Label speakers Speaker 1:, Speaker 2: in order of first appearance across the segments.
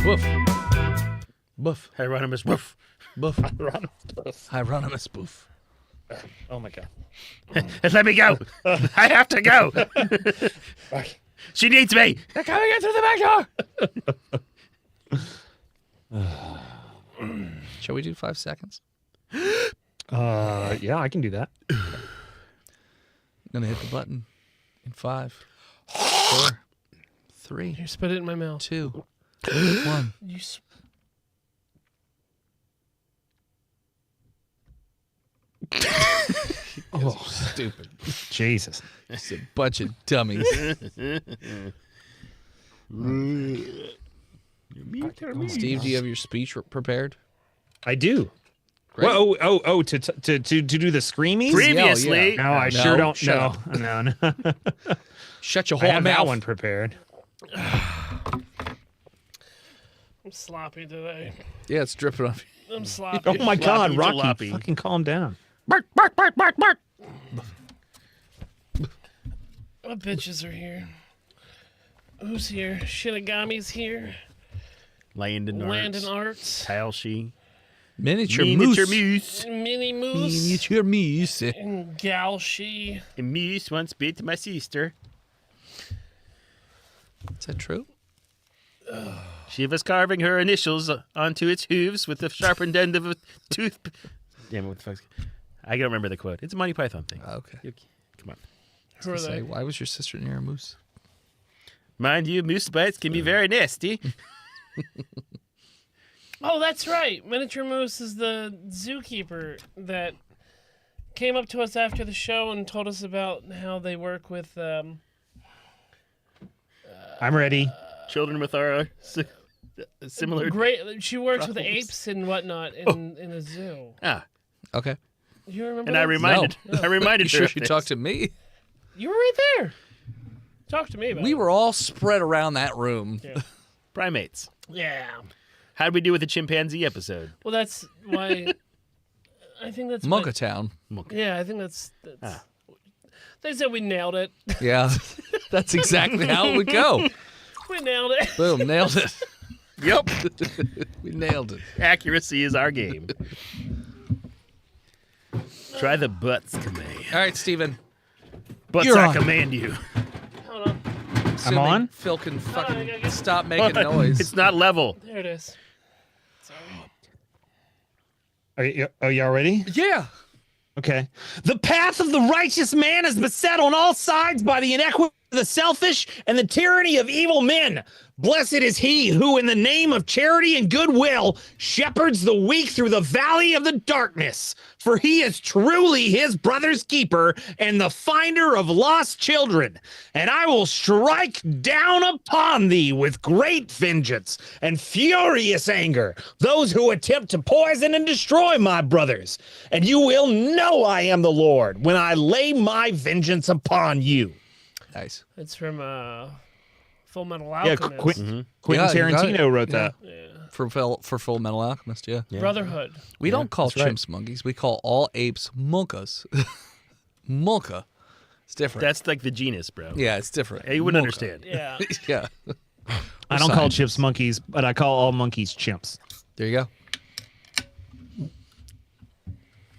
Speaker 1: Woof. Boof.
Speaker 2: Hieronymus Boof.
Speaker 1: Boof.
Speaker 3: Hieronymus Boof.
Speaker 1: Hieronymus Boof.
Speaker 3: Oh my god.
Speaker 2: Let me go. I have to go.
Speaker 3: Right.
Speaker 2: She needs me.
Speaker 1: They're coming in through the back door. Shall we do 5 seconds?
Speaker 3: Yeah, I can do that.
Speaker 1: I'm gonna hit the button in 5, 4, 3,
Speaker 4: Here, spit it in my mouth.
Speaker 1: 2, 1.
Speaker 4: You
Speaker 3: Oh,
Speaker 1: Stupid.
Speaker 3: Jesus.
Speaker 1: Just a bunch of dummies. Steve, do you have your speech prepared?
Speaker 3: I do.
Speaker 1: Great.
Speaker 3: Whoa, to do the screamies?
Speaker 2: Previously.
Speaker 1: Yeah.
Speaker 3: No, I
Speaker 1: No,
Speaker 3: sure don't.
Speaker 1: shut
Speaker 3: No.
Speaker 1: Shut your
Speaker 3: I
Speaker 1: whole
Speaker 3: have
Speaker 1: mouth.
Speaker 3: that one prepared.
Speaker 4: I'm sloppy today.
Speaker 1: Yeah, it's dripping off.
Speaker 4: I'm sloppy.
Speaker 3: Oh my God,
Speaker 2: Sloppy
Speaker 3: Rocky,
Speaker 2: jalopy.
Speaker 3: fucking calm down.
Speaker 4: What bitches are here? Who's here? Shinigami's here.
Speaker 2: Landon
Speaker 4: Landon
Speaker 2: Arts.
Speaker 4: Arts.
Speaker 2: Talshi.
Speaker 1: Miniature
Speaker 2: Miniature
Speaker 1: moose.
Speaker 2: Moose.
Speaker 4: Mini Moose.
Speaker 1: Miniature moose.
Speaker 4: And Galshi.
Speaker 2: And Moose once bit my sister.
Speaker 1: Is that true?
Speaker 2: She was carving her initials onto its hooves with the sharpened end of a tooth. Damn it, what the fuck? I don't remember the quote. It's a Monty Python thing.
Speaker 1: Okay.
Speaker 2: Come on.
Speaker 4: Who are
Speaker 1: Say,
Speaker 4: they?
Speaker 1: why was your sister near a moose?
Speaker 2: Mind you, moose bites can be very nasty.
Speaker 4: Oh, that's right. Miniature Moose is the zookeeper that came up to us after the show and told us about how they work with
Speaker 3: I'm ready.
Speaker 2: Children with our similar.
Speaker 4: great. She works with
Speaker 2: problems.
Speaker 4: apes and whatnot in a zoo.
Speaker 2: Ah,
Speaker 1: Okay.
Speaker 4: You remember?
Speaker 2: and I
Speaker 4: that?
Speaker 2: reminded.
Speaker 1: No.
Speaker 2: I reminded
Speaker 1: You
Speaker 2: her.
Speaker 1: sure you talked to me?
Speaker 4: You were right there. Talk to me about
Speaker 1: We
Speaker 4: it.
Speaker 1: were all spread around that room.
Speaker 4: Yeah.
Speaker 2: Primates.
Speaker 4: Yeah.
Speaker 2: How'd we do with the chimpanzee episode?
Speaker 4: Well, that's why. I think that's. what-
Speaker 1: Monka Town.
Speaker 4: Yeah, I think that's.
Speaker 2: Ah.
Speaker 4: They said we nailed it.
Speaker 1: Yeah. That's exactly how it would go.
Speaker 4: We nailed it.
Speaker 1: Boom. Nailed it.
Speaker 2: Yep.
Speaker 1: We nailed it.
Speaker 2: Accuracy is our game. Try the butts command.
Speaker 1: All right, Steven.
Speaker 2: Butts
Speaker 1: You're
Speaker 2: I
Speaker 1: on.
Speaker 2: command you.
Speaker 4: Hold on.
Speaker 1: Assuming
Speaker 3: on?
Speaker 1: Phil can
Speaker 4: I
Speaker 1: fucking
Speaker 4: gotta get-
Speaker 1: stop making noise.
Speaker 2: It's not level.
Speaker 4: There it is. Sorry.
Speaker 3: Are y'all ready?
Speaker 1: Yeah.
Speaker 3: Okay. The path of the righteous man is beset on all sides by the inequity of the selfish and the tyranny of evil men. Blessed is he who, in the name of charity and goodwill, shepherds the weak through the valley of the darkness. For he is truly his brother's keeper and the finder of lost children. And I will strike down upon thee with great vengeance and furious anger those who attempt to poison and destroy my brothers. And you will know I am the Lord when I lay my vengeance upon you.
Speaker 1: Nice.
Speaker 4: It's from Full Metal
Speaker 3: Yeah,
Speaker 4: Alchemist.
Speaker 3: Quentin
Speaker 1: Yeah, you got
Speaker 3: Tarantino
Speaker 1: it.
Speaker 3: wrote
Speaker 1: Yeah.
Speaker 3: that.
Speaker 1: For Full Metal Alchemist, yeah.
Speaker 4: Brotherhood.
Speaker 1: We don't call
Speaker 3: that's right.
Speaker 1: chimps monkeys. We call all apes monkas. Monka. It's different.
Speaker 2: That's like the genus, bro.
Speaker 1: yeah, it's different.
Speaker 2: You wouldn't
Speaker 1: Monka.
Speaker 2: understand.
Speaker 4: Yeah.
Speaker 1: Yeah.
Speaker 3: I don't call
Speaker 1: Scientists.
Speaker 3: chips monkeys, but I call all monkeys chimps.
Speaker 1: There you go.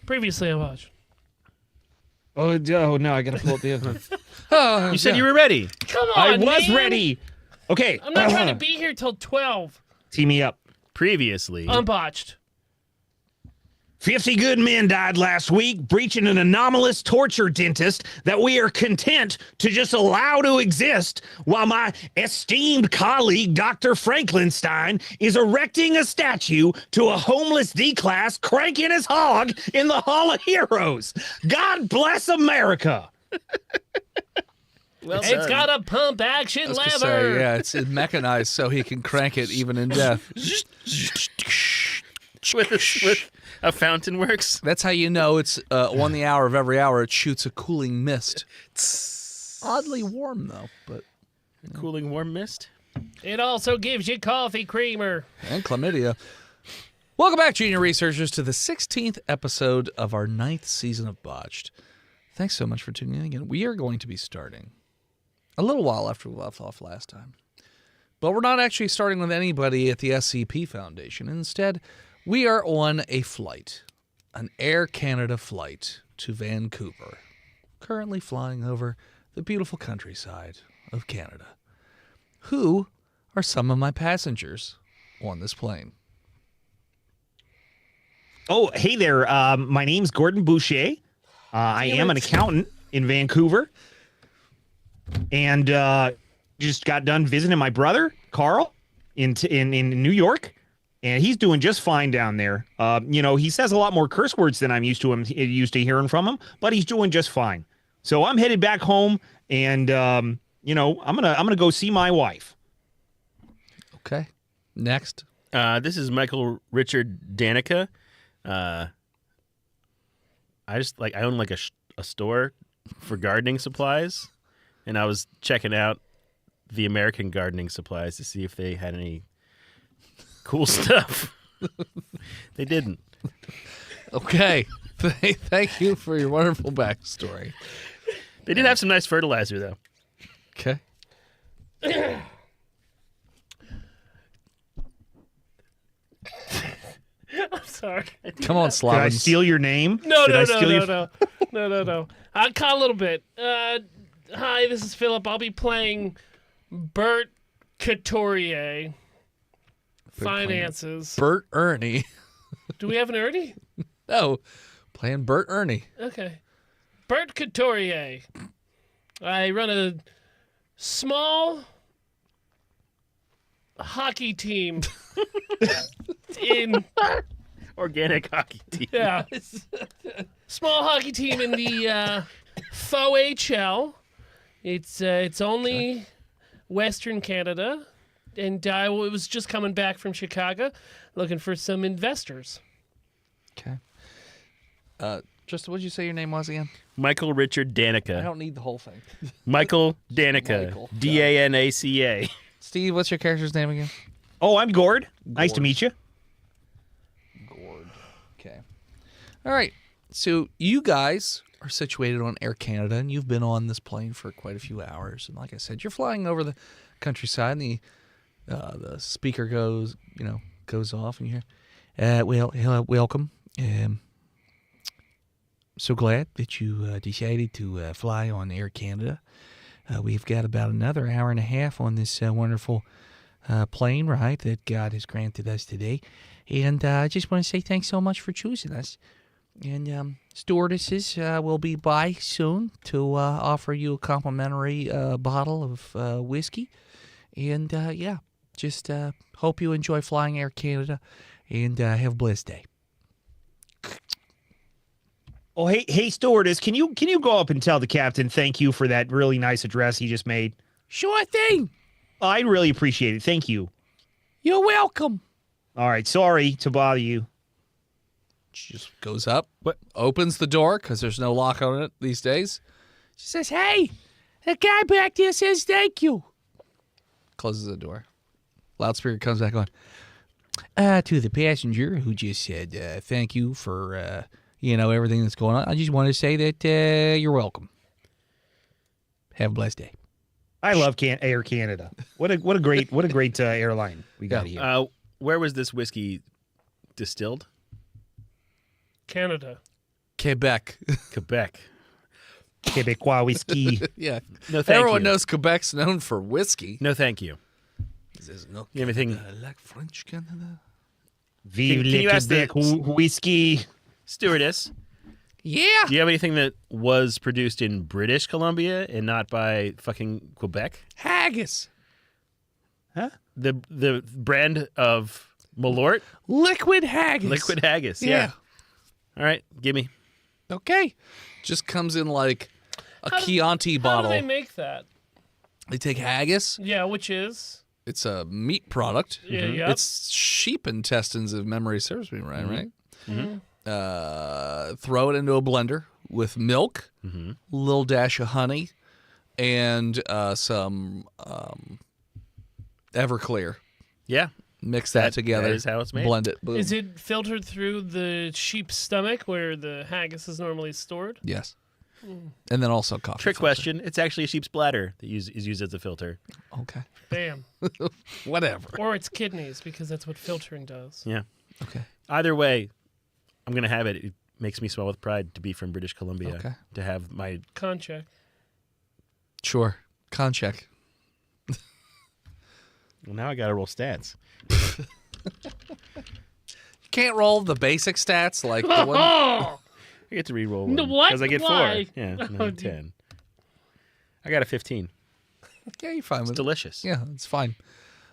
Speaker 4: Previously, I watched.
Speaker 3: Oh no, I gotta pull up the other one.
Speaker 1: Oh,
Speaker 2: You said you were ready.
Speaker 4: Come
Speaker 3: I
Speaker 4: on,
Speaker 3: was
Speaker 4: man.
Speaker 3: ready. Okay.
Speaker 4: I'm not trying to be here till 12.
Speaker 3: Tee me up.
Speaker 2: Previously.
Speaker 4: Unbotched.
Speaker 3: 50 good men died last week breaching an anomalous torture dentist that we are content to just allow to exist while my esteemed colleague Dr. Frankenstein is erecting a statue to a homeless D-class cranking his hog in the Hall of Heroes. God bless America.
Speaker 2: Well
Speaker 4: It's got a pump action
Speaker 1: I was gonna
Speaker 4: lever.
Speaker 1: say, yeah, it's mechanized so he can crank it even in death.
Speaker 2: with a fountain works.
Speaker 1: That's how you know it's on the hour of every hour. It shoots a cooling mist. Oddly warm though, but
Speaker 2: Cooling warm mist.
Speaker 4: It also gives you coffee creamer.
Speaker 1: and chlamydia. Welcome back, junior researchers, to the 16th episode of our 9th season of Botched. Thanks so much for tuning in again. We are going to be starting a little while after we left off last time But we're not actually starting with anybody at the SCP Foundation. Instead, we are on a flight, an Air Canada flight to Vancouver, currently flying over the beautiful countryside of Canada. Who are some of my passengers on this plane?
Speaker 3: Oh, hey there. My name's Gordon Boucher. I am an accountant in Vancouver. And just got done visiting my brother, Carl, in New York. And he's doing just fine down there. He says a lot more curse words than I'm used to hearing from him, but he's doing just fine. So I'm headed back home, and I'm gonna go see my wife.
Speaker 1: Okay. Next.
Speaker 2: This is Michael Richard Danica. I own like a store for gardening supplies, and I was checking out the American gardening supplies to see if they had any cool stuff. They didn't.
Speaker 1: Okay. Thank you for your wonderful backstory.
Speaker 2: They did have some nice fertilizer, though.
Speaker 1: Okay.
Speaker 4: I'm sorry.
Speaker 1: Come on,
Speaker 3: Did I
Speaker 1: Slavins.
Speaker 3: steal your name?
Speaker 4: No. I caught a little bit. Hi, this is Philip. I'll be playing Bert Couturier. Finances.
Speaker 1: Bert Ernie.
Speaker 4: Do we have an Ernie?
Speaker 1: No. Playing Bert Ernie.
Speaker 4: Okay. Bert Couturier. I run a small hockey team in
Speaker 2: Organic hockey team.
Speaker 4: yeah small hockey team in the FOHL. It's only Western Canada, and I was just coming back from Chicago, looking for some investors.
Speaker 1: Okay. Just what did you say your name was again?
Speaker 2: Michael Richard
Speaker 1: I
Speaker 2: Danica.
Speaker 1: don't need the whole thing.
Speaker 2: Michael Danica.
Speaker 1: Michael.
Speaker 2: Danaca.
Speaker 1: Steve, what's your character's name again?
Speaker 3: Oh, I'm Gord. Nice to meet you.
Speaker 1: Gord. Okay. All right. So you guys are situated on Air Canada, and you've been on this plane for quite a few hours. And like I said, you're flying over the countryside, and the speaker goes off, and you hear, hello, welcome. So glad that you decided to fly on Air Canada. We've got about another hour and a half on this wonderful plane ride that God has granted us today. And I just want to say thanks so much for choosing us. And stewardesses will be by soon to offer you a complimentary bottle of whiskey. And just hope you enjoy flying Air Canada, and have a blessed day.
Speaker 3: Oh, hey, stewardess, can you go up and tell the captain thank you for that really nice address he just made?
Speaker 1: Sure thing.
Speaker 3: I really appreciate it. Thank you.
Speaker 1: You're welcome.
Speaker 3: All right, sorry to bother you.
Speaker 1: She just goes up, opens the door, because there's no lock on it these days. She says, hey, that guy back there says thank you. Closes the door. Loudspeaker comes back on. To the passenger who just said thank you for, everything that's going on, I just want to say that you're welcome. Have a blessed day.
Speaker 3: I love Air Canada. What a great airline we got here.
Speaker 2: Where was this whiskey distilled?
Speaker 4: Canada.
Speaker 1: Quebec.
Speaker 2: Quebec.
Speaker 3: Quebecois whiskey.
Speaker 1: Yeah.
Speaker 2: No, thank
Speaker 1: Everyone
Speaker 2: you.
Speaker 1: knows Quebec's known for whiskey.
Speaker 2: No, thank you.
Speaker 1: There's no
Speaker 2: You have anything-
Speaker 1: Canada like French Canada.
Speaker 3: Vive
Speaker 2: Can
Speaker 3: le
Speaker 2: you ask
Speaker 3: Quebec
Speaker 2: the-
Speaker 3: whiskey.
Speaker 2: Stewardess,
Speaker 1: Yeah.
Speaker 2: do you have anything that was produced in British Columbia and not by fucking Quebec?
Speaker 1: Haggis.
Speaker 3: Huh?
Speaker 2: The brand of Malort?
Speaker 1: Liquid haggis.
Speaker 2: Liquid haggis.
Speaker 1: Yeah.
Speaker 2: Yeah. All right, give me.
Speaker 1: Okay. Just comes in like a
Speaker 4: How do-
Speaker 1: Chianti
Speaker 4: How
Speaker 1: bottle.
Speaker 4: do they make that?
Speaker 1: They take haggis.
Speaker 4: Yeah, which is
Speaker 1: It's a meat product.
Speaker 4: yeah, yep.
Speaker 1: It's sheep intestines, if memory serves me right?
Speaker 2: Mhm.
Speaker 1: Throw it into a blender with milk,
Speaker 2: Mm-hmm.
Speaker 1: a little dash of honey, and some Everclear.
Speaker 2: Yeah.
Speaker 1: Mix that together.
Speaker 2: That is how it's made.
Speaker 1: Blend it. Boom.
Speaker 4: Is it filtered through the sheep's stomach where the haggis is normally stored?
Speaker 1: Yes. And then also coffee.
Speaker 2: Trick
Speaker 1: filter.
Speaker 2: question. It's actually a sheep's bladder that is used as a filter.
Speaker 1: Okay.
Speaker 4: Bam.
Speaker 1: Whatever.
Speaker 4: Or it's kidneys, because that's what filtering does.
Speaker 2: Yeah.
Speaker 1: Okay.
Speaker 2: Either way, I'm going to have it. It makes me swell with pride to be from British Columbia.
Speaker 1: Okay.
Speaker 2: To have my...
Speaker 4: Con check.
Speaker 1: Sure. Con check.
Speaker 2: Well, now I got to roll stats.
Speaker 1: You can't roll the basic stats like the one.
Speaker 4: Oh!
Speaker 2: I get to re-roll one.
Speaker 4: No, what?
Speaker 2: Because I get
Speaker 4: Why?
Speaker 2: 4. Yeah,
Speaker 4: Oh,
Speaker 2: 9, 10. I got a 15.
Speaker 1: Yeah, you're fine
Speaker 2: It's
Speaker 1: with it.
Speaker 2: delicious.
Speaker 1: Yeah, it's fine.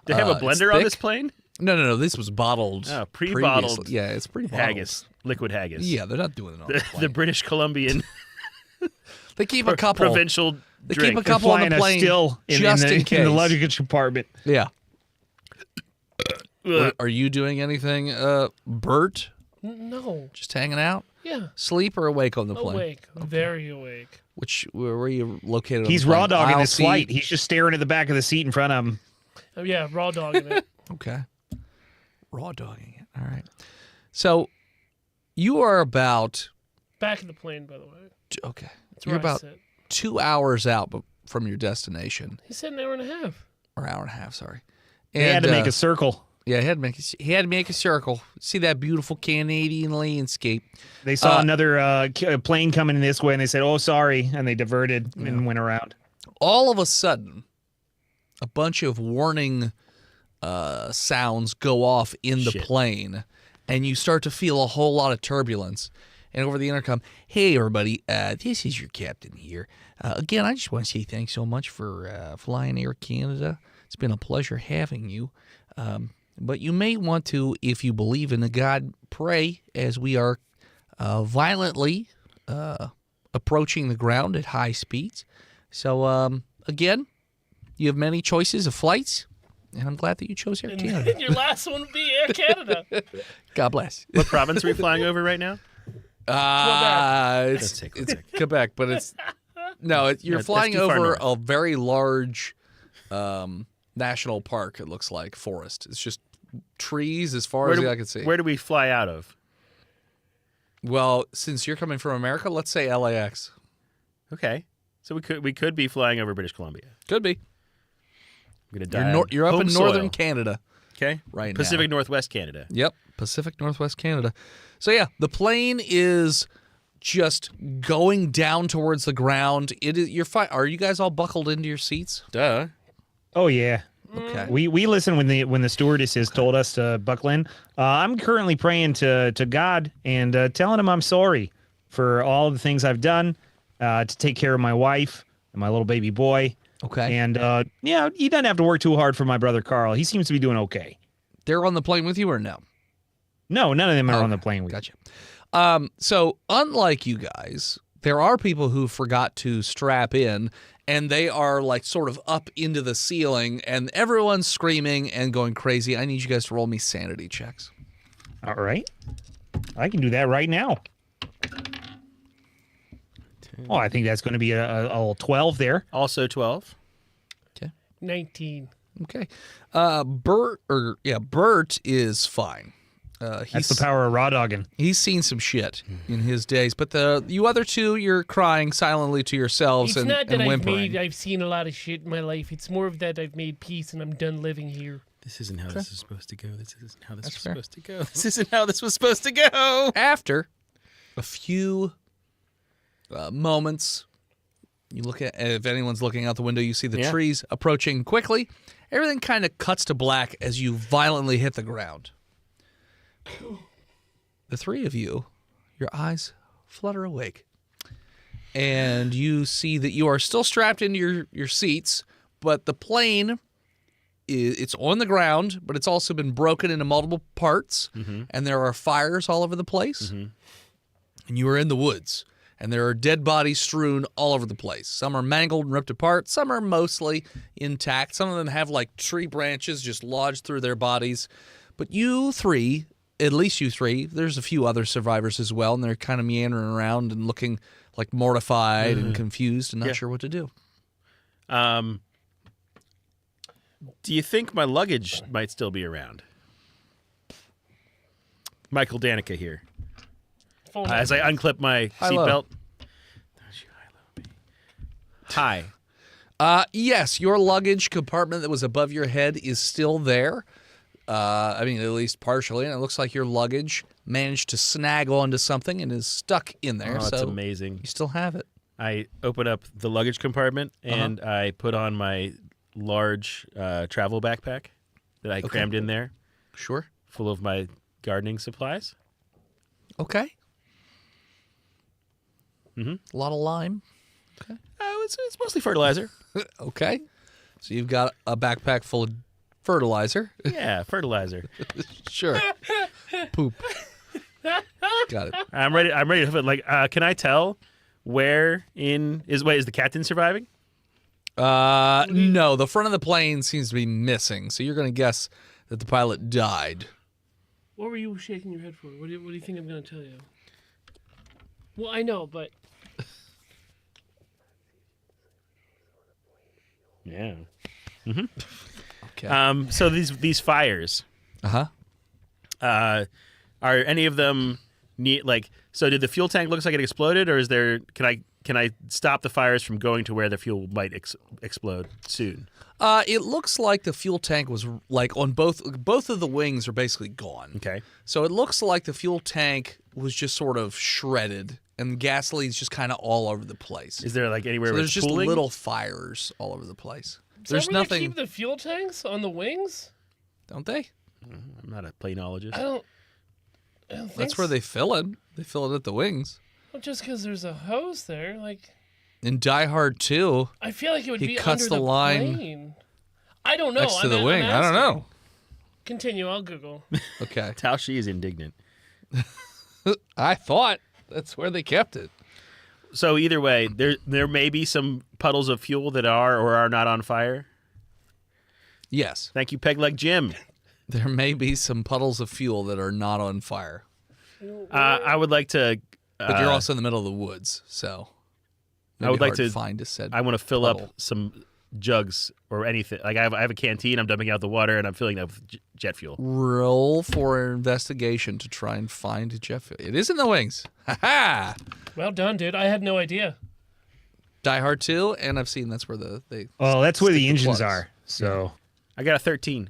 Speaker 2: Do they have a
Speaker 1: It's
Speaker 2: blender on
Speaker 1: thick.
Speaker 2: this plane?
Speaker 1: No. This was bottled.
Speaker 2: Oh, pre-bottled
Speaker 1: previously. Yeah, it's pre-bottled.
Speaker 2: Haggis. Liquid haggis.
Speaker 1: Yeah, they're not doing it on the plane.
Speaker 2: The British Columbian
Speaker 1: They keep a couple.
Speaker 2: provincial
Speaker 1: They
Speaker 2: drink.
Speaker 1: keep a couple on the plane
Speaker 3: still
Speaker 1: just in
Speaker 3: in
Speaker 1: case.
Speaker 3: the luggage compartment.
Speaker 1: Yeah.
Speaker 2: Ugh.
Speaker 1: Are you doing anything, Bert?
Speaker 4: No.
Speaker 1: Just hanging out?
Speaker 4: Yeah.
Speaker 1: Sleep or awake on the plane?
Speaker 4: Awake. Very awake.
Speaker 1: Where are you located on
Speaker 3: He's
Speaker 1: the plane?
Speaker 3: raw dogging
Speaker 1: Aisle
Speaker 3: this
Speaker 1: seat?
Speaker 3: flight. He's just staring at the back of the seat in front of him.
Speaker 4: Oh, yeah, raw dogging it.
Speaker 1: Okay. Raw dogging it. All right. So you are about,
Speaker 4: Back of the plane, by the way.
Speaker 1: okay.
Speaker 4: That's
Speaker 1: You're
Speaker 4: where I
Speaker 1: about
Speaker 4: sit.
Speaker 1: 2 hours out from your destination,
Speaker 4: He said an hour and a half.
Speaker 1: or hour and a half, sorry.
Speaker 3: They had to make
Speaker 1: uh,
Speaker 3: a circle.
Speaker 1: Yeah, he had to make a circle. See that beautiful Canadian landscape.
Speaker 3: They saw another plane coming this way, and they said, "Oh, sorry," and they diverted and went around.
Speaker 1: All of a sudden, a bunch of warning sounds go off in the
Speaker 2: Shit.
Speaker 1: plane, and you start to feel a whole lot of turbulence. And over the intercom, "Hey, everybody, this is your captain here. Again, I just want to say thanks so much for flying Air Canada. It's been a pleasure having you. But you may want to, if you believe in a God, pray as we are violently approaching the ground at high speeds. So, again, you have many choices of flights, and I'm glad that you chose Air
Speaker 4: And
Speaker 1: Canada.
Speaker 4: your last one would be Air Canada.
Speaker 1: God bless.
Speaker 2: What province are we flying over right now?
Speaker 1: It's
Speaker 2: Quebec.
Speaker 1: it's Quebec, but it's no. You're
Speaker 2: That's
Speaker 1: flying
Speaker 2: too far
Speaker 1: over
Speaker 2: north.
Speaker 1: a very large national park. It looks like forest. It's just trees as far as the eye can see.
Speaker 2: Where do we fly out of?
Speaker 1: Well, since you're coming from America, let's say LAX.
Speaker 2: Okay, so we could be flying over British Columbia.
Speaker 1: Could be.
Speaker 2: I'm gonna die.
Speaker 1: You're up
Speaker 2: home
Speaker 1: in northern
Speaker 2: soil.
Speaker 1: Canada.
Speaker 2: Okay,
Speaker 1: right now.
Speaker 2: Pacific Northwest Canada.
Speaker 1: Yep, Pacific Northwest Canada. So yeah, the plane is just going down towards the ground. It is. You're fine. Are you guys all buckled into your seats?
Speaker 2: Duh.
Speaker 3: Oh yeah,
Speaker 1: Okay.
Speaker 3: we listened when the stewardesses told us to buckle in. I'm currently praying to God and telling him I'm sorry for all the things I've done to take care of my wife and my little baby boy.
Speaker 1: Okay.
Speaker 3: And yeah, he doesn't have to work too hard for my brother Carl. He seems to be doing okay.
Speaker 1: They're on the plane with you or no?
Speaker 3: No, none of them are on the
Speaker 1: Okay,
Speaker 3: plane with me.
Speaker 1: Gotcha. So unlike you guys, there are people who forgot to strap in, and they are like sort of up into the ceiling, and everyone's screaming and going crazy. I need you guys to roll me sanity checks.
Speaker 3: All right, I can do that right now. Oh, I think that's going to be a 12 there.
Speaker 2: Also 12.
Speaker 4: 19.
Speaker 1: Okay. Bert is fine.
Speaker 3: That's the power of raw dogging.
Speaker 1: He's seen some shit in his days, but you other two, you're crying silently to yourselves
Speaker 4: It's
Speaker 1: and,
Speaker 4: not that
Speaker 1: and whimpering.
Speaker 4: I've seen a lot of shit in my life. It's more of that I've made peace and I'm done living here.
Speaker 2: This isn't how this is supposed to go. This isn't how this
Speaker 1: That's
Speaker 2: was
Speaker 1: fair.
Speaker 2: supposed to go. This isn't how this was supposed to go.
Speaker 1: After a few moments, you look at, if anyone's looking out the window, you see the
Speaker 2: Yeah.
Speaker 1: trees approaching quickly. Everything kind of cuts to black as you violently hit the ground. The three of you, your eyes flutter awake. And you see that you are still strapped into your seats, but the plane, it's on the ground, but it's also been broken into multiple parts, and there are fires all over the place. And you are in the woods, and there are dead bodies strewn all over the place. Some are mangled and ripped apart. Some are mostly intact. Some of them have like tree branches just lodged through their bodies. But you three, at least you three, there's a few other survivors as well, and they're kind of meandering around and looking like mortified and confused and not sure what to do.
Speaker 2: Do you think my luggage might still be around? Michael Danica here.
Speaker 4: Phone
Speaker 2: As I unclip my
Speaker 1: High low.
Speaker 2: seatbelt. Hi.
Speaker 1: Yes, your luggage compartment that was above your head is still there. I mean, at least partially, and it looks like your luggage managed to snag onto something and is stuck in there.
Speaker 2: Oh, that's
Speaker 1: so
Speaker 2: amazing.
Speaker 1: you still have it.
Speaker 2: I open up the luggage compartment and I put on my large travel backpack that I crammed in there,
Speaker 1: Sure.
Speaker 2: full of my gardening supplies.
Speaker 1: Okay. A lot of lime.
Speaker 2: It's mostly fertilizer.
Speaker 1: Okay. So you've got a backpack full of fertilizer.
Speaker 2: Yeah, fertilizer.
Speaker 1: Sure. Poop. Got it.
Speaker 2: I'm ready. I'm ready to like. Can I tell where is the captain surviving?
Speaker 1: No, the front of the plane seems to be missing. So you're going to guess that the pilot died.
Speaker 4: What were you shaking your head for? What do you think I'm going to tell you? Well, I know, but
Speaker 2: Yeah.
Speaker 1: Okay.
Speaker 2: So these fires,
Speaker 1: Uh-huh.
Speaker 2: are any of them like? So did the fuel tank looks like it exploded, or is there? Can I stop the fires from going to where the fuel might explode soon?
Speaker 1: It looks like the fuel tank was like on both of the wings are basically gone.
Speaker 2: Okay.
Speaker 1: So it looks like the fuel tank was just sort of shredded and gasoline's just kind of all over the place.
Speaker 2: Is there like anywhere
Speaker 1: So
Speaker 2: where
Speaker 1: there's
Speaker 2: it's
Speaker 1: just
Speaker 2: cooling?
Speaker 1: little fires all over the place.
Speaker 4: is
Speaker 1: There's
Speaker 4: that where
Speaker 1: nothing,
Speaker 4: they keep the fuel tanks on the wings?
Speaker 1: don't they?
Speaker 2: I'm not a planologist.
Speaker 4: I don't think
Speaker 1: That's where they fill it. They fill it at the wings.
Speaker 4: Well, just because there's a hose there, like
Speaker 1: In Die Hard 2,
Speaker 4: I feel like it would
Speaker 1: He
Speaker 4: be
Speaker 1: cuts
Speaker 4: under
Speaker 1: the line
Speaker 4: plane. I don't know.
Speaker 1: next to
Speaker 4: I'm
Speaker 1: the
Speaker 4: I'm
Speaker 1: wing. I don't
Speaker 4: asking.
Speaker 1: know.
Speaker 4: Continue. I'll Google.
Speaker 1: Okay.
Speaker 2: Tao Shi is indignant.
Speaker 1: I thought that's where they kept it.
Speaker 2: So either way, there may be some puddles of fuel that are or are not on fire.
Speaker 1: Yes.
Speaker 2: Thank you, Pegleg Jim.
Speaker 1: There may be some puddles of fuel that are not on fire.
Speaker 2: I would like to.
Speaker 1: But you're also in the middle of the woods, so
Speaker 2: I would like
Speaker 1: hard
Speaker 2: to
Speaker 1: find a said.
Speaker 2: I want to fill
Speaker 1: puddle.
Speaker 2: up some jugs or anything. Like I have a canteen. I'm dumping out the water and I'm filling it up with jet fuel.
Speaker 1: Roll for investigation to try and find jet fuel. It is in the wings. Ha ha!
Speaker 4: Well done, dude. I had no idea.
Speaker 1: Die Hard 2, and I've seen that's where they.
Speaker 3: Well, that's where
Speaker 1: stick
Speaker 3: the engines
Speaker 1: plugs.
Speaker 3: are. So
Speaker 2: I got a 13.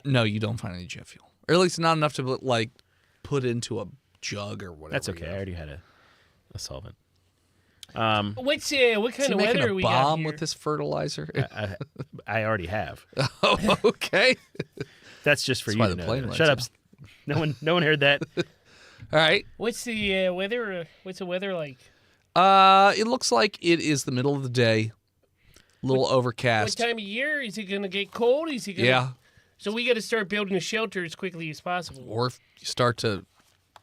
Speaker 1: No, you don't find any jet fuel, or at least not enough to like put into a jug or whatever.
Speaker 2: That's okay.
Speaker 1: you
Speaker 2: I
Speaker 1: know.
Speaker 2: already had a solvent.
Speaker 4: What
Speaker 1: Is
Speaker 4: kind
Speaker 1: he
Speaker 4: of
Speaker 1: making
Speaker 4: weather
Speaker 1: a
Speaker 4: are we got
Speaker 1: bomb
Speaker 4: here?
Speaker 1: with this fertilizer?
Speaker 2: I already have.
Speaker 1: Oh, okay.
Speaker 2: That's just for
Speaker 1: That's
Speaker 2: you
Speaker 1: why
Speaker 2: to
Speaker 1: the
Speaker 2: know.
Speaker 1: plane went
Speaker 2: Shut up.
Speaker 1: down.
Speaker 2: No one heard that.
Speaker 1: All right.
Speaker 4: What's the weather? What's the weather like?
Speaker 1: It looks like it is the middle of the day. A little
Speaker 4: What
Speaker 1: overcast.
Speaker 4: time of year is it gonna get cold? Is it gonna?
Speaker 1: Yeah.
Speaker 4: So we got to start building a shelter as quickly as possible.
Speaker 1: Or if you start to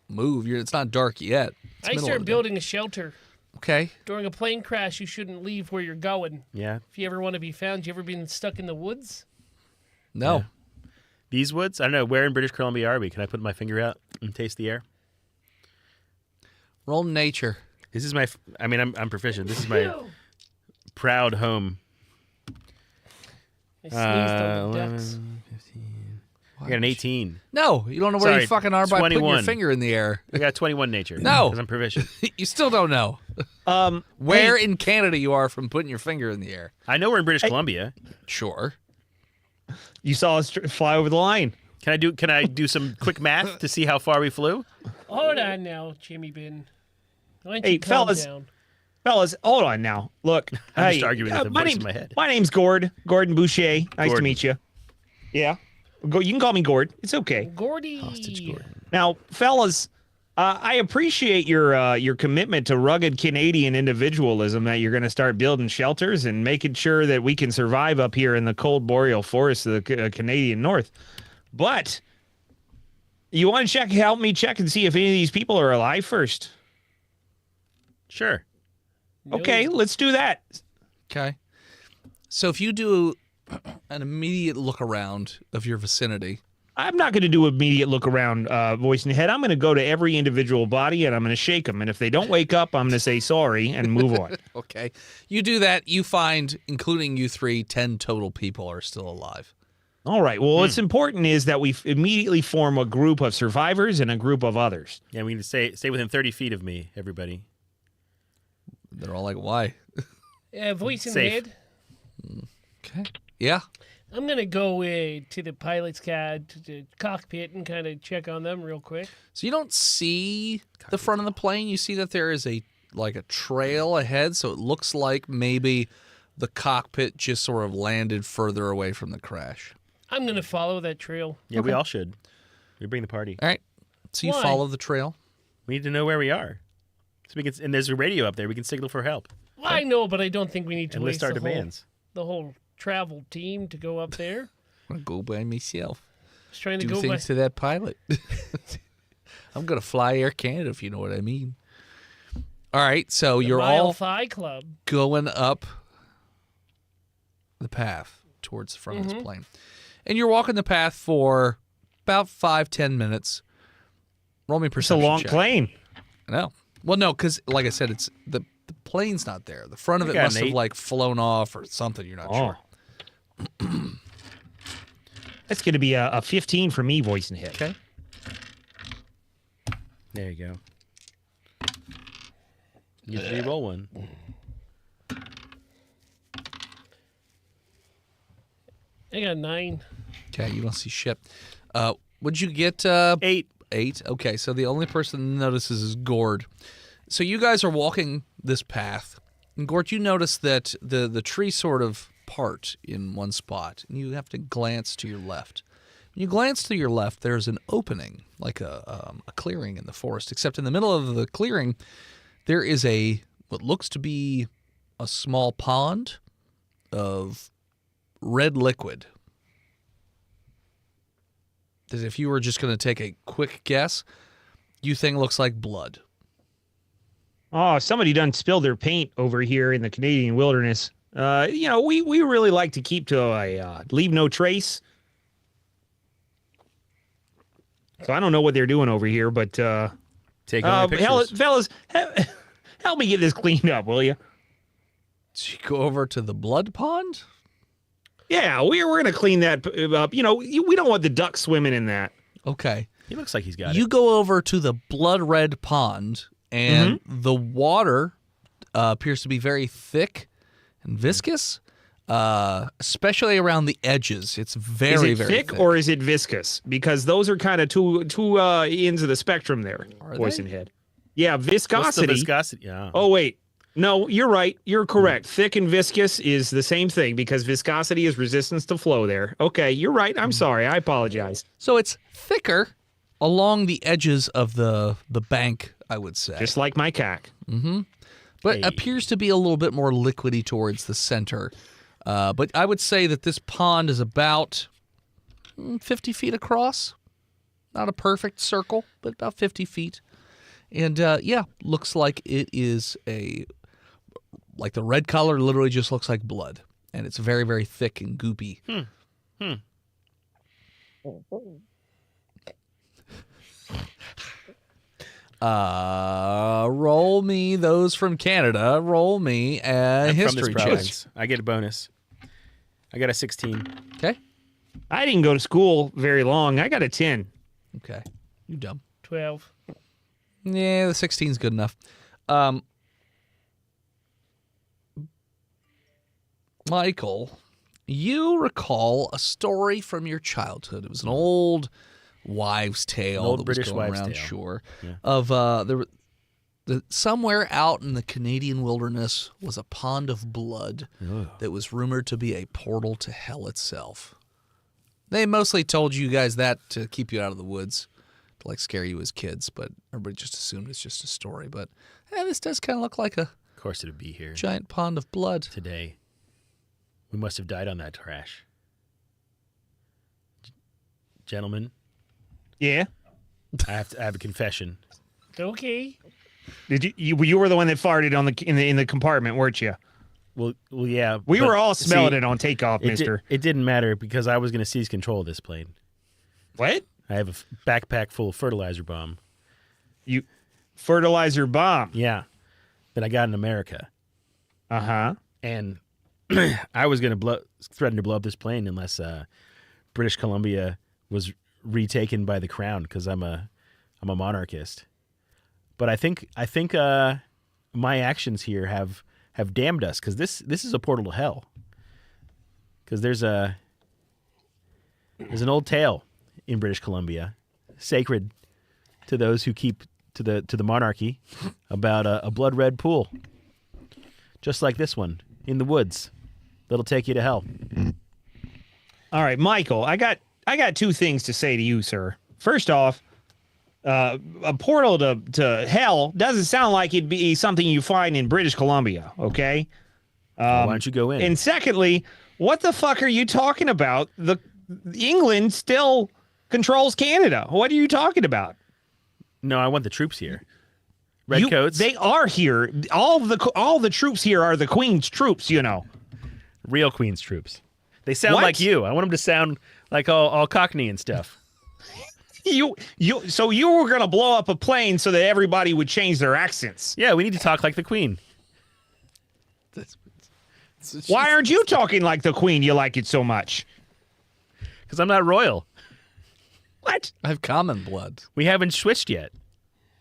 Speaker 1: move, it's not dark yet. It's
Speaker 4: I
Speaker 1: middle of
Speaker 4: start
Speaker 1: the day.
Speaker 4: building a shelter.
Speaker 1: Okay.
Speaker 4: During a plane crash, you shouldn't leave where you're going.
Speaker 2: Yeah.
Speaker 4: If you ever want to be found, you ever been stuck in the woods?
Speaker 1: No.
Speaker 2: These woods? I don't know. Where in British Columbia are we? Can I put my finger out and taste the air?
Speaker 1: Roll nature.
Speaker 2: This is my. I'm proficient. This is my proud home.
Speaker 4: I sneezed on the ducks.
Speaker 2: 11, 15. I got an 18.
Speaker 1: No, you don't know where
Speaker 2: Sorry,
Speaker 1: you fucking are by putting your
Speaker 2: 21.
Speaker 1: finger in the air.
Speaker 2: I got 21 nature.
Speaker 1: No.
Speaker 2: Because I'm proficient.
Speaker 1: You still don't know where in Canada you are from putting your finger in the air.
Speaker 2: I know we're in British Columbia.
Speaker 1: Sure.
Speaker 3: you saw us fly over the line.
Speaker 2: Can I do some quick math to see how far we flew?
Speaker 4: Hold on now, Jimmy Bin. Why don't
Speaker 3: Hey,
Speaker 4: you calm
Speaker 3: fellas.
Speaker 4: down?
Speaker 3: Fellas, hold on now. Look,
Speaker 2: I'm
Speaker 3: hey,
Speaker 2: just arguing with the voice in my head.
Speaker 3: My name's Gordon Boucher. Nice to
Speaker 2: Gordon.
Speaker 3: meet you. Yeah, you can call me Gord. It's okay.
Speaker 4: Gordy.
Speaker 3: Now, fellas, I appreciate your commitment to rugged Canadian individualism. That you're going to start building shelters and making sure that we can survive up here in the cold boreal forests of the Canadian North. But you want to help me check and see if any of these people are alive first.
Speaker 2: Sure.
Speaker 3: Okay, let's do that.
Speaker 1: Okay. So if you do an immediate look around of your vicinity.
Speaker 3: I'm not going to do immediate look around, voice in the head. I'm going to go to every individual body and I'm going to shake them. And if they don't wake up, I'm going to say sorry and move on.
Speaker 1: Okay. You do that, you find, including you three, 10 total people are still alive.
Speaker 3: All right. Well, what's important is that we immediately form a group of survivors and a group of others.
Speaker 2: Yeah, we need to stay within 30 feet of me, everybody.
Speaker 1: They're all like, why?
Speaker 4: Voice in
Speaker 2: Safe.
Speaker 4: head.
Speaker 1: Okay. Yeah.
Speaker 4: I'm going to go to the pilot's CAD, to the cockpit, and kind of check on them real quick.
Speaker 1: So you don't see the front of the plane. You see that there is a trail ahead, so it looks like maybe the cockpit just sort of landed further away from the crash.
Speaker 4: I'm going to follow that trail.
Speaker 2: Yeah, we all should. We bring the party.
Speaker 1: All right. So you
Speaker 4: Why?
Speaker 1: follow the trail.
Speaker 2: We need to know where we are. So we can, and there's a radio up there. We can signal for help.
Speaker 4: Well, I know, but I don't think we need to
Speaker 2: And
Speaker 4: waste
Speaker 2: list our
Speaker 4: the
Speaker 2: demands.
Speaker 4: whole travel team to go up there.
Speaker 1: I'm going to go by myself.
Speaker 4: Just trying to
Speaker 1: Do
Speaker 4: go
Speaker 1: things to that pilot. I'm going to fly Air Canada, if you know what I mean. All right. So you're
Speaker 4: Mile
Speaker 1: all
Speaker 4: Thigh Club.
Speaker 1: going up the path towards the front of this plane. And you're walking the path for about 5-10 minutes. Roll me a
Speaker 3: It's a
Speaker 1: perception
Speaker 3: long
Speaker 1: check.
Speaker 3: plane.
Speaker 1: No. Well, no, because like I said, it's the plane's not there. The front of
Speaker 2: I
Speaker 1: it
Speaker 2: got
Speaker 1: must
Speaker 2: an
Speaker 1: have
Speaker 2: 8.
Speaker 1: like flown off or something. You're not sure.
Speaker 3: That's going to be a 15 for me, voice and head.
Speaker 1: Okay.
Speaker 2: There you go. You have to re-roll one.
Speaker 4: I got 9.
Speaker 1: Okay, you don't see shit. Would you get
Speaker 2: 8.
Speaker 1: 8? Okay, so the only person that notices is Gord. So you guys are walking this path, and Gord, you notice that the trees sort of part in one spot, and you have to glance to your left. When you glance to your left, there's an opening, like a clearing in the forest, except in the middle of the clearing, there is what looks to be a small pond of red liquid. That if you were just going to take a quick guess, you think looks like blood.
Speaker 3: Oh, somebody done spilled their paint over here in the Canadian wilderness. We really like to keep to a leave no trace. So I don't know what they're doing over here, but
Speaker 2: Take all my pictures.
Speaker 3: fellas, help me get this cleaned up, will you?
Speaker 1: So you go over to the blood pond?
Speaker 3: Yeah, we're gonna clean that up. We don't want the ducks swimming in that.
Speaker 1: Okay.
Speaker 2: He looks like he's got
Speaker 1: You
Speaker 2: it.
Speaker 1: go over to the blood red pond, and the water appears to be very thick and viscous, especially around the edges. It's very,
Speaker 3: Is it
Speaker 1: very
Speaker 3: thick or is it viscous? Because those are kind of two ends of the spectrum there.
Speaker 1: Are
Speaker 3: Voice
Speaker 1: they?
Speaker 3: and head. Yeah,
Speaker 2: What's the
Speaker 3: viscosity.
Speaker 2: viscosity? Yeah.
Speaker 3: Oh wait, no, you're right. You're correct. Thick and viscous is the same thing because viscosity is resistance to flow. There. Okay, you're right. I'm sorry. I apologize.
Speaker 1: So it's thicker along the edges of the bank, I would say.
Speaker 3: Just like my cack.
Speaker 1: But appears to be a little bit more liquidy towards the center. But I would say that this pond is about 50 feet across. Not a perfect circle, but about 50 feet. And looks like it is like the red color literally just looks like blood. And it's very, very thick and goopy. Roll me those from Canada. Roll me a
Speaker 2: I'm from
Speaker 1: history
Speaker 2: this
Speaker 1: check.
Speaker 2: province. I get a bonus. I got a 16.
Speaker 1: Okay.
Speaker 3: I didn't go to school very long. I got a 10.
Speaker 1: Okay. You dumb.
Speaker 4: 12.
Speaker 1: Yeah, the 16's good enough. Michael, you recall a story from your childhood. It was an old wives' tale
Speaker 2: old
Speaker 1: that
Speaker 2: British
Speaker 1: was going
Speaker 2: wives'
Speaker 1: around,
Speaker 2: tale.
Speaker 1: sure,
Speaker 2: Yeah.
Speaker 1: of somewhere out in the Canadian wilderness was a pond of blood that was rumored to be a portal to hell itself. They mostly told you guys that to keep you out of the woods, to like scare you as kids, but everybody just assumed it's just a story. But this does kind of look like a
Speaker 2: Of course it'd be here
Speaker 1: giant pond of blood.
Speaker 2: today. We must have died on that crash. Gentlemen,
Speaker 3: Yeah.
Speaker 2: I have a confession.
Speaker 4: Okay.
Speaker 3: Did you were the one that farted on in the compartment, weren't you?
Speaker 2: Well, yeah.
Speaker 3: We
Speaker 2: but
Speaker 3: were all smelling
Speaker 2: see,
Speaker 3: it on takeoff, mister.
Speaker 2: It didn't matter because I was going to seize control of this plane.
Speaker 3: What?
Speaker 2: I have a backpack full of fertilizer bomb.
Speaker 3: You fertilizer bomb.
Speaker 2: Yeah, that I got in America,
Speaker 3: Uh-huh.
Speaker 2: and I was going to threaten to blow up this plane unless British Columbia was retaken by the crown because I'm a monarchist. But I think my actions here have have damned us because this is a portal to hell. Because there's an old tale in British Columbia, sacred to those who keep to the monarchy, about a blood red pool, just like this one in the woods, that'll take you to hell.
Speaker 3: All right, Michael, I got two things to say to you, sir. First off, a portal to hell doesn't sound like it'd be something you find in British Columbia, okay?
Speaker 2: Why don't you go in?
Speaker 3: And secondly, what the fuck are you talking about? England still controls Canada. What are you talking about?
Speaker 2: No, I want the troops here. Redcoats.
Speaker 3: They are here. All the troops here are the Queen's troops, you know.
Speaker 2: Real Queen's troops. They sound
Speaker 3: What?
Speaker 2: like you. I want them to sound like all Cockney and stuff.
Speaker 3: So you were gonna blow up a plane so that everybody would change their accents.
Speaker 2: Yeah, we need to talk like the Queen.
Speaker 3: Why aren't you talking like the Queen? You like it so much.
Speaker 2: Because I'm not royal.
Speaker 3: What?
Speaker 1: I have common blood.
Speaker 2: We haven't switched yet.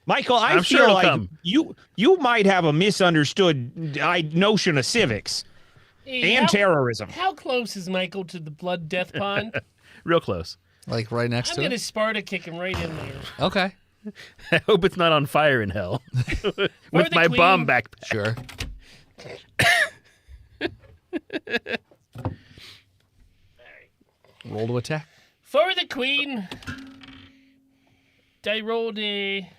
Speaker 3: Michael, I
Speaker 2: I'm sure
Speaker 3: feel
Speaker 2: it'll
Speaker 3: like
Speaker 2: come.
Speaker 3: you might have a misunderstood notion of civics
Speaker 4: Hey,
Speaker 3: and terrorism.
Speaker 4: How close is Michael to the blood death pond?
Speaker 2: Real close.
Speaker 1: Like right next
Speaker 4: I'm
Speaker 1: to
Speaker 4: gonna
Speaker 1: it?
Speaker 4: Sparta kick him right in there.
Speaker 1: Okay.
Speaker 2: I hope it's not on fire in hell. With
Speaker 4: the
Speaker 2: my
Speaker 4: Queen.
Speaker 2: bomb backpack.
Speaker 1: Sure. Roll to attack.
Speaker 4: For the Queen, I rolled a.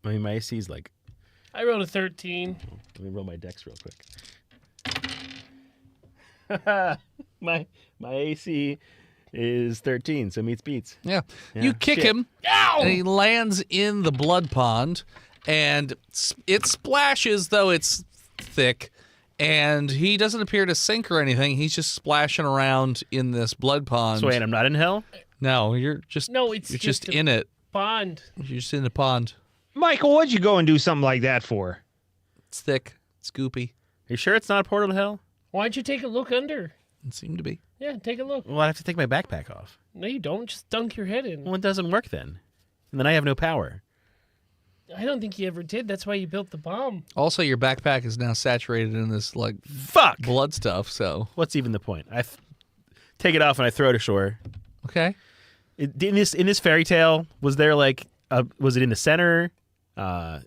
Speaker 2: I mean, my AC is like...
Speaker 4: I rolled a 13.
Speaker 2: Let me roll my dex real quick. my AC is 13, so meets beats.
Speaker 1: Yeah.
Speaker 2: Yeah,
Speaker 1: You kick
Speaker 2: shit.
Speaker 1: him,
Speaker 4: Ow!
Speaker 1: and he lands in the blood pond, and it splashes, though it's thick, and he doesn't appear to sink or anything. He's just splashing around in this blood pond.
Speaker 2: So wait, I'm not in hell?
Speaker 1: No, you're just
Speaker 4: No, it's
Speaker 1: you're
Speaker 4: just
Speaker 1: just
Speaker 4: a-
Speaker 1: in it.
Speaker 4: Bond.
Speaker 1: You're just in the pond.
Speaker 3: Michael, what'd you go and do something like that for?
Speaker 1: It's thick. It's goopy.
Speaker 2: Are you sure it's not a portal to hell?
Speaker 4: Why'd you take a look under?
Speaker 1: It seemed to be.
Speaker 4: Yeah, take a look.
Speaker 2: Well, I have to take my backpack off.
Speaker 4: No, you don't. Just dunk your head in.
Speaker 2: Well, it doesn't work then. And then I have no power.
Speaker 4: I don't think you ever did. That's why you built the bomb.
Speaker 1: Also, your backpack is now saturated in this like
Speaker 2: Fuck!
Speaker 1: blood stuff. So
Speaker 2: What's even the point? I take it off and I throw it ashore.
Speaker 1: okay.
Speaker 2: In this fairy tale, was there like was it in the center?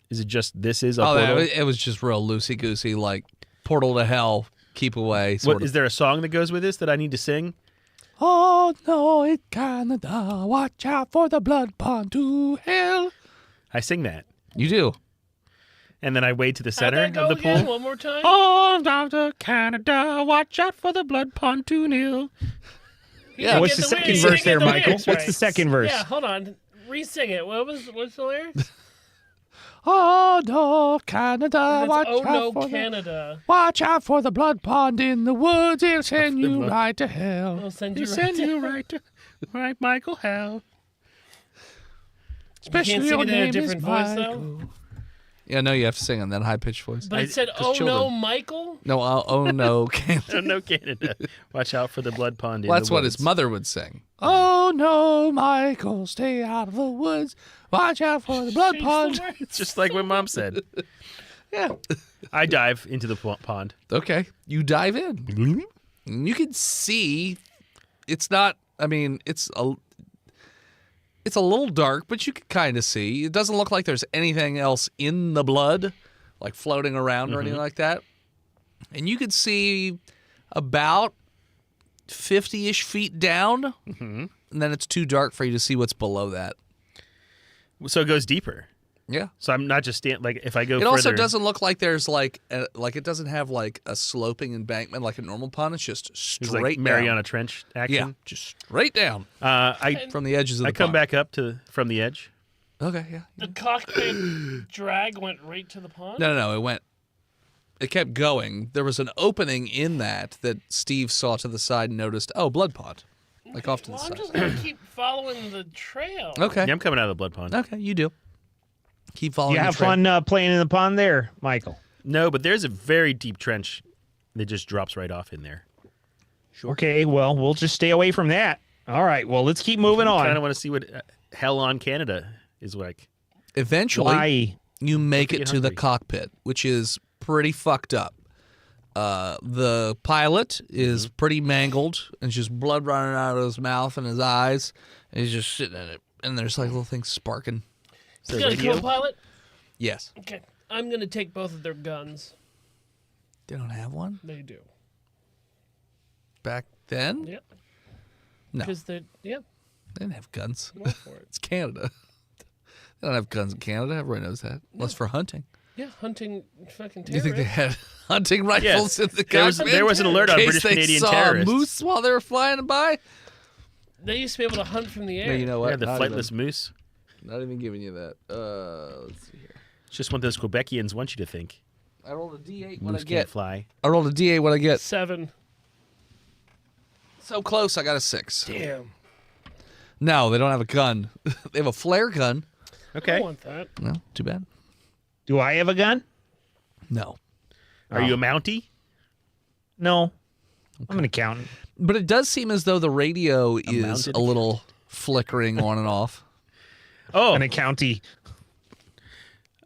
Speaker 2: Is it just this is a portal?
Speaker 1: It was just real loosey goosey, like portal to hell, keep away. Sort
Speaker 2: What
Speaker 1: of.
Speaker 2: is there a song that goes with this that I need to sing?
Speaker 1: Oh no, it Canada! Watch out for the blood pond to hell.
Speaker 2: I sing that,
Speaker 1: You do.
Speaker 2: and then I wade to the
Speaker 4: How'd
Speaker 2: center
Speaker 4: that go
Speaker 2: of the
Speaker 4: again?
Speaker 2: pool.
Speaker 4: One more time.
Speaker 2: Oh, down to Canada, watch out for the blood pond to nil.
Speaker 1: Yeah.
Speaker 3: What's
Speaker 4: Get
Speaker 3: the second
Speaker 4: lyrics.
Speaker 3: verse
Speaker 4: Get
Speaker 3: there,
Speaker 4: the
Speaker 3: Michael?
Speaker 4: lyrics
Speaker 3: What's
Speaker 4: right.
Speaker 3: the second verse?
Speaker 4: Yeah, hold on. Re-sing it. What's the lyrics?
Speaker 1: Oh no, Canada!
Speaker 4: It's
Speaker 1: Watch
Speaker 4: oh
Speaker 1: out
Speaker 4: no,
Speaker 1: for
Speaker 4: Canada.
Speaker 1: watch out for the blood pond in the woods. It'll send you right to hell.
Speaker 4: I'll send
Speaker 2: They
Speaker 4: you
Speaker 2: send
Speaker 4: right
Speaker 2: you right to right, Michael Hell.
Speaker 1: Especially
Speaker 4: sing
Speaker 1: your
Speaker 4: it in a
Speaker 1: name is
Speaker 4: different voice, though?
Speaker 1: Michael. Yeah, no, you have to sing in that high pitched voice.
Speaker 4: But it said,
Speaker 1: Just
Speaker 4: oh
Speaker 1: children.
Speaker 4: no, Michael?
Speaker 1: No, oh no, Canada.
Speaker 2: Oh no, Canada! Watch out for the blood pond.
Speaker 1: Well,
Speaker 2: in
Speaker 1: that's
Speaker 2: the
Speaker 1: what
Speaker 2: woods.
Speaker 1: his mother would sing. Oh no, Michael, stay out of the woods. Watch out for the blood
Speaker 4: Change
Speaker 1: pond.
Speaker 4: the words.
Speaker 2: It's just like what Mom said.
Speaker 1: Yeah.
Speaker 2: I dive into the pond.
Speaker 1: Okay. You dive in. And you can see it's not, I mean, it's a little dark, but you can kind of see. It doesn't look like there's anything else in the blood, like floating around or anything like that. And you could see about 50-ish feet down, and then it's too dark for you to see what's below that.
Speaker 2: So it goes deeper.
Speaker 1: Yeah.
Speaker 2: So I'm not just like if I go.
Speaker 1: It
Speaker 2: further,
Speaker 1: also doesn't look like there's like it doesn't have like a sloping embankment like a normal pond. It's just
Speaker 2: It's
Speaker 1: straight
Speaker 2: like
Speaker 1: down.
Speaker 2: Mariana Trench action.
Speaker 1: Yeah, just straight down
Speaker 2: I
Speaker 1: from the edges of the
Speaker 2: I come
Speaker 1: pond.
Speaker 2: back up from the edge.
Speaker 1: Okay, yeah.
Speaker 4: The cockpit drag went right to the pond?
Speaker 1: No. It kept going. There was an opening in that Steve saw to the side and noticed. Oh, blood pond, like off to the
Speaker 4: Well, I'm
Speaker 1: side.
Speaker 4: just going to keep following the trail.
Speaker 1: Okay.
Speaker 2: Yeah, I'm coming out of the blood pond.
Speaker 1: Okay, you do. Keep following.
Speaker 3: You
Speaker 1: the
Speaker 3: have
Speaker 1: trail.
Speaker 3: fun playing in the pond there, Michael.
Speaker 2: No, but there's a very deep trench that just drops right off in there.
Speaker 3: Okay, well, we'll just stay away from that. All right, well, let's keep moving
Speaker 2: I kind
Speaker 3: on.
Speaker 2: of want to see what hell on Canada is like.
Speaker 1: Eventually,
Speaker 3: Why?
Speaker 1: you make
Speaker 2: get
Speaker 1: it to the
Speaker 2: hungry.
Speaker 1: cockpit, which is pretty fucked up. The pilot is pretty mangled, and just blood running out of his mouth and his eyes. And he's just sitting in it, and there's like little things sparking.
Speaker 2: So
Speaker 4: You got a
Speaker 2: radio?
Speaker 4: co-pilot?
Speaker 1: Yes.
Speaker 4: Okay. I'm going to take both of their guns.
Speaker 1: They don't have one
Speaker 4: They do.
Speaker 1: back then.
Speaker 4: Yep.
Speaker 1: No,
Speaker 4: Because they're, yep.
Speaker 1: they didn't have guns.
Speaker 4: Go for it.
Speaker 1: It's Canada. They don't have guns in Canada. Everyone knows that, unless for hunting.
Speaker 4: Yeah, hunting fucking
Speaker 1: Do you
Speaker 4: terrorists.
Speaker 1: think they had hunting rifles in the
Speaker 2: there was
Speaker 1: cockpit?
Speaker 2: there was an alert
Speaker 1: in
Speaker 2: on
Speaker 1: case
Speaker 2: British
Speaker 1: they
Speaker 2: Canadian
Speaker 1: saw
Speaker 2: terrorists.
Speaker 1: a moose while they were flying by?
Speaker 4: They used to be able to hunt from the air.
Speaker 1: No, you know what?
Speaker 2: Yeah, the
Speaker 1: Not
Speaker 2: flightless
Speaker 1: even-
Speaker 2: moose.
Speaker 1: Not even giving you that. Let's see here.
Speaker 2: It's just what those Quebecians want you to think.
Speaker 1: I rolled a D8. What I
Speaker 2: Moose can't
Speaker 1: get?
Speaker 2: fly.
Speaker 1: I rolled a D8. What I get?
Speaker 4: 7.
Speaker 1: So close. I got a 6.
Speaker 4: Damn.
Speaker 1: No, they don't have a gun. They have a flare gun.
Speaker 4: I
Speaker 2: Okay.
Speaker 4: want that.
Speaker 1: No, too bad.
Speaker 3: Do I have a gun?
Speaker 1: No.
Speaker 2: Are you a Mountie?
Speaker 3: No. I'm an accountant.
Speaker 1: But it does seem as though the radio is
Speaker 2: mounted
Speaker 1: a little flickering on and off.
Speaker 2: Oh,
Speaker 3: An accountie.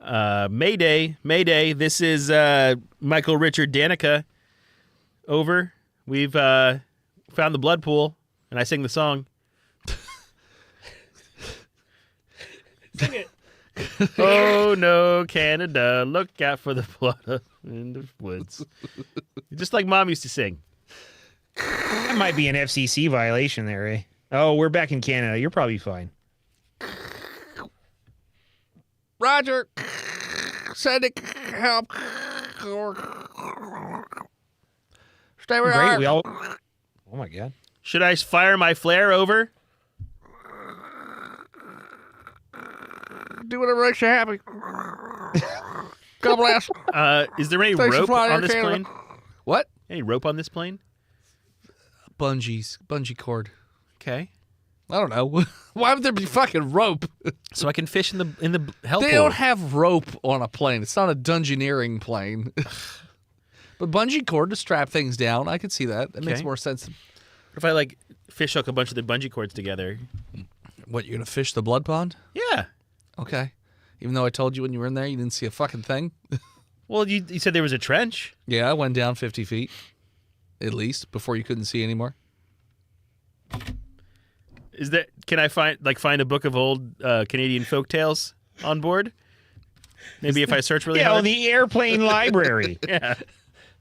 Speaker 2: Mayday, Mayday. This is Michael Richard Danica. Over. We've found the blood pool, and I sing the song.
Speaker 4: Sing it.
Speaker 2: Oh no, Canada, look out for the blood in the woods. Just like Mom used to sing.
Speaker 3: That might be an FCC violation there, eh? Oh, we're back in Canada. You're probably fine.
Speaker 1: Roger. Sending help. Stay where
Speaker 3: Great.
Speaker 1: you
Speaker 3: We
Speaker 1: are.
Speaker 3: all. Oh my God.
Speaker 2: Should I fire my flare over?
Speaker 1: Do whatever makes you happy. God bless.
Speaker 2: Is there any
Speaker 1: Thanks for
Speaker 2: rope
Speaker 1: flying
Speaker 2: on
Speaker 1: Air
Speaker 2: this
Speaker 1: Canada.
Speaker 2: plane?
Speaker 1: What?
Speaker 2: Any rope on this plane?
Speaker 1: Bungee cord.
Speaker 2: Okay.
Speaker 1: I don't know. Why would there be fucking rope?
Speaker 2: So I can fish in the hell
Speaker 1: They
Speaker 2: pool.
Speaker 1: don't have rope on a plane. It's not a dungeoneering plane. But bungee cord to strap things down, I could see that. That makes
Speaker 2: Okay.
Speaker 1: more sense.
Speaker 2: If I like fish hook a bunch of the bungee cords together.
Speaker 1: What, you're going to fish the blood pond?
Speaker 2: Yeah.
Speaker 1: Okay. Even though I told you when you were in there you didn't see a fucking thing.
Speaker 2: Well, you said there was a trench.
Speaker 1: Yeah, I went down 50 feet, at least, before you couldn't see anymore.
Speaker 2: Is that? Can I find a book of old Canadian folk tales on board? Maybe if I search really
Speaker 3: Yeah,
Speaker 2: hard.
Speaker 3: the airplane library.
Speaker 2: Yeah.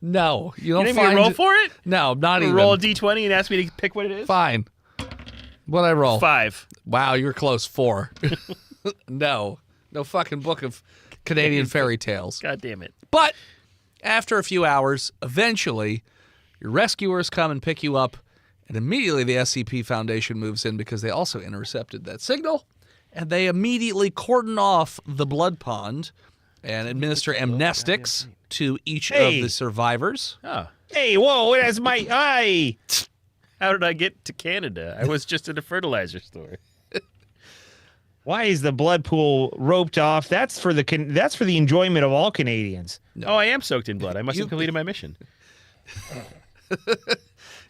Speaker 1: No, you
Speaker 2: You
Speaker 1: don't
Speaker 2: need me
Speaker 1: find
Speaker 2: to roll for it?
Speaker 1: No, not even.
Speaker 2: Roll a d20 and ask me to pick what it is.
Speaker 1: Fine. What'd I roll?
Speaker 2: 5.
Speaker 1: Wow, you're close. 4. No fucking book of Canadian fairy tales.
Speaker 2: God damn it.
Speaker 1: But after a few hours, eventually, your rescuers come and pick you up, and immediately the SCP Foundation moves in because they also intercepted that signal, and they immediately cordon off the blood pond and administer amnestics to each
Speaker 3: Hey.
Speaker 1: of the survivors.
Speaker 2: Oh.
Speaker 3: Hey, whoa, that's my. Hey.
Speaker 2: How did I get to Canada? I was just at a fertilizer store.
Speaker 3: Why is the blood pool roped off? That's for the enjoyment of all Canadians.
Speaker 2: Oh, I am soaked in blood. I must
Speaker 1: You-
Speaker 2: have completed my mission.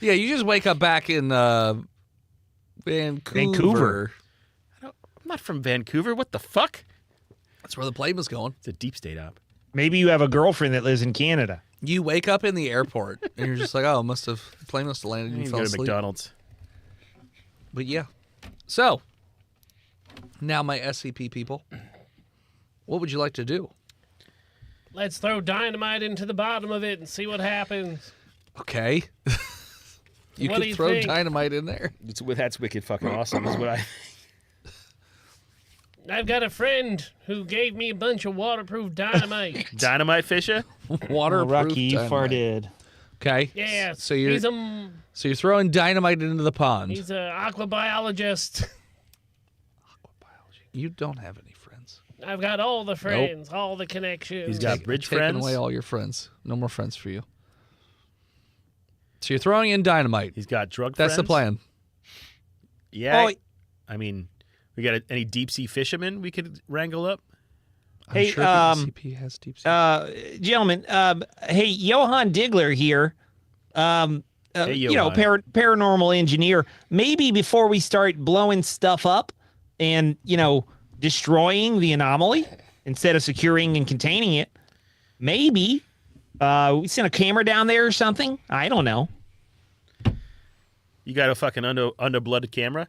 Speaker 1: Yeah, you just wake up back in Vancouver.
Speaker 2: I'm not from Vancouver. What the fuck?
Speaker 1: That's where the plane was going.
Speaker 2: It's a deep state op.
Speaker 3: Maybe you have a girlfriend that lives in Canada.
Speaker 1: You wake up in the airport, and you're just like, oh, the plane must have landed and
Speaker 2: You
Speaker 1: you
Speaker 2: go
Speaker 1: fell
Speaker 2: to
Speaker 1: asleep.
Speaker 2: McDonald's.
Speaker 1: But yeah. So, now my SCP people, what would you like to do?
Speaker 4: Let's throw dynamite into the bottom of it and see what happens.
Speaker 1: Okay. You
Speaker 4: What do
Speaker 1: could
Speaker 4: you
Speaker 1: throw
Speaker 4: think?
Speaker 1: dynamite in there.
Speaker 2: That's wicked fucking awesome. Is what I.
Speaker 4: I've got a friend who gave me a bunch of waterproof dynamite.
Speaker 2: Dynamite fisher?
Speaker 1: Waterproof
Speaker 3: Rocky, you
Speaker 1: dynamite.
Speaker 3: farted.
Speaker 1: Okay.
Speaker 4: Yeah,
Speaker 1: So you're
Speaker 4: he's a
Speaker 1: throwing dynamite into the pond.
Speaker 4: aquabiologist.
Speaker 1: You don't have any friends.
Speaker 4: I've got all the friends, all the connections.
Speaker 2: He's got bridge
Speaker 1: Taking
Speaker 2: friends.
Speaker 1: away all your friends. No more friends for you. So you're throwing in dynamite.
Speaker 2: He's got drug
Speaker 1: That's
Speaker 2: friends.
Speaker 1: the plan.
Speaker 2: Yeah.
Speaker 3: Oh,
Speaker 2: I mean, we got any deep sea fishermen we could wrangle up?
Speaker 1: I'm
Speaker 3: Hey,
Speaker 1: sure the SCP has deep sea.
Speaker 3: gentlemen, hey, Johann Digler here.
Speaker 2: Hey,
Speaker 3: You know,
Speaker 2: Johann.
Speaker 3: paranormal engineer. Maybe before we start blowing stuff up and, destroying the anomaly instead of securing and containing it. Maybe we sent a camera down there or something. I don't know.
Speaker 2: You got a fucking underblooded camera?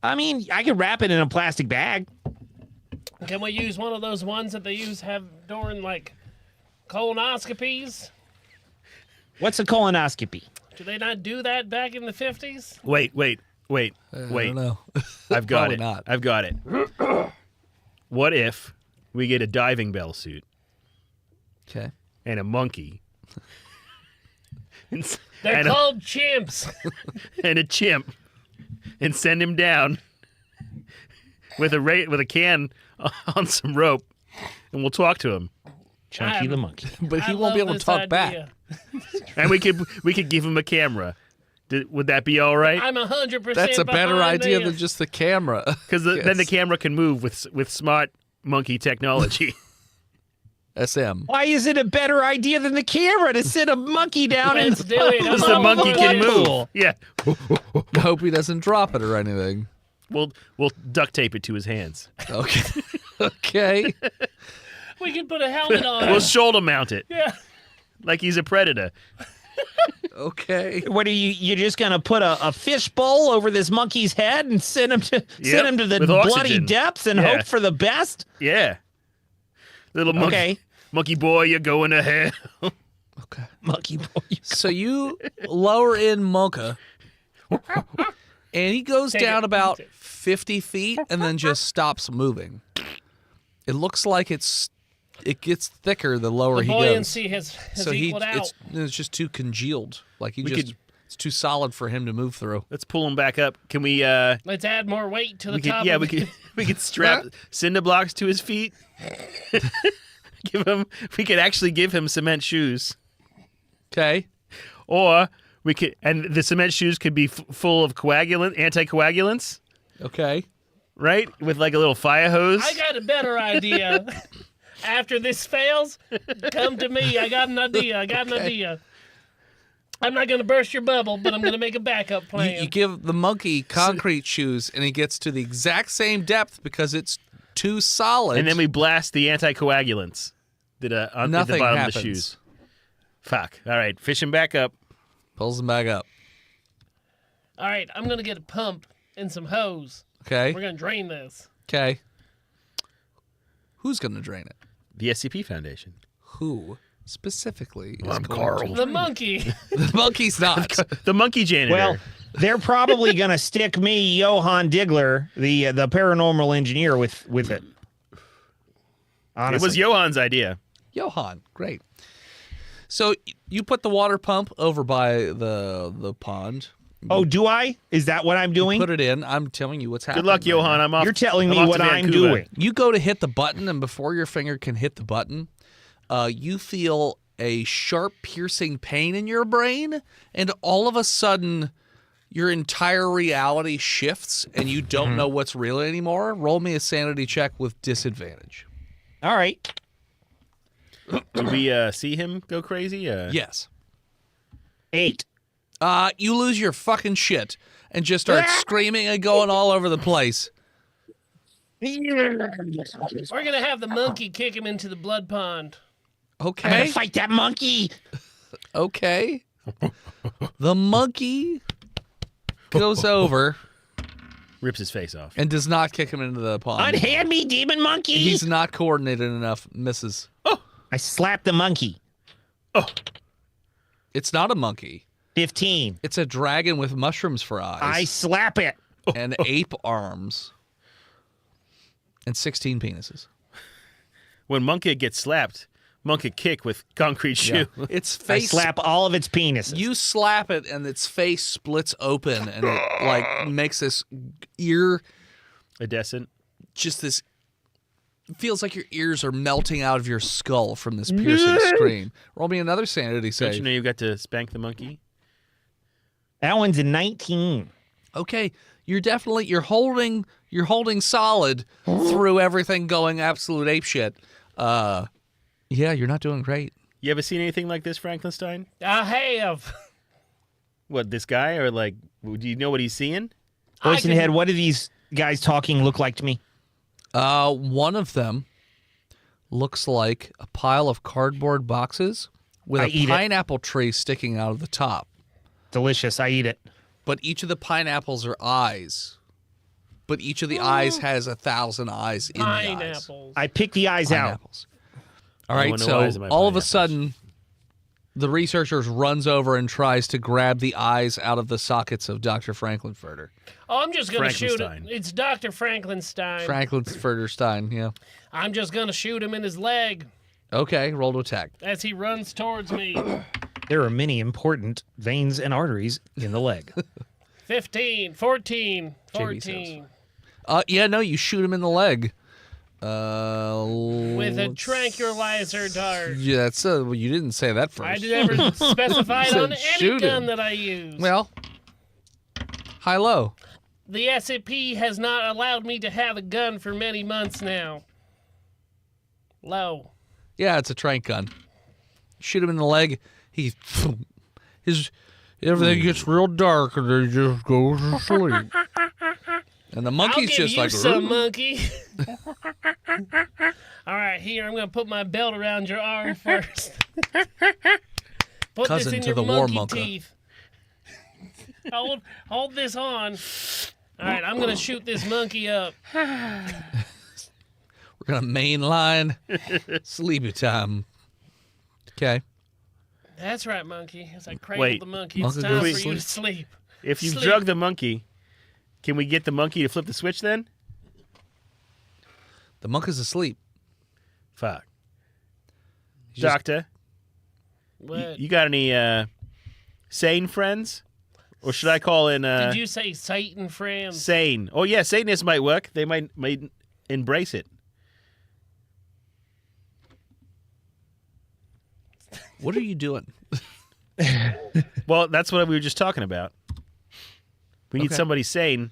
Speaker 3: I mean, I could wrap it in a plastic bag.
Speaker 4: Can we use one of those ones that they have during like colonoscopies?
Speaker 3: What's a colonoscopy?
Speaker 4: Do they not do that back in the 50s?
Speaker 2: Wait.
Speaker 1: I don't know.
Speaker 2: I've got
Speaker 1: Probably
Speaker 2: it.
Speaker 1: not.
Speaker 2: I've got it. What if we get a diving bell suit
Speaker 1: Okay.
Speaker 2: and a monkey?
Speaker 4: They're
Speaker 2: and
Speaker 4: called chimps.
Speaker 2: and a chimp, and send him down with a can on some rope, and we'll talk to him.
Speaker 3: Chunky the monkey.
Speaker 1: But he
Speaker 4: I
Speaker 1: won't be
Speaker 4: love
Speaker 1: able to
Speaker 4: this
Speaker 1: talk back.
Speaker 4: idea.
Speaker 2: And we could give him a camera. Would that be all right?
Speaker 4: I'm 100%.
Speaker 1: That's a better
Speaker 4: behind
Speaker 1: idea
Speaker 4: this.
Speaker 1: than just the camera.
Speaker 2: Because then the camera can move with smart monkey technology.
Speaker 1: SM.
Speaker 3: Why is it a better idea than the camera to sit a monkey down and
Speaker 4: Let's do it. I'm
Speaker 2: Because
Speaker 4: all
Speaker 2: the monkey
Speaker 4: for
Speaker 2: can
Speaker 4: it.
Speaker 2: move. Yeah.
Speaker 1: I hope he doesn't drop it or anything.
Speaker 2: We'll duct tape it to his hands.
Speaker 1: Okay. Okay.
Speaker 4: We can put a helmet on.
Speaker 2: We'll
Speaker 4: him.
Speaker 2: shoulder mount it
Speaker 4: Yeah.
Speaker 2: like he's a predator.
Speaker 1: Okay.
Speaker 3: what are you're just gonna put a fish bowl over this monkey's head and send him to the
Speaker 2: with
Speaker 3: bloody
Speaker 2: oxygen.
Speaker 3: depths and
Speaker 2: Yeah.
Speaker 3: hope for the best?
Speaker 2: Yeah. Little monkey.
Speaker 3: Okay.
Speaker 2: Monkey boy, you're going to hell.
Speaker 1: Okay.
Speaker 3: Monkey boy.
Speaker 1: So you lower in Monka, and he goes
Speaker 4: Take
Speaker 1: down
Speaker 4: it.
Speaker 1: about 50 feet and then just stops moving. It looks like it gets thicker the lower
Speaker 4: The
Speaker 1: he goes.
Speaker 4: buoyancy has
Speaker 1: So
Speaker 4: equaled out.
Speaker 1: it's just too congealed. Like
Speaker 2: We could-
Speaker 1: it's too solid for him to move through.
Speaker 2: Let's pull him back up. Can we?
Speaker 4: Let's add more weight to the
Speaker 2: We could,
Speaker 4: top.
Speaker 2: yeah,
Speaker 4: of
Speaker 2: we could. We could strap cinder blocks to his feet. We could actually give him cement shoes,
Speaker 1: Okay.
Speaker 2: or we could, and the cement shoes could be full of anticoagulants,
Speaker 1: Okay.
Speaker 2: right? With like a little fire hose.
Speaker 4: I got a better idea. After this fails, come to me. I got an idea. I'm not going to burst your bubble, but I'm going to make a backup plan.
Speaker 1: You give the monkey concrete shoes, and he gets to the exact same depth because it's too solid.
Speaker 2: And then we blast the anticoagulants at the
Speaker 1: Nothing
Speaker 2: bottom
Speaker 1: happens.
Speaker 2: of the shoes. Fuck. All right, fish him back up.
Speaker 1: Pulls him back up.
Speaker 4: All right, I'm going to get a pump and some hose.
Speaker 1: Okay.
Speaker 4: We're going to drain this.
Speaker 1: Okay. Who's going to drain it?
Speaker 2: The SCP Foundation.
Speaker 1: Who specifically is
Speaker 2: I'm
Speaker 1: going
Speaker 2: Carl.
Speaker 1: to
Speaker 4: The monkey.
Speaker 1: The monkey's not.
Speaker 2: The monkey janitor.
Speaker 3: Well, they're probably gonna stick me, Johann Digler, the paranormal engineer, with it.
Speaker 2: it
Speaker 3: Honestly.
Speaker 2: was Johann's idea.
Speaker 1: Johann, great. So you put the water pump over by the pond.
Speaker 3: Oh, do I? Is that what I'm doing?
Speaker 1: Put it in. I'm telling you what's happening.
Speaker 2: Good luck,
Speaker 1: right
Speaker 2: Johann.
Speaker 1: now.
Speaker 2: I'm off.
Speaker 3: You're telling
Speaker 2: I'm
Speaker 3: me
Speaker 2: off
Speaker 3: what
Speaker 2: to
Speaker 3: I'm
Speaker 2: Vancouver.
Speaker 3: doing.
Speaker 1: You go to hit the button, and before your finger can hit the button, you feel a sharp, piercing pain in your brain, and all of a sudden, your entire reality shifts, and you don't know what's real anymore. Roll me a sanity check with disadvantage.
Speaker 3: All right.
Speaker 2: Did we see him go crazy?
Speaker 1: Yes.
Speaker 3: 8.
Speaker 1: You lose your fucking shit and just start screaming and going all over the place.
Speaker 4: We're going to have the monkey kick him into the blood pond.
Speaker 3: I'm
Speaker 1: Okay.
Speaker 3: gonna fight that monkey.
Speaker 1: Okay. The monkey goes over
Speaker 2: Rips his face off.
Speaker 1: and does not kick him into the pond.
Speaker 3: Unhand me, demon monkey.
Speaker 1: He's not coordinated enough. Misses.
Speaker 3: I slapped the monkey.
Speaker 1: It's not a monkey.
Speaker 3: 15.
Speaker 1: It's a dragon with mushrooms for eyes
Speaker 3: I slap it.
Speaker 1: and ape arms and 16 penises.
Speaker 2: When Monkey gets slapped, Monkey kick with concrete shoe.
Speaker 1: Its
Speaker 3: I
Speaker 1: face.
Speaker 3: slap all of its penises.
Speaker 1: You slap it and its face splits open and it like makes this ear,
Speaker 2: Iridescent.
Speaker 1: just this. It feels like your ears are melting out of your skull from this piercing scream. Roll me another sanity
Speaker 2: Don't you
Speaker 1: save.
Speaker 2: know you got to spank the monkey?
Speaker 3: That one's a 19.
Speaker 1: Okay, you're holding solid through everything going absolute apeshit. Yeah, you're not doing great.
Speaker 2: You ever seen anything like this, Frankenstein?
Speaker 4: I have.
Speaker 2: What, this guy? Or like, do you know what he's seeing?
Speaker 3: Voice in
Speaker 4: can-
Speaker 3: head, what do these guys talking look like to me?
Speaker 5: One of them looks like a pile of cardboard boxes with
Speaker 3: I
Speaker 5: a
Speaker 3: eat it.
Speaker 5: pineapple tree sticking out of the top.
Speaker 3: Delicious. I eat it.
Speaker 5: But each of the pineapples are eyes. But each of the eyes has 1,000 eyes in the eyes.
Speaker 4: Pineapples.
Speaker 3: I pick the eyes out.
Speaker 5: Pineapples. All
Speaker 2: I
Speaker 5: right,
Speaker 2: want no
Speaker 5: so
Speaker 2: eyes in my
Speaker 5: all of a
Speaker 2: pineapples.
Speaker 5: sudden, the researchers runs over and tries to grab the eyes out of the sockets of Dr. Franklinfurter.
Speaker 4: Oh, I'm just going to shoot it.
Speaker 2: Frankenstein.
Speaker 4: It's Dr. Frankenstein.
Speaker 5: Franklinfurterstein, yeah.
Speaker 4: I'm just going to shoot him in his leg
Speaker 5: Okay, roll to attack.
Speaker 4: as he runs towards me.
Speaker 3: There are many important veins and arteries in the leg.
Speaker 4: 15, 14,
Speaker 5: JB
Speaker 4: 14.
Speaker 5: Yeah, no, you shoot him in the leg.
Speaker 4: With a
Speaker 5: let's-
Speaker 4: tranquilizer dart.
Speaker 5: Yeah, that's well, you didn't say that first.
Speaker 4: I never specified
Speaker 5: Said
Speaker 4: on any
Speaker 5: shoot
Speaker 4: gun
Speaker 5: him.
Speaker 4: that I use.
Speaker 5: Well, high-low.
Speaker 4: The SCP has not allowed me to have a gun for many months now. Low.
Speaker 5: Yeah, it's a trank gun. Shoot him in the leg. Everything gets real dark and he just goes to sleep. And the
Speaker 4: I'll
Speaker 5: monkey's
Speaker 4: give
Speaker 5: just
Speaker 4: you
Speaker 5: like,
Speaker 4: some, monkey. All right, here, I'm going to put my belt around your arm first. Put
Speaker 5: Cousin
Speaker 4: this in
Speaker 5: to
Speaker 4: your
Speaker 5: the war
Speaker 4: monkey
Speaker 5: monka.
Speaker 4: teeth. Hold this on. All right, I'm going to shoot this monkey up.
Speaker 5: we're going to mainline sleepy time. Okay.
Speaker 4: That's right, monkey. As I cradle
Speaker 2: Wait.
Speaker 4: the monkey, it's
Speaker 5: Monkey
Speaker 4: time for
Speaker 5: goes to
Speaker 4: you to sleep.
Speaker 2: If you've
Speaker 4: Sleep.
Speaker 2: drugged the monkey, can we get the monkey to flip the switch then?
Speaker 5: The monkey's asleep.
Speaker 2: Fuck.
Speaker 5: He's just-
Speaker 2: Doctor,
Speaker 4: What?
Speaker 2: you got any sane friends? Or should I call in
Speaker 4: Did you say Satan friends?
Speaker 2: sane? Oh, yeah, Satanists might work. They might embrace it.
Speaker 5: What are you doing?
Speaker 2: Well, that's what we were just talking about. We need
Speaker 5: Okay.
Speaker 2: somebody sane.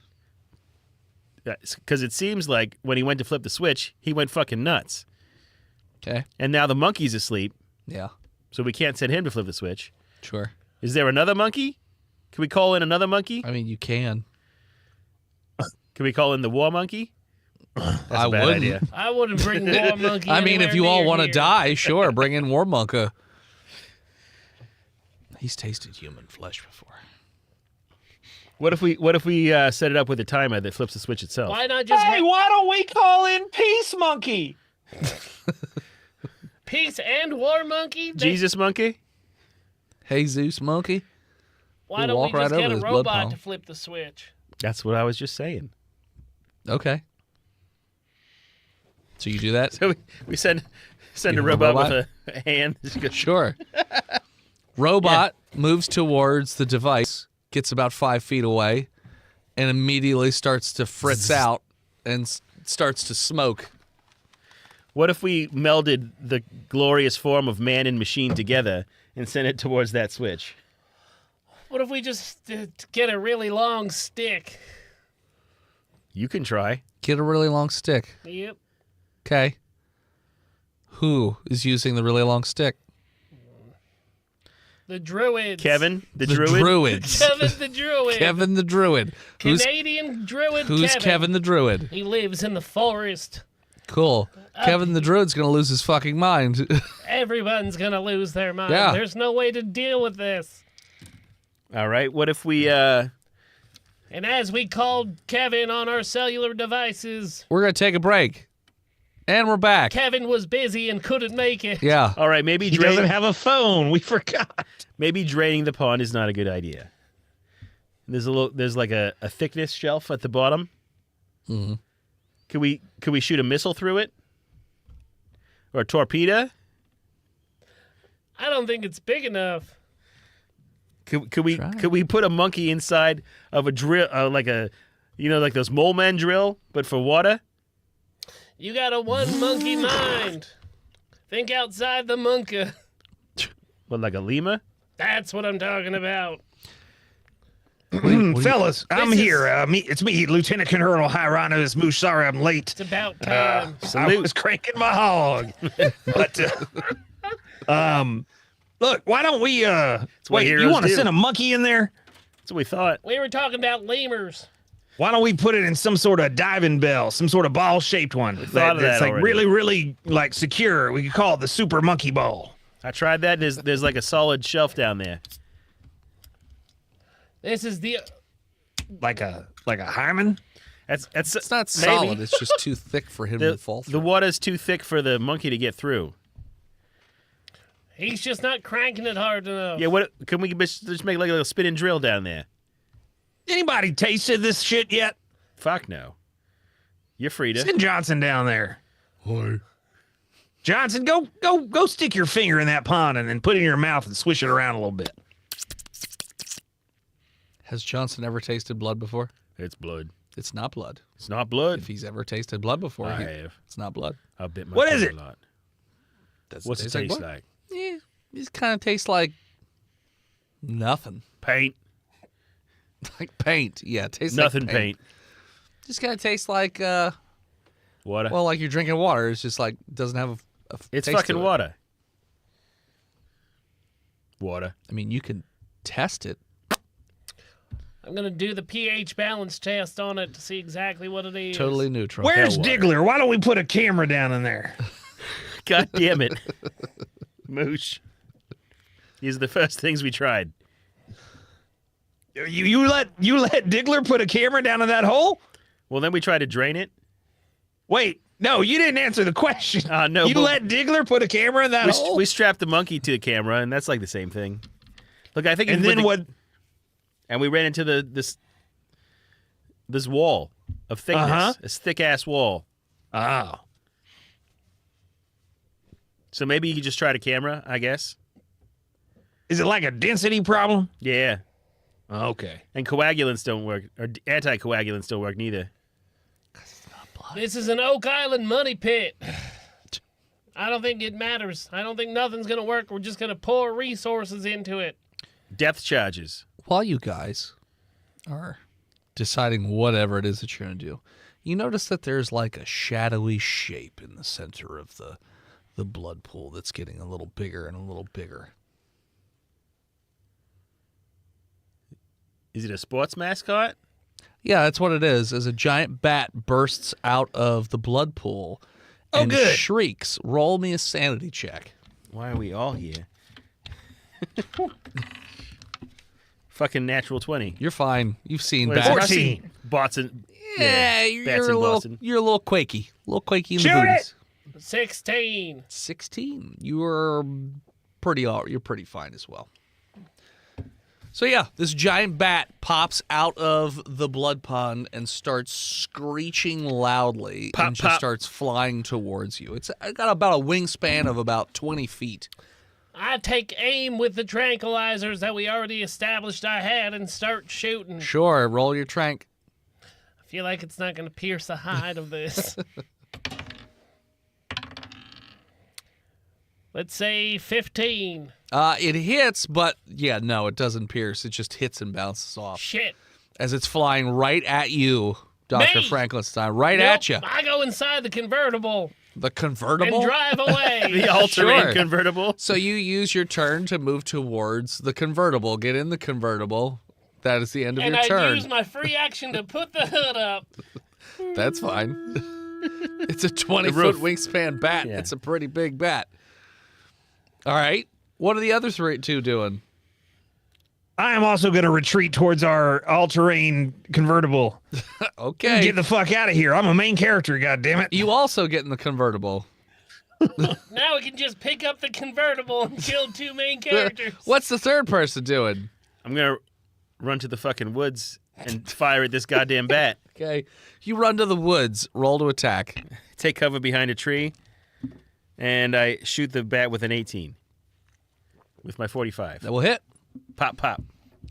Speaker 2: Because it seems like when he went to flip the switch, he went fucking nuts.
Speaker 5: Okay.
Speaker 2: And now the monkey's asleep,
Speaker 5: Yeah,
Speaker 2: so we can't send him to flip the switch.
Speaker 5: sure.
Speaker 2: Is there another monkey? Can we call in another monkey?
Speaker 5: I mean, you can.
Speaker 2: Can we call in the war monkey? That's
Speaker 5: I
Speaker 2: a bad
Speaker 5: wouldn't.
Speaker 2: idea.
Speaker 4: I wouldn't bring War Monkey.
Speaker 5: I mean, if
Speaker 4: anywhere
Speaker 5: you all
Speaker 4: near
Speaker 5: want to
Speaker 4: here.
Speaker 5: die, sure, bring in War Monka. He's tasted human flesh before.
Speaker 2: What if we set it up with a timer that flips the switch itself?
Speaker 4: Why not just have
Speaker 3: why don't we call in Peace Monkey?
Speaker 4: Peace and War Monkey?
Speaker 2: Jesus monkey?
Speaker 5: Jesus monkey.
Speaker 4: Why
Speaker 5: We'll
Speaker 4: don't we
Speaker 5: walk right
Speaker 4: just
Speaker 5: over
Speaker 4: get a
Speaker 5: his blood
Speaker 4: robot
Speaker 5: pile.
Speaker 4: to flip the switch?
Speaker 2: That's what I was just saying.
Speaker 5: Okay. So you do that?
Speaker 2: So we send
Speaker 5: Give
Speaker 2: a
Speaker 5: him a
Speaker 2: robot
Speaker 5: robot?
Speaker 2: with a hand. Just go-
Speaker 5: Sure. Robot moves towards the device, gets about 5 feet away, and immediately starts to fritz out and starts to smoke.
Speaker 2: What if we melded the glorious form of man and machine together and sent it towards that switch?
Speaker 4: What if we just get a really long stick?
Speaker 2: You can try.
Speaker 5: Get a really long stick.
Speaker 4: Yep.
Speaker 5: Okay. Who is using the really long stick?
Speaker 4: The druids.
Speaker 2: Kevin, the
Speaker 5: The
Speaker 2: druid.
Speaker 5: druids.
Speaker 4: Kevin the druid.
Speaker 5: Kevin the druid. Who's
Speaker 4: Canadian druid
Speaker 5: who's Kevin the druid?
Speaker 4: He lives in the forest.
Speaker 5: Cool. Kevin the druid's gonna lose his fucking mind.
Speaker 4: Everyone's gonna lose their mind.
Speaker 5: Yeah.
Speaker 4: There's no way to deal with this.
Speaker 2: All right. What if we
Speaker 4: And as we called Kevin on our cellular devices,
Speaker 5: We're gonna take a break, and we're back.
Speaker 4: Kevin was busy and couldn't make it.
Speaker 5: Yeah.
Speaker 2: all right, maybe
Speaker 3: He doesn't have a phone. We forgot.
Speaker 2: maybe draining the pond is not a good idea. There's like a thickness shelf at the bottom.
Speaker 5: Mhm.
Speaker 2: Could we shoot a missile through it? Or a torpedo?
Speaker 4: I don't think it's big enough.
Speaker 2: Could
Speaker 5: Try.
Speaker 2: we put a monkey inside of a drill like those mole men drill, but for water?
Speaker 4: You got a one monkey mind. Think outside the monka.
Speaker 2: What, like a lemur?
Speaker 4: That's what I'm talking about.
Speaker 3: Fellas, I'm
Speaker 4: This is-
Speaker 3: here. It's me, Lieutenant Colonel Hieronymus Moose. Sorry I'm late.
Speaker 4: It's about time.
Speaker 3: I
Speaker 2: Salute.
Speaker 3: was cranking my hog. But look, why don't we
Speaker 2: what
Speaker 3: wait, you
Speaker 2: heroes
Speaker 3: want to
Speaker 2: do.
Speaker 3: send a monkey in there?
Speaker 2: That's what we thought.
Speaker 4: We were talking about lemurs.
Speaker 3: Why don't we put it in some sort of diving bell, some sort of ball-shaped one
Speaker 2: thought of
Speaker 3: that's
Speaker 2: that
Speaker 3: like
Speaker 2: already.
Speaker 3: really, really like secure? We could call it the Super Monkey Ball.
Speaker 2: I tried that. There's like a solid shelf down there.
Speaker 4: This is the
Speaker 3: Like a hymen?
Speaker 2: That's
Speaker 5: It's not
Speaker 2: maybe.
Speaker 5: solid. It's just too thick for him to fall
Speaker 2: The
Speaker 5: through.
Speaker 2: water's too thick for the monkey to get through.
Speaker 4: he's just not cranking it hard enough.
Speaker 2: Yeah, what can we just make like a little spinning drill down there?
Speaker 3: Anybody tasted this shit yet?
Speaker 2: Fuck no. You're free to.
Speaker 3: Send Johnson down there.
Speaker 5: Hi.
Speaker 3: Johnson, go stick your finger in that pond and then put it in your mouth and swish it around a little bit.
Speaker 5: Has Johnson ever tasted blood before?
Speaker 2: It's blood.
Speaker 5: It's not blood.
Speaker 2: It's not blood.
Speaker 5: If he's ever tasted blood before,
Speaker 2: I have.
Speaker 5: it's not blood.
Speaker 2: I bit my
Speaker 3: What
Speaker 2: tongue
Speaker 3: is
Speaker 2: a
Speaker 3: it?
Speaker 2: lot.
Speaker 5: Does
Speaker 2: What's it
Speaker 5: taste
Speaker 2: taste
Speaker 5: blood?
Speaker 2: like?
Speaker 5: Yeah, it kind of tastes like nothing.
Speaker 2: Paint.
Speaker 5: Like paint. Yeah, it tastes
Speaker 2: Nothing
Speaker 5: like
Speaker 2: paint.
Speaker 5: Just kind of tastes like,
Speaker 2: Water.
Speaker 5: well, like you're drinking water. It's just like, doesn't have a
Speaker 2: it's
Speaker 5: taste
Speaker 2: fucking
Speaker 5: to it.
Speaker 2: water. Water.
Speaker 5: I mean, you can test it.
Speaker 4: I'm gonna do the pH balance test on it to see exactly what it is.
Speaker 5: Totally neutral.
Speaker 3: Where's
Speaker 2: water.
Speaker 3: Diggler? Why don't we put a camera down in there?
Speaker 2: God damn it. Moosh. These are the first things we tried.
Speaker 3: You let Diggler put a camera down in that hole?
Speaker 2: Well, then we tried to drain it.
Speaker 3: Wait, no, you didn't answer the question.
Speaker 2: No,
Speaker 3: you
Speaker 2: but-
Speaker 3: let Diggler put a camera in that hole?
Speaker 2: We strapped the monkey to the camera, and that's like the same thing. Look, I think.
Speaker 3: And
Speaker 2: if with
Speaker 3: then
Speaker 2: the-
Speaker 3: what?
Speaker 2: And we ran into this wall of thickness,
Speaker 3: Uh-huh.
Speaker 2: this thick ass wall.
Speaker 3: Oh.
Speaker 2: So maybe you could just try the camera, I guess.
Speaker 3: Is it like a density problem?
Speaker 2: Yeah.
Speaker 3: Okay.
Speaker 2: And coagulants don't work, or anticoagulants don't work neither.
Speaker 4: This is an Oak Island money pit. I don't think it matters. I don't think nothing's gonna work. We're just gonna pour resources into it.
Speaker 2: Depth charges.
Speaker 5: While you guys are deciding whatever it is that you're going to do, you notice that there's like a shadowy shape in the center of the blood pool that's getting a little bigger and a little bigger.
Speaker 2: Is it a sports mascot?
Speaker 5: Yeah, that's what it is. As a giant bat bursts out of the blood pool
Speaker 3: Oh,
Speaker 5: and
Speaker 3: good.
Speaker 5: shrieks. Roll me a sanity check.
Speaker 2: Why are we all here? Fucking natural 20.
Speaker 5: You're fine. You've seen
Speaker 2: What is
Speaker 5: bats.
Speaker 2: it?
Speaker 3: 14.
Speaker 2: Boston.
Speaker 5: Yeah,
Speaker 2: bats
Speaker 5: you're
Speaker 2: in
Speaker 5: a little.
Speaker 2: Boston.
Speaker 5: You're a little quaky. A little quaky in the
Speaker 3: Shoot
Speaker 5: booties.
Speaker 4: 16.
Speaker 5: 16. You're you're pretty fine as well. So yeah, this giant bat pops out of the blood pond and starts screeching loudly
Speaker 2: Pop,
Speaker 5: and just
Speaker 2: pop.
Speaker 5: starts flying towards you. It's got about a wingspan of about 20 feet.
Speaker 4: I take aim with the tranquilizers that we already established I had and start shooting.
Speaker 5: Sure, roll your trank.
Speaker 4: I feel like it's not going to pierce the hide of this. Let's say 15.
Speaker 5: It hits, but yeah, no, it doesn't pierce. It just hits and bounces off
Speaker 4: Shit.
Speaker 5: as it's flying right at you, Dr.
Speaker 4: Me?
Speaker 5: Frankenstein, right
Speaker 4: Nope,
Speaker 5: at you.
Speaker 4: I go inside the convertible
Speaker 5: The
Speaker 4: and
Speaker 5: convertible.
Speaker 4: drive away.
Speaker 2: The all-terrain
Speaker 5: Sure.
Speaker 2: convertible.
Speaker 5: So you use your turn to move towards the convertible. Get in the convertible. That is the end of
Speaker 4: and
Speaker 5: your
Speaker 4: I
Speaker 5: turn.
Speaker 4: use my free action to put the hood up.
Speaker 5: That's fine. It's a 20-foot
Speaker 2: roof.
Speaker 5: wingspan bat.
Speaker 2: Yeah.
Speaker 5: It's a pretty big bat. All right. What are the other two doing?
Speaker 3: I am also going to retreat towards our all-terrain convertible.
Speaker 5: Okay.
Speaker 3: Get the fuck out of here. I'm a main character, goddammit.
Speaker 5: You also get in the convertible.
Speaker 4: Now we can just pick up the convertible and kill two main characters.
Speaker 5: What's the third person doing?
Speaker 2: I'm going to run to the fucking woods and fire at this goddamn bat.
Speaker 5: Okay. You run to the woods. Roll to attack.
Speaker 2: Take cover behind a tree, and I shoot the bat with an 18 with my 45.
Speaker 5: That will hit.
Speaker 2: Pop, pop.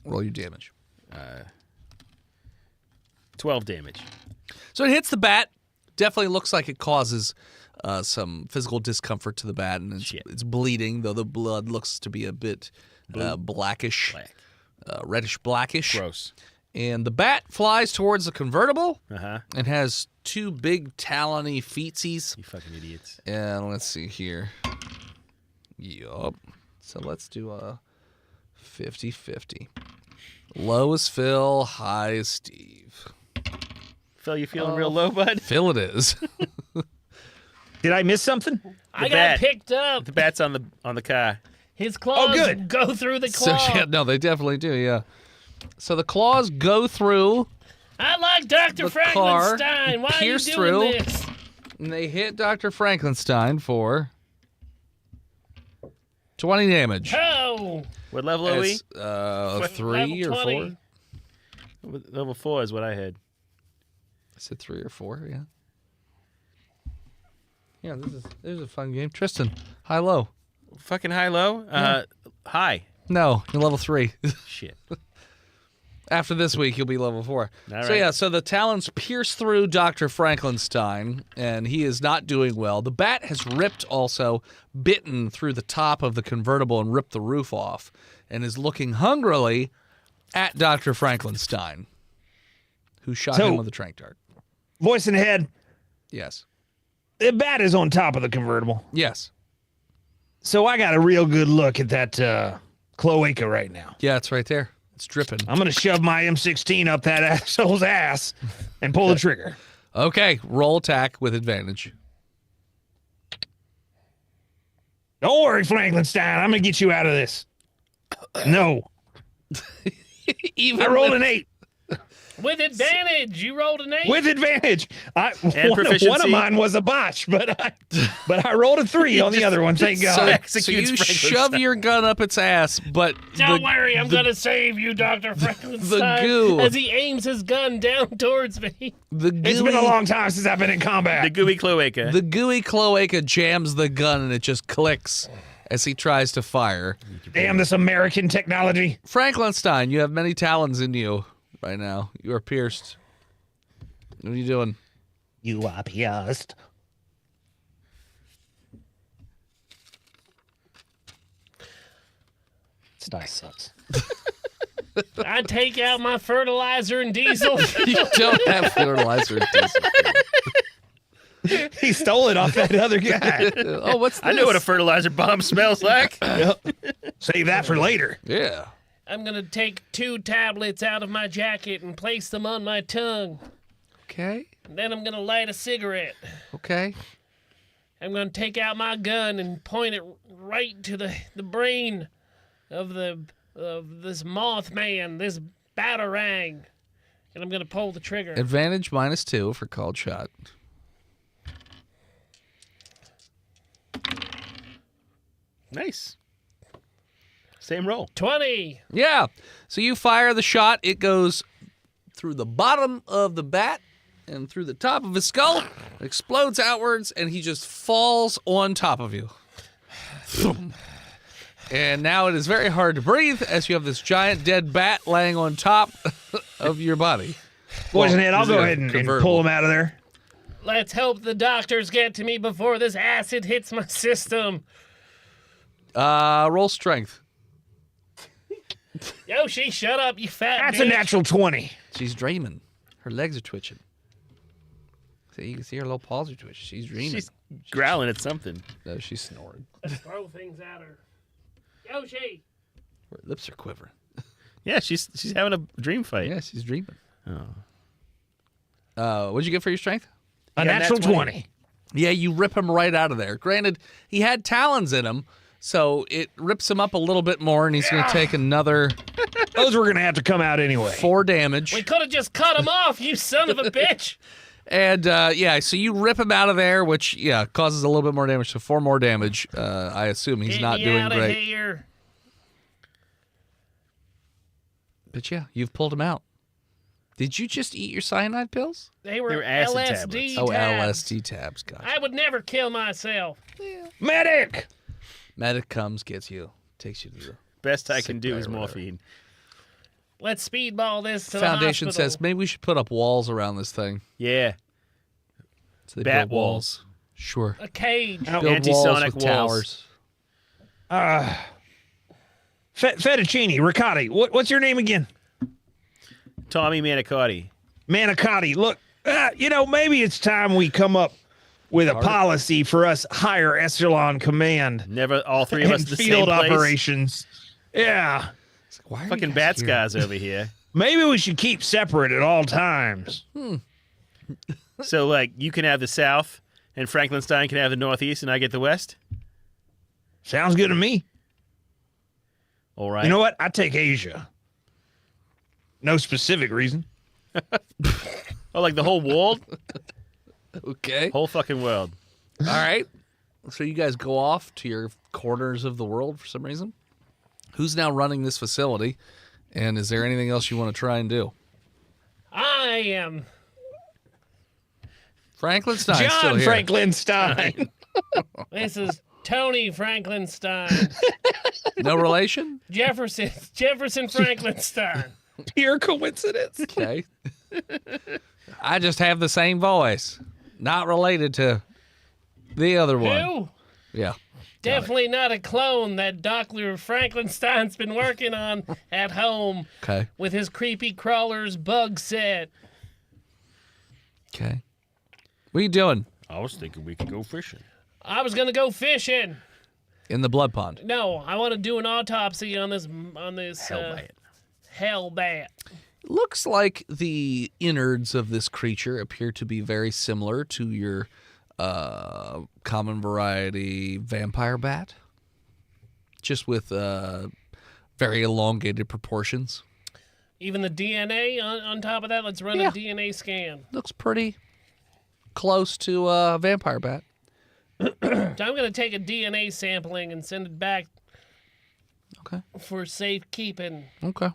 Speaker 5: Roll your damage.
Speaker 2: 12 damage.
Speaker 5: So it hits the bat. Definitely looks like it causes some physical discomfort to the bat, and
Speaker 2: Shit.
Speaker 5: it's bleeding, though the blood looks to be a bit blackish,
Speaker 2: Black.
Speaker 5: reddish blackish.
Speaker 2: Gross.
Speaker 5: And the bat flies towards the convertible
Speaker 2: Uh-huh.
Speaker 5: and has two big talony feetsies.
Speaker 2: You fucking idiots.
Speaker 5: And let's see here. Yup. So let's do a 50-50. Low is Phil, high is Steve.
Speaker 2: Phil, you feeling real low, bud?
Speaker 5: Phil it is.
Speaker 3: Did I miss something?
Speaker 4: I
Speaker 2: bat.
Speaker 4: got picked up.
Speaker 2: The bat's on the car.
Speaker 4: His claws
Speaker 3: good.
Speaker 4: go through the
Speaker 5: So,
Speaker 4: claw.
Speaker 5: yeah, no, they definitely do, yeah. So the claws go through,
Speaker 4: I like Dr.
Speaker 5: The car
Speaker 4: Frankenstein. Why are you
Speaker 5: pierce
Speaker 4: doing
Speaker 5: through.
Speaker 4: this?
Speaker 5: and they hit Dr. Frankenstein for 20 damage.
Speaker 4: Oh,
Speaker 2: What level are we?
Speaker 5: As, 3 or
Speaker 4: level
Speaker 5: 4?
Speaker 4: 20.
Speaker 2: Level 4 is what I had.
Speaker 5: I said 3 or 4, yeah. Yeah, this is a fun game. Tristan, high-low.
Speaker 2: Fucking high-low? High.
Speaker 5: No, you're level 3.
Speaker 2: Shit.
Speaker 5: After this week, you'll be level 4.
Speaker 2: All
Speaker 5: So
Speaker 2: right.
Speaker 5: yeah, so the talons pierce through Dr. Frankenstein, and he is not doing well. The bat has bitten through the top of the convertible and ripped the roof off, and is looking hungrily at Dr. Frankenstein, who shot him with a tranq dart.
Speaker 3: Voice in the head.
Speaker 5: Yes.
Speaker 3: The bat is on top of the convertible.
Speaker 5: Yes.
Speaker 3: So I got a real good look at that cloaca right now.
Speaker 5: Yeah, it's right there. It's dripping.
Speaker 3: I'm going to shove my M16 up that asshole's ass and pull the trigger.
Speaker 5: Okay, roll attack with advantage.
Speaker 3: Don't worry, Frankenstein. I'm going to get you out of this. No. I rolled an 8.
Speaker 4: with advantage. You rolled an 8.
Speaker 3: With advantage. One
Speaker 2: proficiency.
Speaker 3: of mine was a botch, but I rolled a 3 on the other one, thank God.
Speaker 5: So
Speaker 2: executes
Speaker 5: you
Speaker 2: Frankenstein.
Speaker 5: shove your gun up its ass, but
Speaker 4: Don't worry, I'm going to save you, Dr. Frankenstein.
Speaker 5: the goo.
Speaker 4: As he aims his gun down towards me.
Speaker 5: the
Speaker 3: It's been a
Speaker 5: gooey,
Speaker 3: long time since I've been in combat.
Speaker 2: The gooey cloaca.
Speaker 5: the gooey cloaca jams the gun and it just clicks as he tries to fire.
Speaker 3: Damn this American technology.
Speaker 5: Frankenstein, you have many talons in you right now. You are pierced. What are you doing?
Speaker 3: You are pierced. This dice sucks.
Speaker 4: I take out my fertilizer and diesel.
Speaker 5: You don't have fertilizer and diesel.
Speaker 3: He stole it off that other guy.
Speaker 5: Oh, what's this?
Speaker 2: I know what a fertilizer bomb smells like.
Speaker 3: Save that for later.
Speaker 5: Yeah.
Speaker 4: I'm going to take 2 tablets out of my jacket and place them on my tongue.
Speaker 5: Okay.
Speaker 4: Then I'm going to light a cigarette.
Speaker 5: Okay.
Speaker 4: I'm going to take out my gun and point it right to the brain of this Mothman, this Batarang. And I'm going to pull the trigger.
Speaker 5: Advantage -2 for called shot.
Speaker 2: Nice. Same roll.
Speaker 4: 20.
Speaker 5: Yeah. So you fire the shot. It goes through the bottom of the bat and through the top of his skull. It explodes outwards, and he just falls on top of you. And now it is very hard to breathe as you have this giant dead bat laying on top of your body.
Speaker 3: Boys and Head, I'll
Speaker 5: this
Speaker 3: go
Speaker 5: is a
Speaker 3: ahead and
Speaker 5: convertible.
Speaker 3: pull him out of there.
Speaker 4: Let's hope the doctors get to me before this acid hits my system.
Speaker 5: Roll strength.
Speaker 4: Yoshi, shut up, you fat
Speaker 3: That's
Speaker 4: bitch.
Speaker 3: a natural 20.
Speaker 5: She's dreaming. Her legs are twitching. See, you can see her little paws are twitching. She's dreaming.
Speaker 2: She's growling at something.
Speaker 5: No, she's snoring.
Speaker 4: Let's throw things at her. Yoshi.
Speaker 5: Her lips are quivering.
Speaker 2: Yeah, she's having a dream fight.
Speaker 5: Yeah, she's dreaming.
Speaker 2: Oh.
Speaker 5: What'd you get for your strength?
Speaker 3: A
Speaker 2: Yeah,
Speaker 3: natural
Speaker 2: that's
Speaker 3: 20.
Speaker 5: Yeah, you rip him right out of there. Granted, he had talons in him, so it rips him up a little bit more, and he's going to take another
Speaker 3: Those were going to have to come out anyway.
Speaker 5: 4 damage.
Speaker 4: We could have just cut him off, you son of a bitch.
Speaker 5: And, yeah, so you rip him out of there, which, yeah, causes a little bit more damage, so 4 more damage. I assume he's
Speaker 4: Get
Speaker 5: not
Speaker 4: me
Speaker 5: doing
Speaker 4: out
Speaker 5: great.
Speaker 4: Of here.
Speaker 5: But, yeah, you've pulled him out. Did you just eat your cyanide pills?
Speaker 4: They were
Speaker 2: acid
Speaker 4: LSD
Speaker 2: tablets.
Speaker 5: Oh,
Speaker 4: tabs.
Speaker 5: LSD tabs, gotcha.
Speaker 4: I would never kill myself.
Speaker 3: Medic!
Speaker 5: Medic comes, gets you, takes you to the
Speaker 2: Best I
Speaker 5: Sick
Speaker 2: can do
Speaker 5: guy
Speaker 2: is
Speaker 5: or whatever.
Speaker 2: morphine.
Speaker 4: Let's speedball this to
Speaker 5: Foundation.
Speaker 4: the hospital.
Speaker 5: Says maybe we should put up walls around this thing.
Speaker 2: Yeah.
Speaker 5: So they
Speaker 2: Bat
Speaker 5: build walls. Sure.
Speaker 4: A cage.
Speaker 3: Oh,
Speaker 5: Build walls
Speaker 2: Anti-sonic
Speaker 5: with
Speaker 2: walls.
Speaker 5: towers.
Speaker 3: Fettuccine, ricotta. What's your name again?
Speaker 2: Tommy Manicotti.
Speaker 3: Manicotti. Look, maybe it's time we come up with a policy for us higher echelon command
Speaker 2: Never all three of us
Speaker 3: and
Speaker 2: in the same
Speaker 3: field
Speaker 2: place.
Speaker 3: operations. Yeah.
Speaker 5: Why are you
Speaker 2: Fucking
Speaker 5: guys
Speaker 2: bat
Speaker 5: here?
Speaker 2: guys over here.
Speaker 3: Maybe we should keep separate at all times.
Speaker 2: So, like, you can have the South, and Frankenstein can have the Northeast, and I get the West?
Speaker 3: Sounds good to me.
Speaker 2: All right.
Speaker 3: You know what? I take Asia. No specific reason.
Speaker 2: Oh, like the whole world?
Speaker 5: Okay.
Speaker 2: Whole fucking world.
Speaker 5: All right. So you guys go off to your corners of the world for some reason. Who's now running this facility? And is there anything else you want to try and do?
Speaker 4: I am.
Speaker 5: Frankenstein's still
Speaker 3: John
Speaker 5: here.
Speaker 3: Frankenstein.
Speaker 4: This is Tony Frankenstein.
Speaker 5: No relation?
Speaker 4: Jefferson Frankenstein.
Speaker 3: Pure coincidence.
Speaker 5: Okay. I just have the same voice. Not related to the other one.
Speaker 4: Who?
Speaker 5: Yeah.
Speaker 4: Definitely not a clone that Dr. Frankenstein's been working on at home
Speaker 5: Okay.
Speaker 4: with his creepy crawlers bug set.
Speaker 5: Okay. What are you doing?
Speaker 2: I was thinking we could go fishing.
Speaker 4: I was gonna go fishing.
Speaker 5: In the blood pond.
Speaker 4: No, I want to do an autopsy on this hell bat.
Speaker 5: Looks like the innards of this creature appear to be very similar to your common variety vampire bat, just with very elongated proportions.
Speaker 4: Even the DNA on top of that. Let's run
Speaker 5: Yeah.
Speaker 4: a DNA scan.
Speaker 5: Looks pretty close to a vampire bat.
Speaker 4: So I'm gonna take a DNA sampling and send it back
Speaker 5: Okay.
Speaker 4: for safekeeping
Speaker 5: Okay.
Speaker 4: in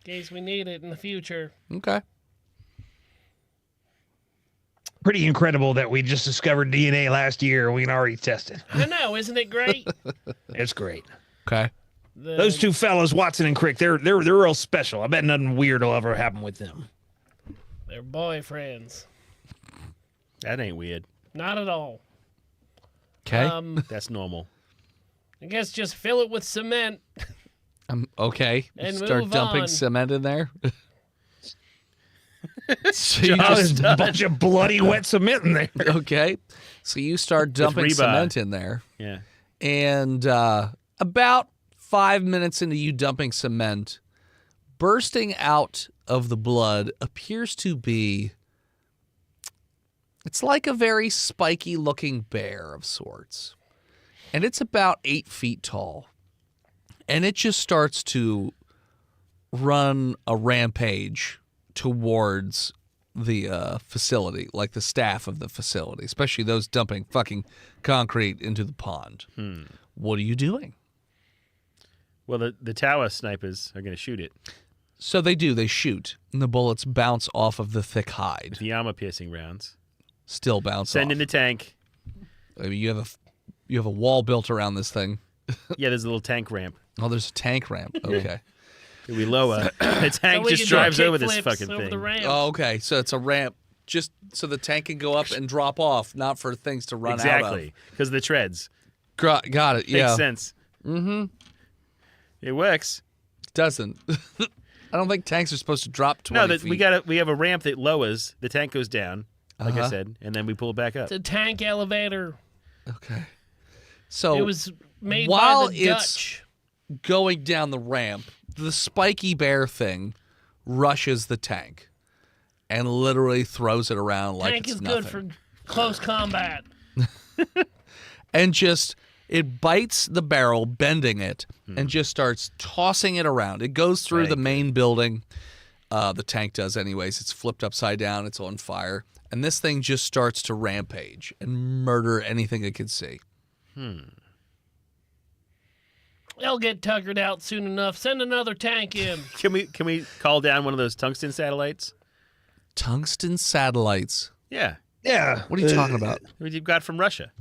Speaker 4: case we need it in the future.
Speaker 5: Okay.
Speaker 3: Pretty incredible that we just discovered DNA last year and we can already test it.
Speaker 4: I know, isn't it great?
Speaker 3: It's great.
Speaker 5: Okay.
Speaker 3: Those two fellows, Watson and Crick, they're real special. I bet nothing weird will ever happen with them.
Speaker 4: They're boyfriends.
Speaker 2: That ain't weird.
Speaker 4: Not at all.
Speaker 5: Okay.
Speaker 2: That's normal.
Speaker 4: I guess just fill it with cement.
Speaker 5: Okay.
Speaker 4: And
Speaker 5: Start
Speaker 4: move
Speaker 5: dumping
Speaker 4: on.
Speaker 5: cement in there. So you
Speaker 3: Oh, there's
Speaker 5: just,
Speaker 3: a bunch of bloody wet cement in there.
Speaker 5: okay. So you start dumping
Speaker 2: rebar.
Speaker 5: cement in there.
Speaker 2: Yeah.
Speaker 5: And about 5 minutes into you dumping cement, bursting out of the blood appears to be, it's like a very spiky looking bear of sorts. And it's about 8 feet tall. And it just starts to run a rampage towards the facility, like the staff of the facility, especially those dumping fucking concrete into the pond. What are you doing?
Speaker 2: Well, the tower snipers are going to shoot it.
Speaker 5: So they do. They shoot, and the bullets bounce off of the thick hide.
Speaker 2: The armor-piercing rounds.
Speaker 5: Still bounce
Speaker 2: Send
Speaker 5: off.
Speaker 2: in the tank.
Speaker 5: I mean, you have a wall built around this thing.
Speaker 2: Yeah, there's a little tank ramp.
Speaker 5: Oh, there's a tank ramp. Okay.
Speaker 2: We lower. The
Speaker 4: So
Speaker 2: tank
Speaker 4: we
Speaker 2: just
Speaker 4: can do
Speaker 2: drives over
Speaker 4: kickflips
Speaker 2: this fucking
Speaker 4: over
Speaker 2: thing.
Speaker 4: the ramp.
Speaker 5: Oh, okay. So it's a ramp just so the tank can go up and drop off, not for things to run out of.
Speaker 2: Exactly. Because of the treads.
Speaker 5: Got it. Yeah.
Speaker 2: Makes sense. Mm-hmm. It works.
Speaker 5: Doesn't. I don't think tanks are supposed to drop 20 feet.
Speaker 2: We have a ramp that lowers. The tank goes down, like I said, and then we pull it back up.
Speaker 4: It's a tank elevator.
Speaker 5: Okay. So
Speaker 4: It was made
Speaker 5: while
Speaker 4: by the
Speaker 5: it's
Speaker 4: Dutch.
Speaker 5: going down the ramp, the spiky bear thing rushes the tank and literally throws it around like
Speaker 4: Tank
Speaker 5: it's
Speaker 4: is
Speaker 5: nothing.
Speaker 4: good for close combat.
Speaker 5: And just it bites the barrel, bending it, and just starts tossing it around. It goes through the main building. The tank does anyways. It's flipped upside down. It's on fire. And this thing just starts to rampage and murder anything it can see.
Speaker 4: They'll get tuckered out soon enough. Send another tank in.
Speaker 2: Can we call down one of those tungsten satellites?
Speaker 5: Tungsten satellites.
Speaker 2: Yeah.
Speaker 3: Yeah.
Speaker 5: What are you talking about?
Speaker 2: What you got from Russia?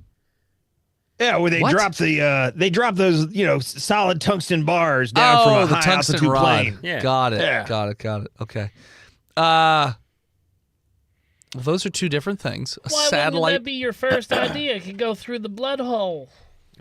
Speaker 3: Yeah, where they
Speaker 5: What?
Speaker 3: drop those, solid tungsten bars down from a
Speaker 5: the
Speaker 3: high
Speaker 5: tungsten
Speaker 3: altitude
Speaker 5: rod.
Speaker 3: plane.
Speaker 2: Yeah.
Speaker 5: Got it.
Speaker 3: Yeah.
Speaker 5: Got it. Okay. Well, those are two different things. A
Speaker 4: Why wouldn't
Speaker 5: satellite.
Speaker 4: that be your first idea? It could go through the blood hole.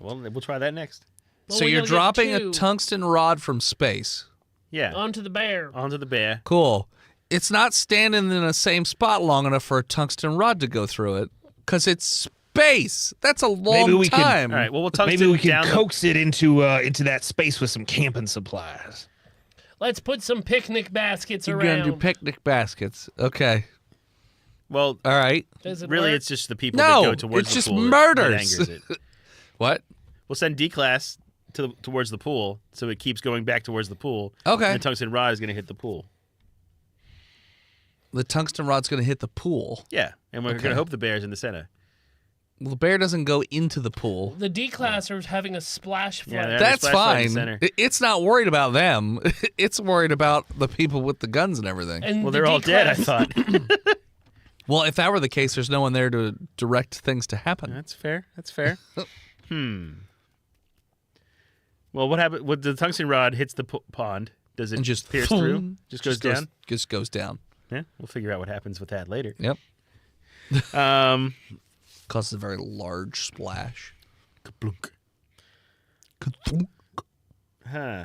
Speaker 2: Well, we'll try that next.
Speaker 4: Well,
Speaker 5: So
Speaker 4: we're
Speaker 5: you're
Speaker 4: gonna get
Speaker 5: dropping a
Speaker 4: two
Speaker 5: tungsten rod from space.
Speaker 2: Yeah.
Speaker 4: onto the bear.
Speaker 2: Onto the bear.
Speaker 5: Cool. It's not standing in the same spot long enough for a tungsten rod to go through it because it's space. That's a long
Speaker 3: we could-
Speaker 5: time.
Speaker 2: All right. Well, we'll tungsten
Speaker 3: Maybe we can
Speaker 2: down
Speaker 3: coax it into that space with some camping supplies.
Speaker 4: Let's put some picnic baskets
Speaker 5: You're
Speaker 4: around.
Speaker 5: gonna do picnic baskets. Okay.
Speaker 2: Well,
Speaker 5: All right.
Speaker 4: Does it
Speaker 2: really,
Speaker 4: work?
Speaker 2: it's just the people
Speaker 5: No,
Speaker 2: that go towards
Speaker 5: it's
Speaker 2: the
Speaker 5: just
Speaker 2: pool
Speaker 5: murders.
Speaker 2: that angers it.
Speaker 5: What?
Speaker 2: We'll send D-Class towards the pool, so it keeps going back towards the pool.
Speaker 5: Okay.
Speaker 2: And the tungsten rod is going to hit the pool.
Speaker 5: The tungsten rod's going to hit the pool.
Speaker 2: Yeah, and we're
Speaker 5: Okay.
Speaker 2: going to hope the bear's in the center.
Speaker 5: Well, the bear doesn't go into the pool.
Speaker 4: The D-Class are having a splash flood.
Speaker 2: Yeah, they're-
Speaker 5: That's
Speaker 2: splash pad in
Speaker 5: fine.
Speaker 2: the center.
Speaker 5: It's not worried about them. It's worried about the people with the guns and everything.
Speaker 4: And
Speaker 2: Well,
Speaker 4: the
Speaker 2: they're all dead, I
Speaker 4: D-Class
Speaker 2: thought.
Speaker 5: Well, if that were the case, there's no one there to direct things to happen.
Speaker 2: That's fair. That's fair. Well, what happened? When the tungsten rod hits the pond, does it
Speaker 5: And just
Speaker 2: pierce
Speaker 5: boom,
Speaker 2: through? Just goes down?
Speaker 5: Just goes down.
Speaker 2: Yeah, we'll figure out what happens with that later.
Speaker 5: Yep.
Speaker 2: Um,
Speaker 5: Causes a very large splash.
Speaker 2: kaplunk. Huh.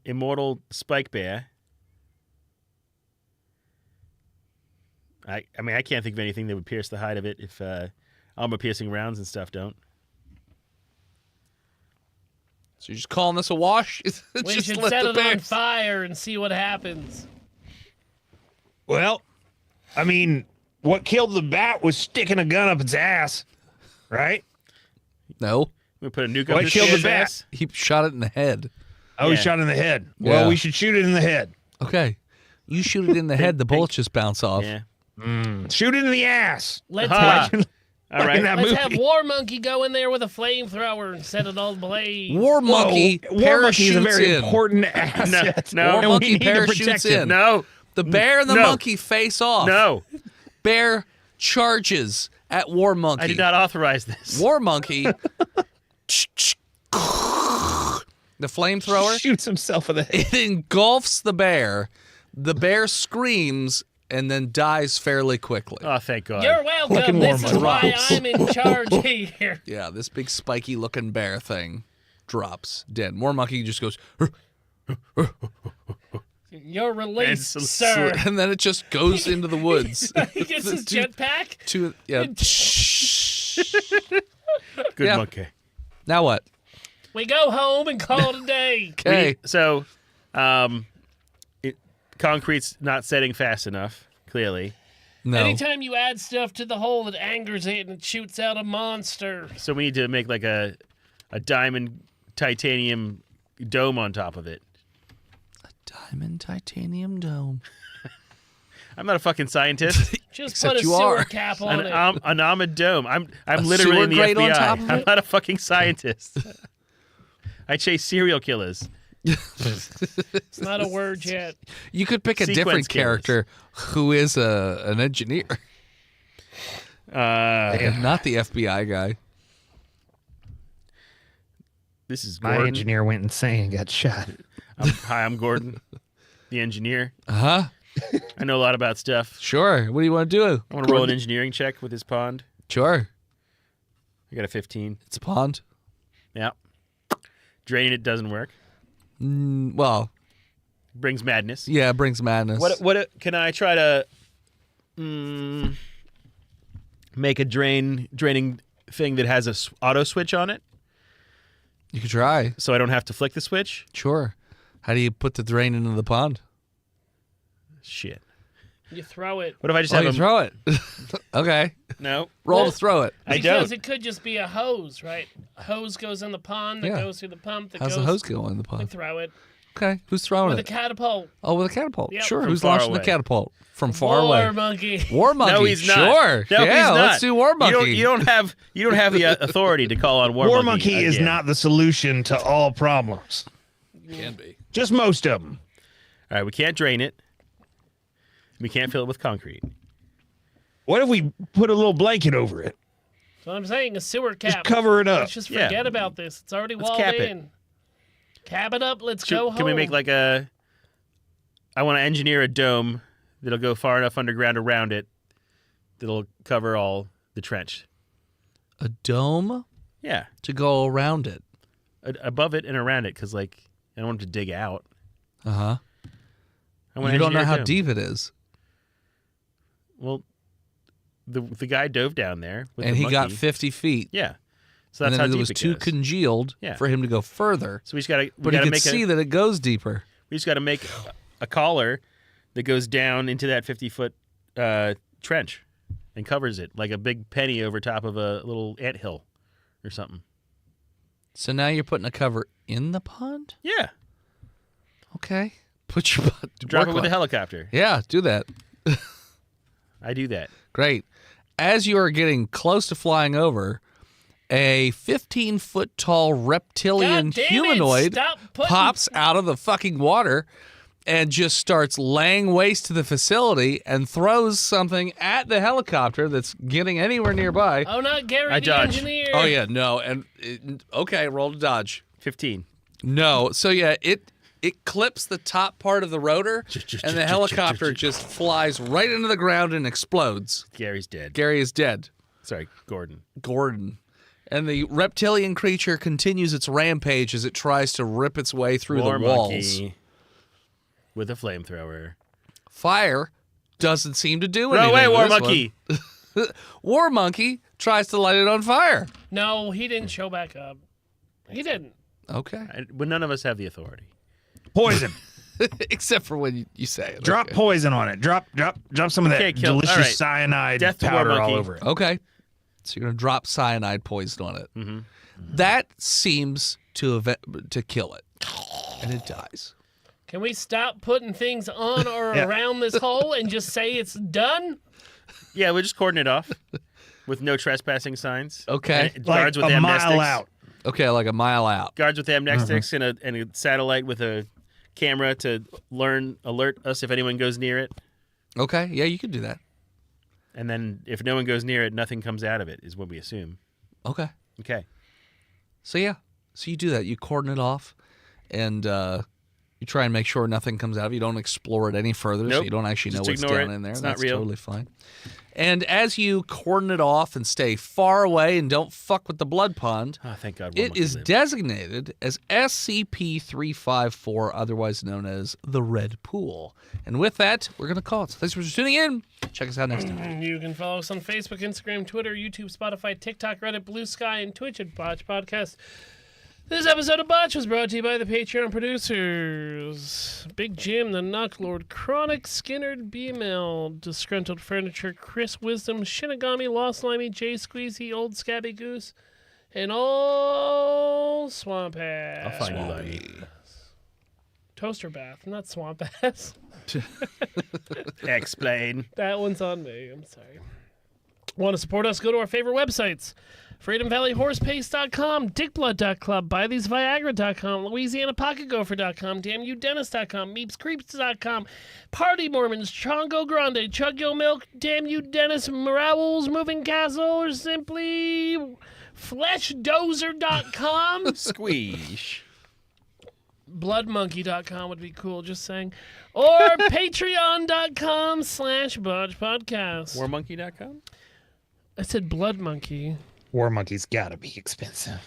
Speaker 2: Immortal spike bear. I mean, I can't think of anything that would pierce the hide of it if armor-piercing rounds and stuff don't.
Speaker 5: So you're just calling this a wash?
Speaker 4: We
Speaker 5: Just
Speaker 4: should
Speaker 5: let
Speaker 4: set
Speaker 5: the
Speaker 4: it on
Speaker 5: bears-
Speaker 4: fire and see what happens.
Speaker 3: Well, I mean, what killed the bat was sticking a gun up its ass, right?
Speaker 5: No,
Speaker 2: We put a nuke
Speaker 3: What
Speaker 2: up this
Speaker 3: killed the
Speaker 2: bear's
Speaker 3: bat?
Speaker 2: ass.
Speaker 5: he shot it in the head.
Speaker 3: Oh, he
Speaker 2: Yeah.
Speaker 3: shot in the head.
Speaker 5: Yeah.
Speaker 3: Well, we should shoot it in the head.
Speaker 5: Okay, you shoot it in the head, the bullets just bounce off.
Speaker 2: Yeah.
Speaker 3: Shoot it in the ass.
Speaker 4: Let's
Speaker 2: Aha.
Speaker 4: have,
Speaker 2: All right.
Speaker 3: in that
Speaker 4: let's
Speaker 3: movie.
Speaker 4: have War Monkey go in there with a flamethrower and set it all ablaze.
Speaker 5: War monkey
Speaker 3: Whoa, War Monkey is a
Speaker 5: parachutes
Speaker 3: very
Speaker 5: in.
Speaker 3: important asset.
Speaker 2: no. War
Speaker 3: and we
Speaker 5: monkey
Speaker 3: need to
Speaker 5: parachutes
Speaker 3: protect
Speaker 5: in.
Speaker 3: him.
Speaker 2: No.
Speaker 5: The bear and the
Speaker 2: No.
Speaker 5: monkey face off.
Speaker 2: No.
Speaker 5: Bear charges at War Monkey.
Speaker 2: I did not authorize this.
Speaker 5: War Monkey. The flamethrower.
Speaker 3: Shoots himself in the head.
Speaker 5: It engulfs the bear. The bear screams and then dies fairly quickly.
Speaker 2: Oh, thank God.
Speaker 4: You're welcome.
Speaker 3: Fucking
Speaker 4: This
Speaker 3: War
Speaker 4: is why
Speaker 3: Monkey.
Speaker 4: I'm in charge here.
Speaker 5: Yeah, this big spiky looking bear thing drops dead. War Monkey just goes,
Speaker 4: You're released,
Speaker 2: And
Speaker 4: sir.
Speaker 5: and then it just goes into the woods.
Speaker 4: He gets his jetpack.
Speaker 2: Good
Speaker 5: Yeah.
Speaker 2: monkey.
Speaker 5: Now what?
Speaker 4: We go home and call it a day.
Speaker 5: Okay.
Speaker 2: So, concrete's not setting fast enough, clearly.
Speaker 5: No.
Speaker 4: Anytime you add stuff to the hole, it angers it and it shoots out a monster.
Speaker 2: So we need to make like a diamond titanium dome on top of it.
Speaker 5: Diamond titanium dome.
Speaker 2: I'm not a fucking scientist.
Speaker 4: Just
Speaker 5: Except
Speaker 4: put a
Speaker 5: you
Speaker 4: sewer
Speaker 5: are.
Speaker 4: cap on it.
Speaker 2: An armored dome. I'm
Speaker 5: A
Speaker 2: literally
Speaker 5: sewer
Speaker 2: in the
Speaker 5: grate on
Speaker 2: FBI.
Speaker 5: top of
Speaker 2: I'm
Speaker 5: it?
Speaker 2: not a fucking scientist. I chase serial killers.
Speaker 4: It's not a word yet.
Speaker 5: You could pick a
Speaker 2: Sequence
Speaker 5: different
Speaker 2: killers.
Speaker 5: character who is an engineer, not the FBI guy.
Speaker 2: This is
Speaker 3: My
Speaker 2: Gordon.
Speaker 3: engineer went insane and got shot.
Speaker 2: Hi, I'm Gordon, the engineer.
Speaker 5: Uh huh.
Speaker 2: I know a lot about stuff.
Speaker 5: Sure. What do you want to do?
Speaker 2: I want to roll an engineering check with this pond.
Speaker 5: Sure.
Speaker 2: I got a 15.
Speaker 5: It's a pond.
Speaker 2: Yeah. Draining it doesn't work.
Speaker 5: Well,
Speaker 2: Brings madness.
Speaker 5: yeah, it brings madness.
Speaker 2: What can I try to make a draining thing that has a auto switch on it,
Speaker 5: You could try.
Speaker 2: so I don't have to flick the switch?
Speaker 5: Sure. How do you put the drain into the pond?
Speaker 2: Shit.
Speaker 4: You throw it.
Speaker 2: What if I just
Speaker 5: Oh,
Speaker 2: have
Speaker 5: you
Speaker 2: a
Speaker 5: throw it. Okay.
Speaker 2: no?
Speaker 5: Roll
Speaker 4: Well,
Speaker 5: to throw it.
Speaker 2: I
Speaker 4: Because
Speaker 2: don't.
Speaker 4: it could just be a hose, right? A hose goes in the pond that
Speaker 5: Yeah.
Speaker 4: goes through the pump that
Speaker 5: How's
Speaker 4: goes.
Speaker 5: the hose go in the
Speaker 4: We
Speaker 5: pond?
Speaker 4: throw it
Speaker 5: Okay. Who's throwing
Speaker 4: with a
Speaker 5: it?
Speaker 4: catapult.
Speaker 5: Oh, with a catapult.
Speaker 4: Yep.
Speaker 5: Sure.
Speaker 2: From
Speaker 5: Who's
Speaker 2: far
Speaker 5: launching the
Speaker 2: away.
Speaker 5: catapult? From far
Speaker 4: War
Speaker 5: away.
Speaker 4: Monkey.
Speaker 5: War Monkey.
Speaker 2: No, he's not.
Speaker 5: Sure.
Speaker 2: No,
Speaker 5: yeah,
Speaker 2: he's not.
Speaker 5: let's do War Monkey.
Speaker 2: You don't have the authority to call on War
Speaker 3: War
Speaker 2: Monkey.
Speaker 3: Monkey is
Speaker 2: again.
Speaker 3: not the solution to all problems.
Speaker 5: Can be.
Speaker 3: Just most of them.
Speaker 2: All right, we can't drain it. We can't fill it with concrete.
Speaker 3: What if we put a little blanket over it?
Speaker 4: So I'm saying a sewer cap.
Speaker 3: Just cover it up.
Speaker 4: Let's just
Speaker 2: Yeah.
Speaker 4: forget about this. It's already
Speaker 2: Let's
Speaker 4: walled
Speaker 2: cap it.
Speaker 4: in. Cap it up. Let's go home.
Speaker 2: Can we make like a? I want to engineer a dome that'll go far enough underground around it that'll cover all the trench.
Speaker 5: A dome
Speaker 2: Yeah,
Speaker 5: to go around it.
Speaker 2: above it and around it, because like I don't want it to dig out.
Speaker 5: Uh huh.
Speaker 2: I want
Speaker 5: You
Speaker 2: to
Speaker 5: don't know
Speaker 2: engineer a
Speaker 5: how
Speaker 2: dome.
Speaker 5: deep it is.
Speaker 2: Well, the guy dove down there with
Speaker 5: And
Speaker 2: the
Speaker 5: he got
Speaker 2: monkey.
Speaker 5: 50 feet.
Speaker 2: Yeah, so
Speaker 5: And
Speaker 2: that's
Speaker 5: then
Speaker 2: how
Speaker 5: it
Speaker 2: deep
Speaker 5: was
Speaker 2: it
Speaker 5: too
Speaker 2: goes.
Speaker 5: congealed
Speaker 2: Yeah.
Speaker 5: for him to go further.
Speaker 2: So we just gotta
Speaker 5: But he could
Speaker 2: make
Speaker 5: see that it goes deeper.
Speaker 2: we just gotta make a collar that goes down into that 50-foot trench and covers it like a big penny over top of a little anthill or something.
Speaker 5: So now you're putting a cover in the pond?
Speaker 2: Yeah.
Speaker 5: Okay. Put your
Speaker 2: Drop
Speaker 5: work
Speaker 2: it with
Speaker 5: on
Speaker 2: a helicopter.
Speaker 5: Yeah, do that.
Speaker 2: I do that.
Speaker 5: Great. As you are getting close to flying over, a 15-foot tall reptilian
Speaker 4: God damn it,
Speaker 5: humanoid
Speaker 4: stop putting-
Speaker 5: pops out of the fucking water and just starts laying waste to the facility and throws something at the helicopter that's getting anywhere nearby.
Speaker 4: Oh, not Gary
Speaker 2: I
Speaker 4: the
Speaker 2: dodge.
Speaker 4: engineer.
Speaker 5: Oh, yeah, no. And okay, roll to dodge.
Speaker 2: 15.
Speaker 5: No. So, yeah, it clips the top part of the rotor, and the helicopter just flies right into the ground and explodes.
Speaker 2: Gary's dead.
Speaker 5: Gary is dead.
Speaker 2: Sorry, Gordon.
Speaker 5: Gordon. And the reptilian creature continues its rampage as it tries to rip its way through
Speaker 2: War
Speaker 5: the walls.
Speaker 2: monkey with a flamethrower.
Speaker 5: Fire doesn't seem to do
Speaker 2: No
Speaker 5: anything.
Speaker 2: way,
Speaker 5: to
Speaker 2: War
Speaker 5: this
Speaker 2: monkey.
Speaker 5: one. War monkey tries to light it on fire.
Speaker 4: No, he didn't show back up. He didn't.
Speaker 5: Okay.
Speaker 2: But none of us have the authority.
Speaker 3: Poison.
Speaker 5: Except for when you say it.
Speaker 3: Drop
Speaker 5: okay.
Speaker 3: poison on it. Drop some of that
Speaker 2: Okay, kill.
Speaker 3: delicious
Speaker 2: All right.
Speaker 3: cyanide
Speaker 2: Death to War
Speaker 3: powder all
Speaker 2: monkey.
Speaker 3: over it.
Speaker 5: Okay. So you're going to drop cyanide poison on it.
Speaker 2: Mm-hmm.
Speaker 5: That seems to kill it. And it dies.
Speaker 4: Can we stop putting things on or
Speaker 3: Yeah.
Speaker 4: around this hole and just say it's done?
Speaker 2: Yeah, we'll just cordon it off with no trespassing signs.
Speaker 5: Okay.
Speaker 2: And
Speaker 3: Like
Speaker 2: guards with
Speaker 3: a
Speaker 2: amnestics.
Speaker 3: mile out.
Speaker 5: Okay, like a mile out.
Speaker 2: Guards with amnestics and a satellite with a camera to alert us if anyone goes near it.
Speaker 5: Okay, yeah, you could do that.
Speaker 2: And then if no one goes near it, nothing comes out of it, is what we assume.
Speaker 5: Okay.
Speaker 2: Okay.
Speaker 5: So yeah, so you do that. You cordon it off, and you try and make sure nothing comes out of it. You don't explore it any further, so
Speaker 2: Nope.
Speaker 5: you don't actually know
Speaker 2: Just
Speaker 5: what's
Speaker 2: ignore
Speaker 5: down
Speaker 2: it.
Speaker 5: in there.
Speaker 2: It's not
Speaker 5: That's
Speaker 2: real.
Speaker 5: totally fine. And as you cordon it off and stay far away and don't fuck with the blood pond,
Speaker 2: Oh, thank God. War
Speaker 5: it
Speaker 2: monkey
Speaker 5: is
Speaker 2: lived.
Speaker 5: designated as SCP-354, otherwise known as the Red Pool. And with that, we're going to call it. So thanks for tuning in. Check us out next time.
Speaker 4: You can follow us on Facebook, Instagram, Twitter, YouTube, Spotify, TikTok, Reddit, Blue Sky, and Twitch at Botched Podcast. This episode of Botch was brought to you by the Patreon producers. Big Jim, the Knocklord, Chronic, Skinnerd, B-Mail, Disgruntled Furniture, Chris Wisdom, Shinigami, Lost Limey, Jay Squeezy, Old Scabby Goose, and all Swamp Ass.
Speaker 2: I'll find you, Lucky.
Speaker 4: Toaster Bath, not Swamp Ass.
Speaker 2: Explain.
Speaker 4: That one's on me. I'm sorry. Want to support us? Go to our favorite websites. FreedomValleyHorsePace.com, DickBlood.club, BuyTheseViagra.com, LouisianaPocketGopher.com, DamnYouDennis.com, MeepsCreeps.com, Party Mormons, Chongo Grande, Chug Yo Milk, Damn You Dennis, Owls Moving Castle, or simply FleshDozer.com.
Speaker 2: Squeesh.
Speaker 4: BloodMonkey.com would be cool, just saying. Or Patreon.com/BotchPodcast.
Speaker 2: Warmonkey.com?
Speaker 4: I said Blood Monkey.
Speaker 3: War monkey's gotta be expensive.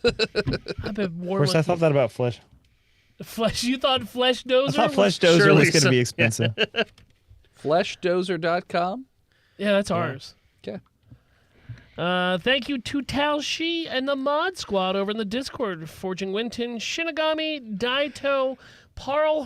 Speaker 4: I bet War
Speaker 3: Of course, I
Speaker 4: Monkey.
Speaker 3: thought that about flesh.
Speaker 4: Flesh. You thought Flesh Dozer?
Speaker 3: I thought
Speaker 4: was-
Speaker 3: flesh dozer
Speaker 2: Surely
Speaker 3: was gonna
Speaker 2: so.
Speaker 3: be expensive.
Speaker 5: FleshDozer.com.
Speaker 4: Yeah, that's ours.
Speaker 5: Okay.
Speaker 4: Thank you to Tal Shi and the Mod Squad over in the Discord. Forging Winton, Shinigami, Daito, Pearl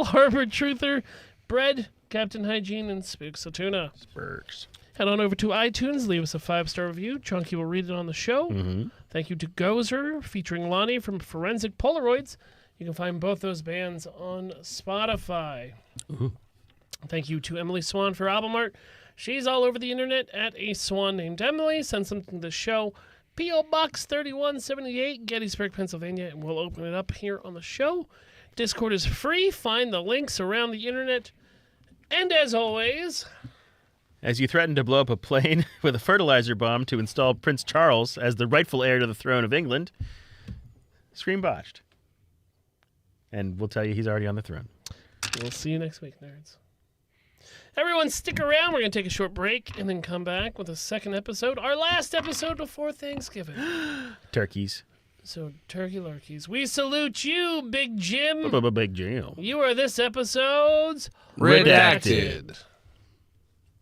Speaker 4: Harbor Truther, Bread, Captain Hygiene, and Spooks Satuna.
Speaker 2: Spurks.
Speaker 4: Head on over to iTunes, leave us a 5-star review. Chunky will read it on the show.
Speaker 2: Mm-hmm.
Speaker 4: Thank you to Gozer, featuring Lonnie from Forensic Polaroids. You can find both those bands on Spotify. Thank you to Emily Swan for album art. She's all over the internet at a swan named Emily. Send something to the show. P.O. Box 3178, Gettysburg, Pennsylvania, and we'll open it up here on the show. Discord is free. Find the links around the internet. And as always,
Speaker 2: As you threaten to blow up a plane with a fertilizer bomb to install Prince Charles as the rightful heir to the throne of England, scream botched. And we'll tell you he's already on the throne.
Speaker 4: we'll see you next week, nerds. Everyone stick around. We're going to take a short break and then come back with a second episode. Our last episode before Thanksgiving.
Speaker 2: Turkeys.
Speaker 4: So, turkey lurkeys, we salute you, Big Jim.
Speaker 2: Big jail.
Speaker 4: You are this episode's
Speaker 5: Redacted.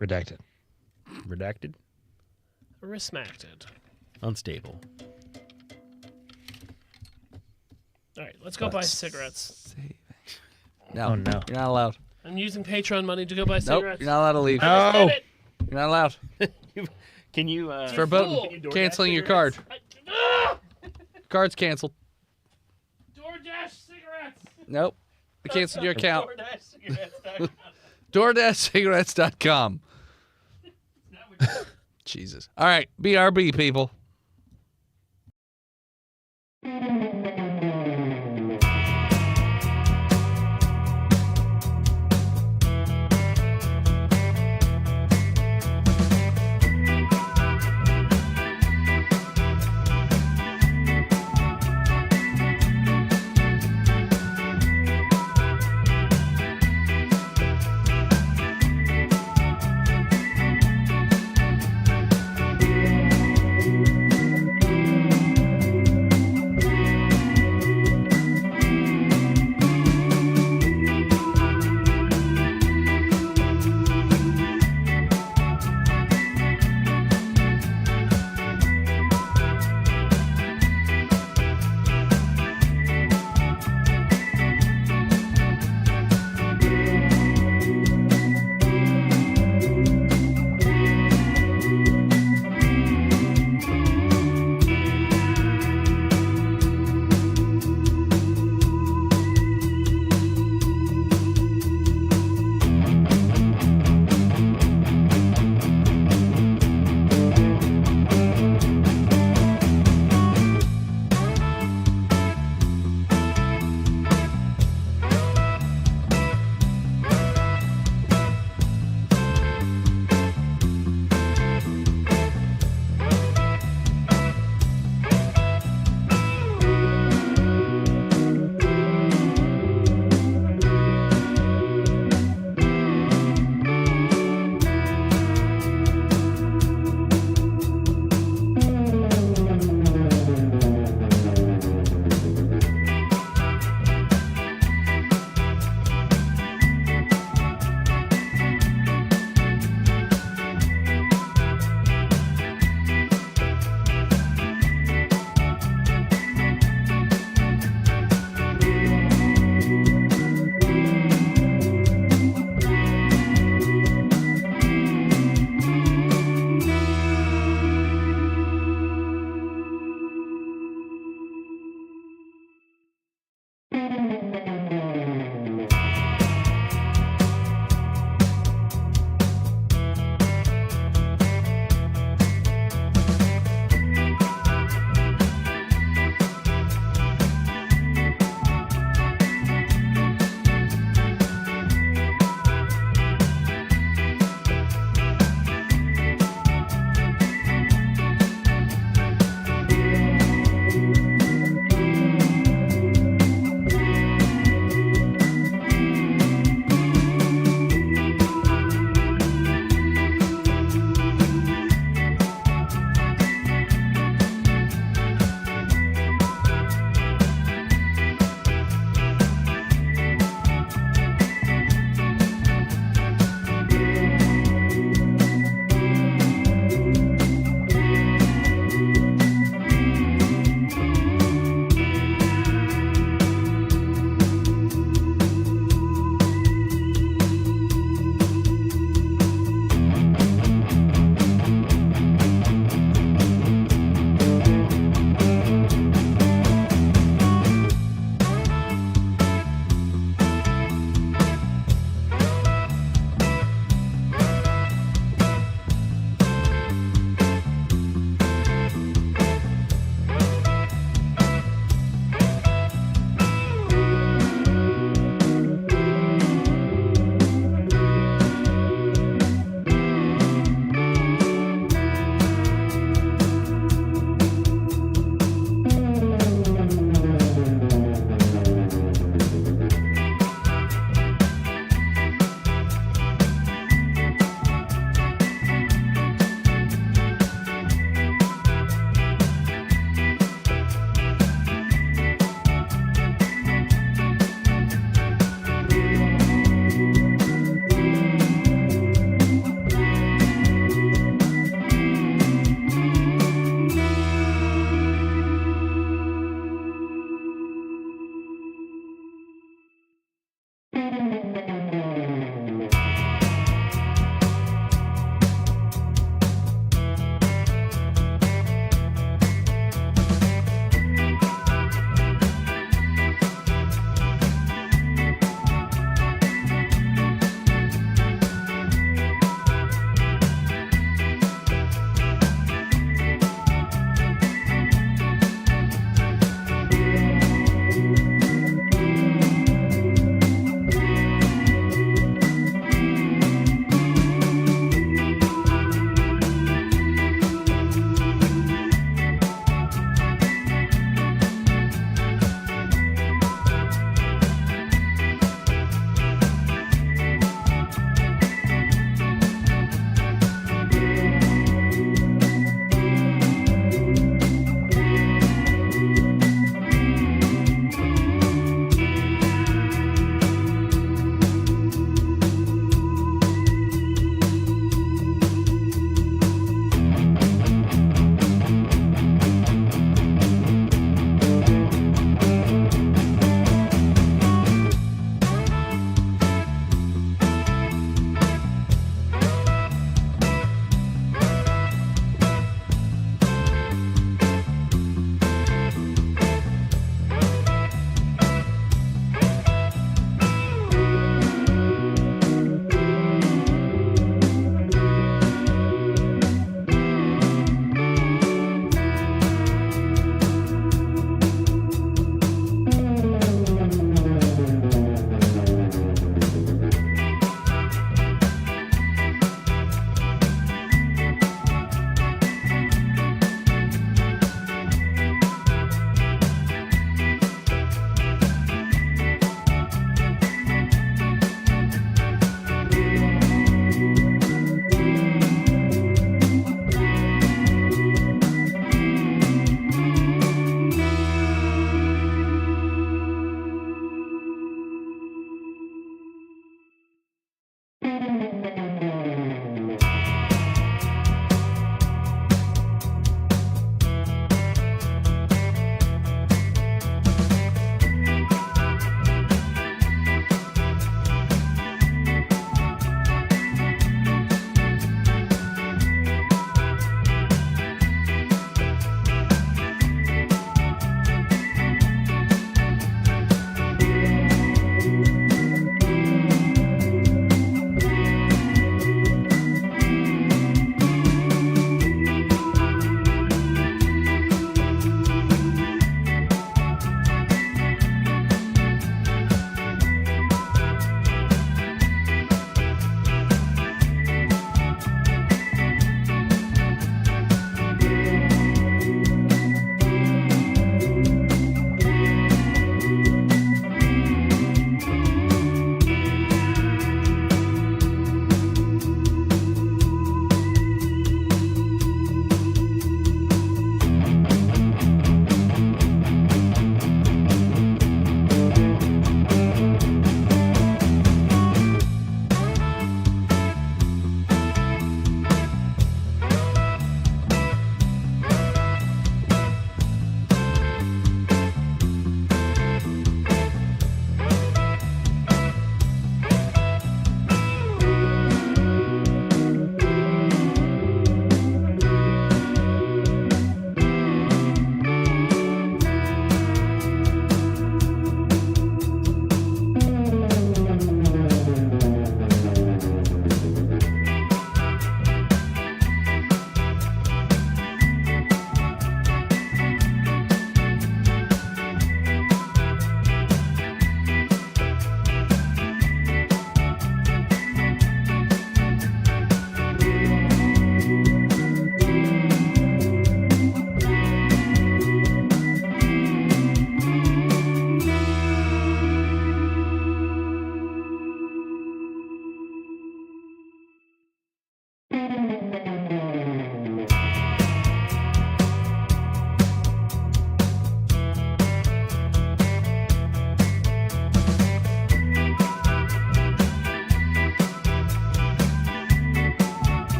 Speaker 3: Redacted.
Speaker 2: Redacted.
Speaker 4: Resmacted.
Speaker 2: Unstable.
Speaker 4: All right, let's go buy cigarettes.
Speaker 5: No,
Speaker 3: Oh, no.
Speaker 5: you're not allowed.
Speaker 4: I'm using Patreon money to go buy
Speaker 5: Nope,
Speaker 4: cigarettes.
Speaker 5: you're not allowed to leave.
Speaker 3: No.
Speaker 4: Said it.
Speaker 5: You're not allowed.
Speaker 2: Can you?
Speaker 5: For a boat,
Speaker 4: fool.
Speaker 2: Can you DoorDash
Speaker 5: canceling your card.
Speaker 4: Ah!
Speaker 5: Card's canceled.
Speaker 4: DoorDash cigarettes.
Speaker 5: Nope. We canceled your account.
Speaker 2: DoorDashcigarettes.com.
Speaker 5: DoorDashCigarettes.com. Jesus. All right, BRB, people.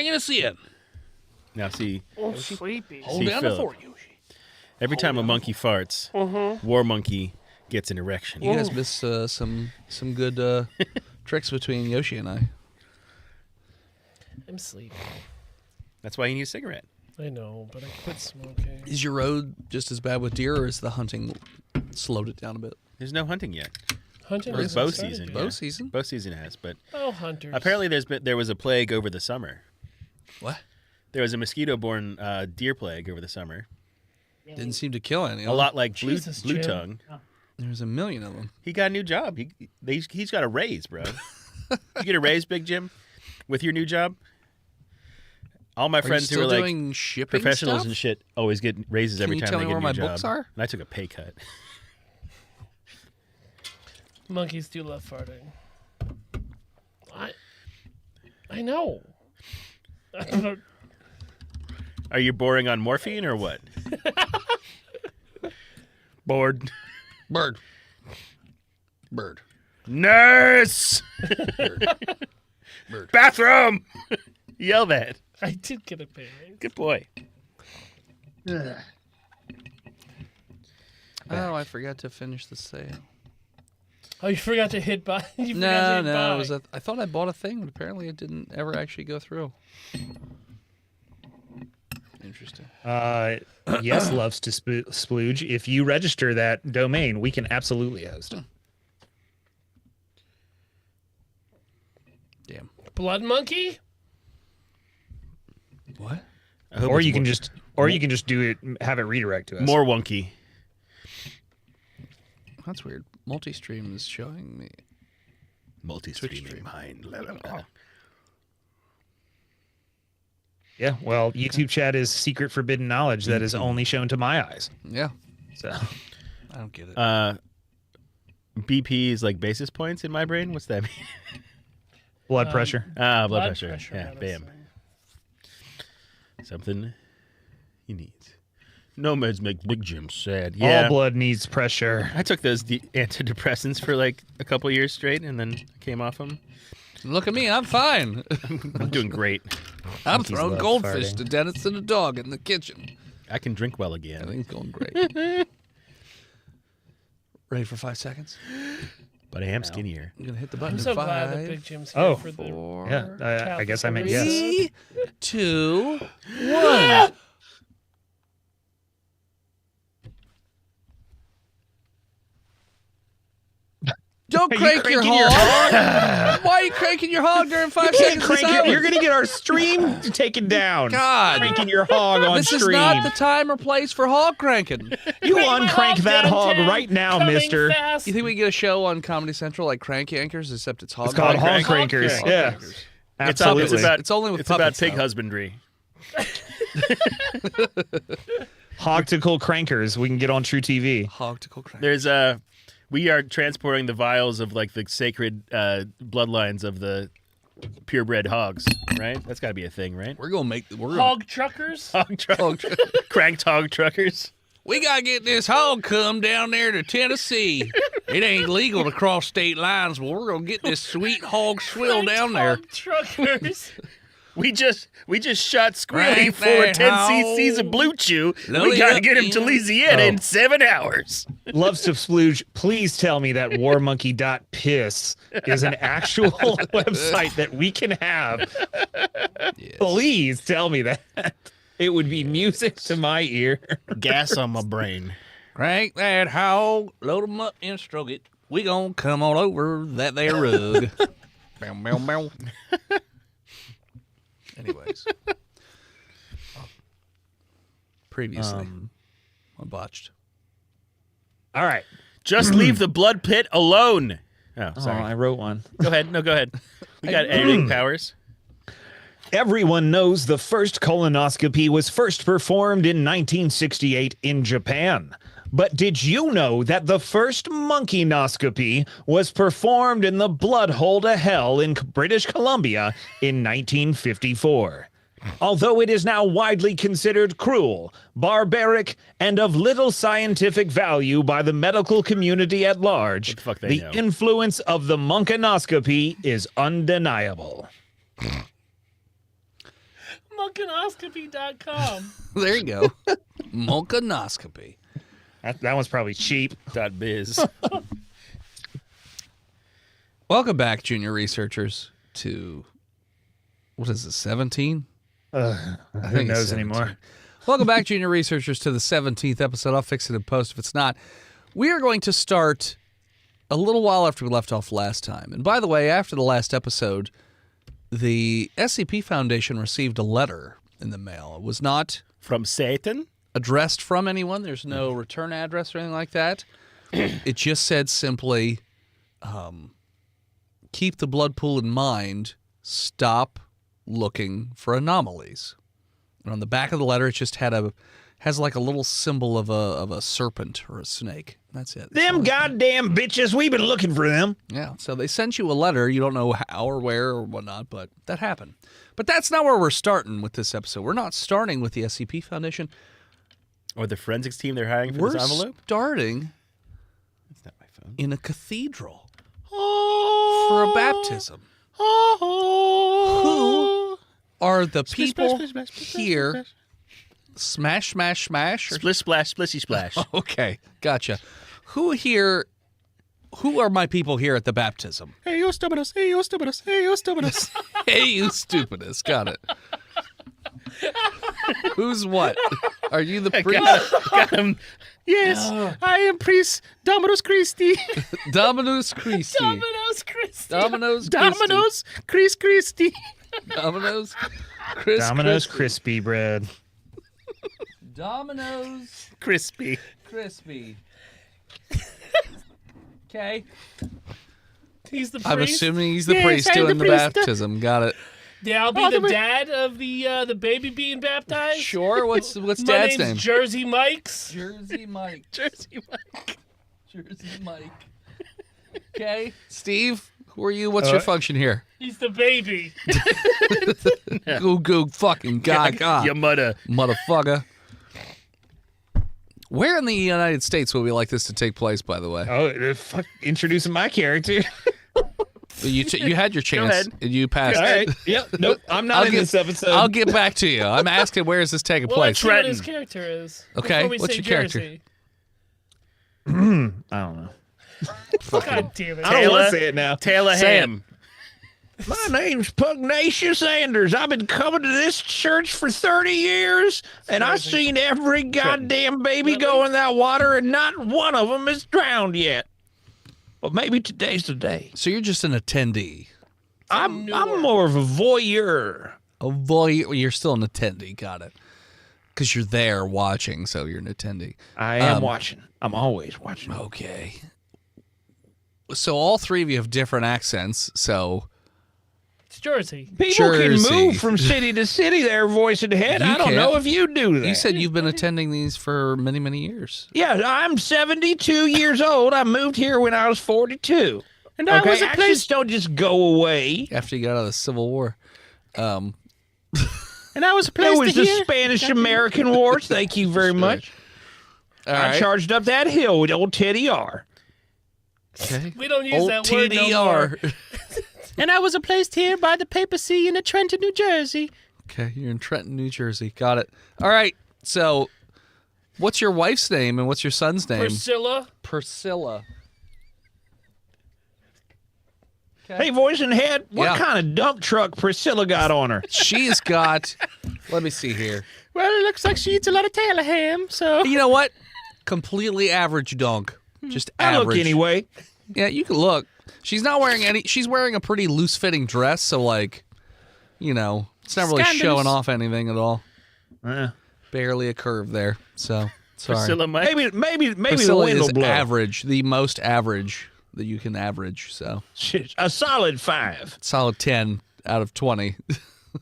Speaker 5: bringing us in.
Speaker 2: Now see,
Speaker 4: Oh, sleepy.
Speaker 5: Hold down
Speaker 2: Phil.
Speaker 5: the fort, Yoshi.
Speaker 2: every time a monkey farts, War Monkey gets an erection.
Speaker 5: You guys missed some good tricks between Yoshi and I.
Speaker 4: I'm sleepy.
Speaker 2: That's why you need a cigarette.
Speaker 4: I know, but I quit smoking.
Speaker 5: Is your road just as bad with deer, or is the hunting slowed it down a bit?
Speaker 2: There's no hunting yet.
Speaker 4: Hunting
Speaker 2: Or it's
Speaker 4: hasn't
Speaker 2: bow
Speaker 4: started
Speaker 2: season.
Speaker 4: yet.
Speaker 5: Bow season?
Speaker 2: Bow season has, but
Speaker 4: Oh, hunters.
Speaker 2: apparently there was a plague over the summer.
Speaker 5: What?
Speaker 2: There was a mosquito-borne deer plague over the summer.
Speaker 5: Didn't seem to kill any.
Speaker 2: A lot like
Speaker 4: Jesus,
Speaker 2: blue
Speaker 4: Jim.
Speaker 2: tongue.
Speaker 5: There's a million of them.
Speaker 2: He got a new job. He's got a raise, bro. You get a raise, Big Jim, with your new job. All my
Speaker 5: Are you
Speaker 2: friends who
Speaker 5: still
Speaker 2: are like
Speaker 5: doing shipping
Speaker 2: professionals
Speaker 5: stuff?
Speaker 2: and shit always get raises every
Speaker 5: you
Speaker 2: time
Speaker 5: tell
Speaker 2: they
Speaker 5: me
Speaker 2: get a
Speaker 5: where
Speaker 2: new
Speaker 5: my
Speaker 2: job.
Speaker 5: books are?
Speaker 2: And I took a pay cut.
Speaker 4: Monkeys do love farting. I know. I don't-
Speaker 2: Are you boring on morphine or what? Bored.
Speaker 5: Bird.
Speaker 2: Nurse!
Speaker 5: Bird.
Speaker 2: Bathroom! Yell that.
Speaker 4: I did get a pay raise.
Speaker 2: Good boy.
Speaker 5: Oh, I forgot to finish the sale.
Speaker 4: Oh, you forgot to hit buy. You forgot to
Speaker 5: No,
Speaker 4: hit
Speaker 5: no.
Speaker 4: buy.
Speaker 5: It was I thought I bought a thing, but apparently it didn't ever actually go through. Interesting.
Speaker 3: Yes, loves to splooge. If you register that domain, we can absolutely host.
Speaker 5: Damn.
Speaker 4: Blood monkey?
Speaker 5: What?
Speaker 2: I hope
Speaker 3: Or
Speaker 2: it's
Speaker 3: you can
Speaker 2: more,
Speaker 3: just do it, have it redirect to us.
Speaker 2: more wonky.
Speaker 5: That's weird. Multi-stream is showing me.
Speaker 2: Multi-streaming
Speaker 5: stream.
Speaker 2: mind. La, la, la.
Speaker 3: Yeah, well, YouTube chat is secret forbidden knowledge that is only shown to my eyes.
Speaker 5: Yeah.
Speaker 3: So
Speaker 5: I don't get it.
Speaker 2: BP is like basis points in my brain. What's that mean?
Speaker 3: blood pressure.
Speaker 2: Blood
Speaker 4: Blood
Speaker 2: pressure. Yeah,
Speaker 4: medicine.
Speaker 2: bam. Something he needs. No meds make Big Jim sad. Yeah.
Speaker 3: All blood needs pressure.
Speaker 2: I took those antidepressants for like a couple years straight and then came off them.
Speaker 5: Look at me. I'm fine.
Speaker 2: I'm doing great.
Speaker 5: I'm
Speaker 3: Monkeys
Speaker 5: throwing
Speaker 3: love
Speaker 5: goldfish
Speaker 3: farting.
Speaker 5: to Dennis and the dog in the kitchen.
Speaker 2: I can drink well again.
Speaker 5: Everything's going great. Ready for 5 seconds?
Speaker 2: But I am skinnier.
Speaker 5: I'm going to hit the button
Speaker 4: I'm
Speaker 5: in
Speaker 4: so glad that
Speaker 5: 5,
Speaker 4: Big Jim's here
Speaker 3: Oh.
Speaker 4: for the
Speaker 5: 4,
Speaker 3: Yeah, I guess I meant yes.
Speaker 5: 3, 2, 1. Don't
Speaker 3: Are you
Speaker 5: crank your
Speaker 3: cranking your
Speaker 5: hog. Why are you cranking your hog during 5
Speaker 3: Can't
Speaker 5: seconds?
Speaker 3: crank
Speaker 5: of
Speaker 3: it. You're
Speaker 5: silence?
Speaker 3: gonna get our stream taken down.
Speaker 5: God.
Speaker 3: Cranking your hog on
Speaker 5: This is
Speaker 3: stream.
Speaker 5: not the time or place for hog cranking.
Speaker 3: You
Speaker 4: Crank my
Speaker 3: uncrank that hog
Speaker 4: downtown,
Speaker 3: right now,
Speaker 4: coming
Speaker 3: mister.
Speaker 4: fast.
Speaker 5: You think we can get a show on Comedy Central like Crank Yankers, except it's hog
Speaker 3: It's called hog
Speaker 2: crank.
Speaker 3: crankers.
Speaker 2: Hog
Speaker 3: Yeah,
Speaker 5: Crankers.
Speaker 3: absolutely.
Speaker 5: It's only with
Speaker 2: it's about
Speaker 5: puppets,
Speaker 2: pig
Speaker 5: though.
Speaker 2: husbandry.
Speaker 3: Hogtical crankers. We can get on True TV.
Speaker 5: Hogtical crank.
Speaker 2: There's we are transporting the vials of like the sacred bloodlines of the purebred hogs, right? That's got to be a thing, right?
Speaker 5: We're gonna make. We're gonna.
Speaker 4: Hog truckers?
Speaker 2: Hog truck,
Speaker 5: Hog tr-
Speaker 2: cranked hog truckers.
Speaker 5: We gotta get this hog come down there to Tennessee. It ain't legal to cross state lines, but we're gonna get this sweet hog swill down there.
Speaker 4: Hog truckers.
Speaker 2: We just shot Squirrely
Speaker 5: Crank
Speaker 2: for
Speaker 5: that
Speaker 2: 10
Speaker 5: hog.
Speaker 2: cc's of blue chew.
Speaker 5: Load
Speaker 2: We
Speaker 5: it
Speaker 2: gotta
Speaker 5: up,
Speaker 2: get him to
Speaker 5: yeah.
Speaker 2: Louisiana
Speaker 3: Oh.
Speaker 2: in 7 hours.
Speaker 3: Loves to splooge. Please tell me that warmonkey.piss is an actual website that we can have.
Speaker 5: Yes.
Speaker 3: Please tell me that. It would be music to my ear.
Speaker 2: Gas on my brain.
Speaker 5: Crank that hog, load 'em up and stroke it. We gonna come on over that there rug. Bow, bow, bow. Anyways. Previously on Botched.
Speaker 3: All right.
Speaker 2: Just leave the blood pit alone. Oh,
Speaker 3: Oh,
Speaker 2: sorry.
Speaker 3: I wrote one.
Speaker 2: Go ahead. No, go ahead. We got editing powers.
Speaker 3: Everyone knows the first colonoscopy was first performed in 1968 in Japan. But did you know that the first monkeynoscopy was performed in the blood hole to hell in British Columbia in 1954? Although it is now widely considered cruel, barbaric, and of little scientific value by the medical community at large,
Speaker 2: What the fuck they
Speaker 3: the
Speaker 2: know?
Speaker 3: influence of the monkenoscopy is undeniable.
Speaker 4: Monkanoscopy.com.
Speaker 5: There you go. Monkanoscopy.
Speaker 3: That one's probably cheap.
Speaker 2: .biz.
Speaker 5: Welcome back, junior researchers, to, what is it, 17?
Speaker 3: Who
Speaker 5: think it's
Speaker 3: knows
Speaker 5: 17.
Speaker 3: anymore?
Speaker 5: Welcome back, junior researchers, to the 17th episode. I'll fix it in post if it's not. We are going to start a little while after we left off last time. And by the way, after the last episode, the SCP Foundation received a letter in the mail. It was not
Speaker 2: From Satan?
Speaker 5: addressed from anyone. There's no return address or anything like that. It just said simply, keep the blood pool in mind. Stop looking for anomalies. And on the back of the letter, it just has like a little symbol of a serpent or a snake. That's it.
Speaker 3: Them goddamn bitches. We've been looking for them.
Speaker 5: Yeah. So they sent you a letter. You don't know how or where or whatnot, but that happened. But that's not where we're starting with this episode. We're not starting with the SCP Foundation.
Speaker 2: Or the forensics team they're hiring for
Speaker 5: We're
Speaker 2: this envelope?
Speaker 5: starting
Speaker 2: That's not my phone.
Speaker 5: in a cathedral for a baptism. Who are the people here? Smash, smash, smash? Or-
Speaker 2: Splish, splash, splishy, splash.
Speaker 5: Okay, gotcha. Who are my people here at the baptism?
Speaker 2: Hey, yo, stubbornus. Hey, yo, stubbornus. Hey, yo, stubbornus.
Speaker 5: Hey, you stupidest. Got it. Who's what? Are you the priest?
Speaker 2: Got him. Yes, I am priest Dominus Christi.
Speaker 5: Dominus Christi.
Speaker 4: Domino's Christi.
Speaker 5: Domino's Christi.
Speaker 2: Dominus Christi.
Speaker 5: Domino's Chris
Speaker 3: Domino's
Speaker 5: Christi.
Speaker 3: crispy bread.
Speaker 5: Domino's
Speaker 2: Crispy.
Speaker 5: Crispy. Okay.
Speaker 4: He's the priest.
Speaker 5: I'm assuming he's the
Speaker 2: Yes,
Speaker 5: priest
Speaker 2: I'm
Speaker 5: doing
Speaker 2: the
Speaker 5: the
Speaker 2: priest.
Speaker 5: baptism. Got it.
Speaker 4: Yeah, I'll be the dad of the baby being baptized.
Speaker 5: Sure. What's
Speaker 4: My
Speaker 5: Dad's
Speaker 4: name's
Speaker 5: name?
Speaker 4: Jersey Mike's.
Speaker 5: Jersey Mike.
Speaker 2: Jersey Mike.
Speaker 5: Jersey Mike. Okay. Steve, who are you? What's your function here?
Speaker 4: He's the baby.
Speaker 5: Goo goo fucking gaga.
Speaker 2: Your mother.
Speaker 5: Motherfucker. Where in the United States would we like this to take place, by the way?
Speaker 3: Oh, fuck, introducing my character.
Speaker 5: You had your chance
Speaker 2: ahead.
Speaker 5: and you passed.
Speaker 3: All right. Yep. Nope. I'm not
Speaker 5: I'll
Speaker 3: in
Speaker 5: get-
Speaker 3: this episode.
Speaker 5: I'll get back to you. I'm asking where is this taking
Speaker 4: Well,
Speaker 5: place?
Speaker 4: let's see what his
Speaker 2: Trenton.
Speaker 4: character is.
Speaker 5: Okay,
Speaker 4: before we
Speaker 5: what's
Speaker 4: say
Speaker 5: your character?
Speaker 4: Jersey.
Speaker 3: I don't know.
Speaker 4: God damn it.
Speaker 3: I don't want
Speaker 2: Taylor.
Speaker 3: to say it now.
Speaker 2: Taylor
Speaker 5: Say
Speaker 2: Ham.
Speaker 3: My name's Pugnacious Anders. I've been coming to this church for 30 years, and I've seen every goddamn baby go in that water, and not one of them is drowned yet. But maybe today's the day.
Speaker 5: So you're just an attendee.
Speaker 3: I'm more of a voyeur.
Speaker 5: A voyeur. You're still an attendee. Got it. Because you're there watching, so you're an attendee.
Speaker 3: I am watching. I'm always watching.
Speaker 5: Okay. So all three of you have different accents, so
Speaker 4: It's Jersey.
Speaker 3: People
Speaker 5: Jersey.
Speaker 3: can move from city to city there, voice in the head.
Speaker 5: You
Speaker 3: I don't
Speaker 5: can't.
Speaker 3: know if you do that.
Speaker 5: you said you've been attending these for many, many years.
Speaker 3: Yeah, I'm 72 years old. I moved here when I was 42.
Speaker 2: And I
Speaker 3: Okay,
Speaker 2: was a
Speaker 3: accents
Speaker 2: place.
Speaker 3: don't just go away.
Speaker 5: After you got out of the Civil War.
Speaker 2: And I was a
Speaker 3: There
Speaker 2: place
Speaker 3: was
Speaker 2: to
Speaker 3: the
Speaker 2: hear.
Speaker 3: Spanish-American Wars. Thank you very much.
Speaker 5: All
Speaker 3: I
Speaker 5: right.
Speaker 3: charged up that hill with old Teddy R.
Speaker 5: Okay.
Speaker 4: We don't use
Speaker 5: Old
Speaker 4: that word no more.
Speaker 5: TDR.
Speaker 2: And I was placed here by the papacy in Trenton, New Jersey.
Speaker 5: Okay, you're in Trenton, New Jersey. Got it. All right. So, what's your wife's name and what's your son's name?
Speaker 4: Priscilla.
Speaker 5: Priscilla.
Speaker 3: Hey, voice in the head, what
Speaker 5: Yeah.
Speaker 3: kind of dump truck Priscilla got on her?
Speaker 5: She's got. Let me see here.
Speaker 2: Well, it looks like she eats a lot of Taylor ham, so.
Speaker 5: You know what? Completely average dunk. Just
Speaker 3: I
Speaker 5: average.
Speaker 3: look anyway.
Speaker 5: Yeah, you can look. She's not wearing any. She's wearing a pretty loose-fitting dress, so like, you know, it's not really
Speaker 2: Scandalous.
Speaker 5: showing off anything at all.
Speaker 3: Uh,
Speaker 5: Barely a curve there. So sorry.
Speaker 2: Priscilla Mike.
Speaker 3: maybe the
Speaker 5: Priscilla
Speaker 3: wind will
Speaker 5: is
Speaker 3: blow.
Speaker 5: average, the most average that you can average. So
Speaker 3: Shit, a solid 5.
Speaker 5: solid 10 out of 20.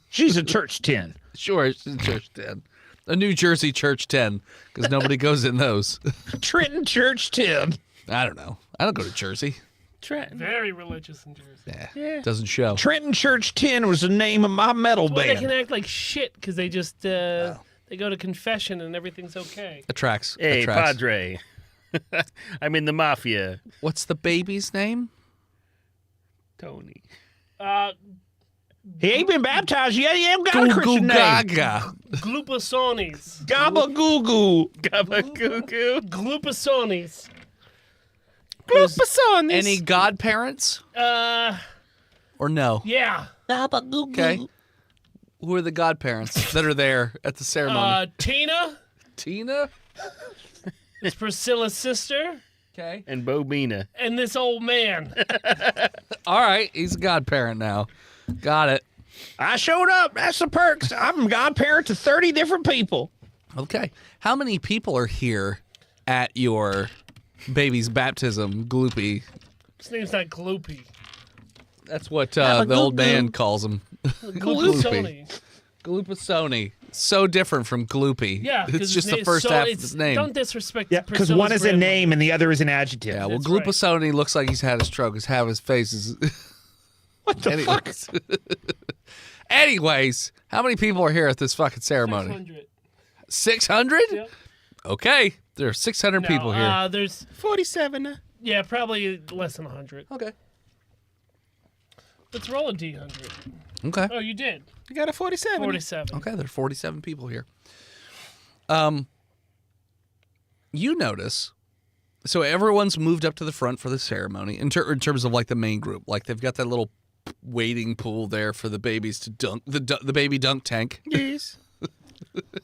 Speaker 3: She's a church 10.
Speaker 5: Sure, it's a church 10. A New Jersey church 10, because nobody goes in those.
Speaker 3: Trenton Church 10.
Speaker 5: I don't know. I don't go to Jersey.
Speaker 2: Trenton.
Speaker 4: Very religious in Jersey.
Speaker 5: Yeah. Doesn't show.
Speaker 3: Trenton Church 10 was the name of my metal
Speaker 4: Well, they can
Speaker 3: band.
Speaker 4: act like shit because they just they go to confession and everything's okay.
Speaker 5: Attracts.
Speaker 2: Hey,
Speaker 5: Attracts.
Speaker 2: Padre. I'm in the mafia.
Speaker 5: What's the baby's name?
Speaker 2: Tony.
Speaker 3: He ain't been baptized yet. He ain't got a
Speaker 5: Goo
Speaker 3: Christian name.
Speaker 5: gaga.
Speaker 4: Gloopasones.
Speaker 3: Gabagoo.
Speaker 2: Gabagoo.
Speaker 4: Gloopasones.
Speaker 2: Gloopasonis.
Speaker 5: Any godparents or no?
Speaker 4: Yeah.
Speaker 5: Okay. Who are the godparents that are there at the ceremony?
Speaker 4: Tina.
Speaker 5: Tina.
Speaker 4: It's Priscilla's sister.
Speaker 5: Okay.
Speaker 2: And Bobina.
Speaker 4: And this old man.
Speaker 5: All right, he's a godparent now. Got it.
Speaker 3: I showed up. That's the perks. I'm godparent to 30 different people.
Speaker 5: Okay. How many people are here at your baby's baptism, Gloopy?
Speaker 4: His name's not Gloopy.
Speaker 5: That's what the old man calls him.
Speaker 4: Gloopasoni.
Speaker 5: Gloopasoni. So different from Gloopy.
Speaker 4: Yeah.
Speaker 5: It's just the first half of his name.
Speaker 4: Don't disrespect
Speaker 3: Yeah, because
Speaker 4: Priscilla's
Speaker 3: one is a
Speaker 4: grandmother.
Speaker 3: name and the other is an adjective.
Speaker 5: Yeah, well,
Speaker 4: That's right.
Speaker 5: Gloopasoni looks like he's had a stroke. Half his face is...
Speaker 3: What the fuck?
Speaker 5: Anyways, how many people are here at this fucking ceremony?
Speaker 4: 600.
Speaker 5: 600?
Speaker 4: Yep.
Speaker 5: Okay, there are 600 people here.
Speaker 4: There's
Speaker 2: 47.
Speaker 4: yeah, probably less than 100.
Speaker 5: Okay.
Speaker 4: Let's roll a D100.
Speaker 5: Okay.
Speaker 4: Oh, you did.
Speaker 2: You got a 47.
Speaker 4: 47.
Speaker 5: Okay, there are 47 people here. You notice, so everyone's moved up to the front for the ceremony in terms of like the main group. Like they've got that little wading pool there for the babies to dunk, the baby dunk tank.
Speaker 2: Yes.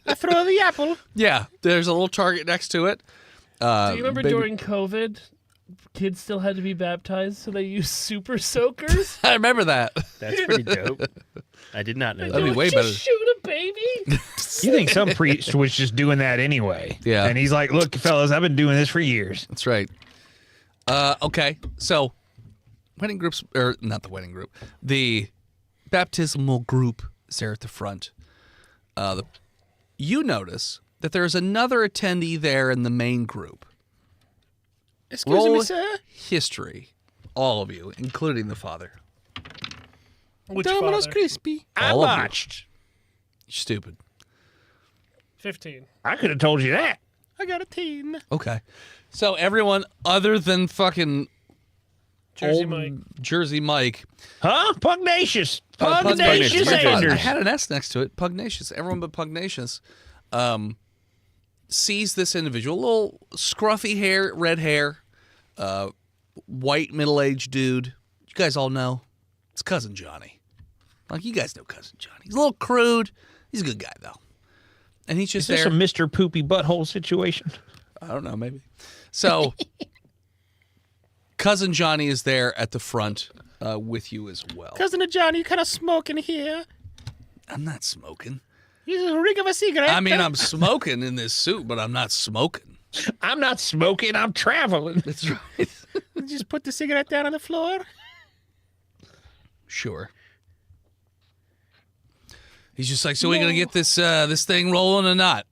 Speaker 2: I throw the apple.
Speaker 5: Yeah, there's a little target next to it.
Speaker 4: Do you remember during COVID, kids still had to be baptized, so they used super soakers?
Speaker 5: I remember that.
Speaker 2: That's pretty dope. I did not know
Speaker 5: That'd be
Speaker 2: that.
Speaker 5: way
Speaker 4: Just
Speaker 5: better.
Speaker 4: shoot a baby?
Speaker 3: You think some priest was just doing that anyway?
Speaker 5: Yeah.
Speaker 3: And he's like, "Look, fellas, I've been doing this for years."
Speaker 5: That's right. Okay, so wedding groups, or not the wedding group, the baptismal group is there at the front. You notice that there's another attendee there in the main group.
Speaker 2: Excuse
Speaker 5: Roll
Speaker 2: me, sir.
Speaker 5: history, all of you, including the father.
Speaker 4: Which
Speaker 2: Domino's
Speaker 4: father?
Speaker 2: crispy.
Speaker 3: I
Speaker 5: All of you.
Speaker 3: watched.
Speaker 5: You're stupid.
Speaker 4: 15.
Speaker 3: I could have told you that.
Speaker 2: I got a teen.
Speaker 5: Okay, so everyone other than fucking
Speaker 4: Jersey
Speaker 5: old
Speaker 4: Mike.
Speaker 5: Jersey Mike.
Speaker 3: Huh? Pugnacious.
Speaker 5: Pugnacious.
Speaker 3: Pugnacious
Speaker 5: I
Speaker 3: Anders.
Speaker 5: had an S next to it. Pugnacious. Everyone but Pugnacious sees this individual, little scruffy hair, red hair, white middle-aged dude. You guys all know it's Cousin Johnny. Like you guys know Cousin Johnny. He's a little crude. He's a good guy though, and he's
Speaker 3: Is
Speaker 5: just
Speaker 3: this
Speaker 5: there.
Speaker 3: a Mr. Poopy Butthole situation?
Speaker 5: I don't know, maybe. So, Cousin Johnny is there at the front with you as well.
Speaker 2: Cousin of Johnny, you kind of smoking here.
Speaker 5: I'm not smoking.
Speaker 2: You just rig of a cigarette.
Speaker 5: I mean, I'm smoking in this suit, but I'm not smoking.
Speaker 3: I'm not smoking. I'm traveling.
Speaker 5: That's right.
Speaker 2: Just put the cigarette down on the floor.
Speaker 5: Sure. He's just like, so we're gonna get this this thing rolling or not?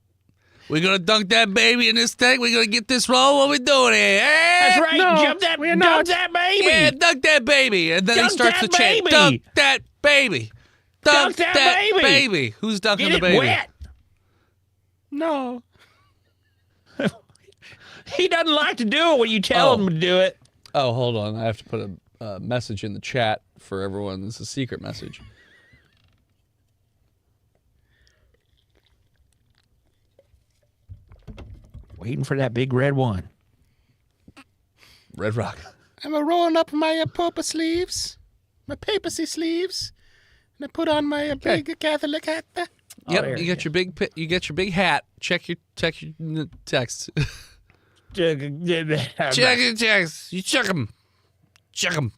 Speaker 5: We're gonna dunk that baby in this thing. We're gonna get this roll. What we doing here?
Speaker 3: That's right.
Speaker 2: No,
Speaker 3: Jump that.
Speaker 2: we're
Speaker 3: Dunk
Speaker 2: not.
Speaker 3: that baby.
Speaker 5: Yeah, dunk that baby. And then he
Speaker 3: Dunk
Speaker 5: starts
Speaker 3: that
Speaker 5: to chant,
Speaker 3: baby.
Speaker 5: dunk that baby. Dunk
Speaker 3: Dunk that
Speaker 5: that
Speaker 3: baby.
Speaker 5: baby. Who's dunking
Speaker 3: Get
Speaker 5: the
Speaker 3: it
Speaker 5: baby?
Speaker 3: wet.
Speaker 2: No.
Speaker 3: He doesn't like to do it when you tell
Speaker 5: Oh.
Speaker 3: him to do it.
Speaker 5: Oh, hold on. I have to put a message in the chat for everyone. This is a secret message.
Speaker 3: Waiting for that big red one.
Speaker 5: Red Rock.
Speaker 2: I'm rolling up my sleeves, my papacy sleeves, and I put on my big Catholic hat.
Speaker 5: Yep,
Speaker 3: there
Speaker 5: you get your big hat. Check your text. Check your text. You check them. Check them.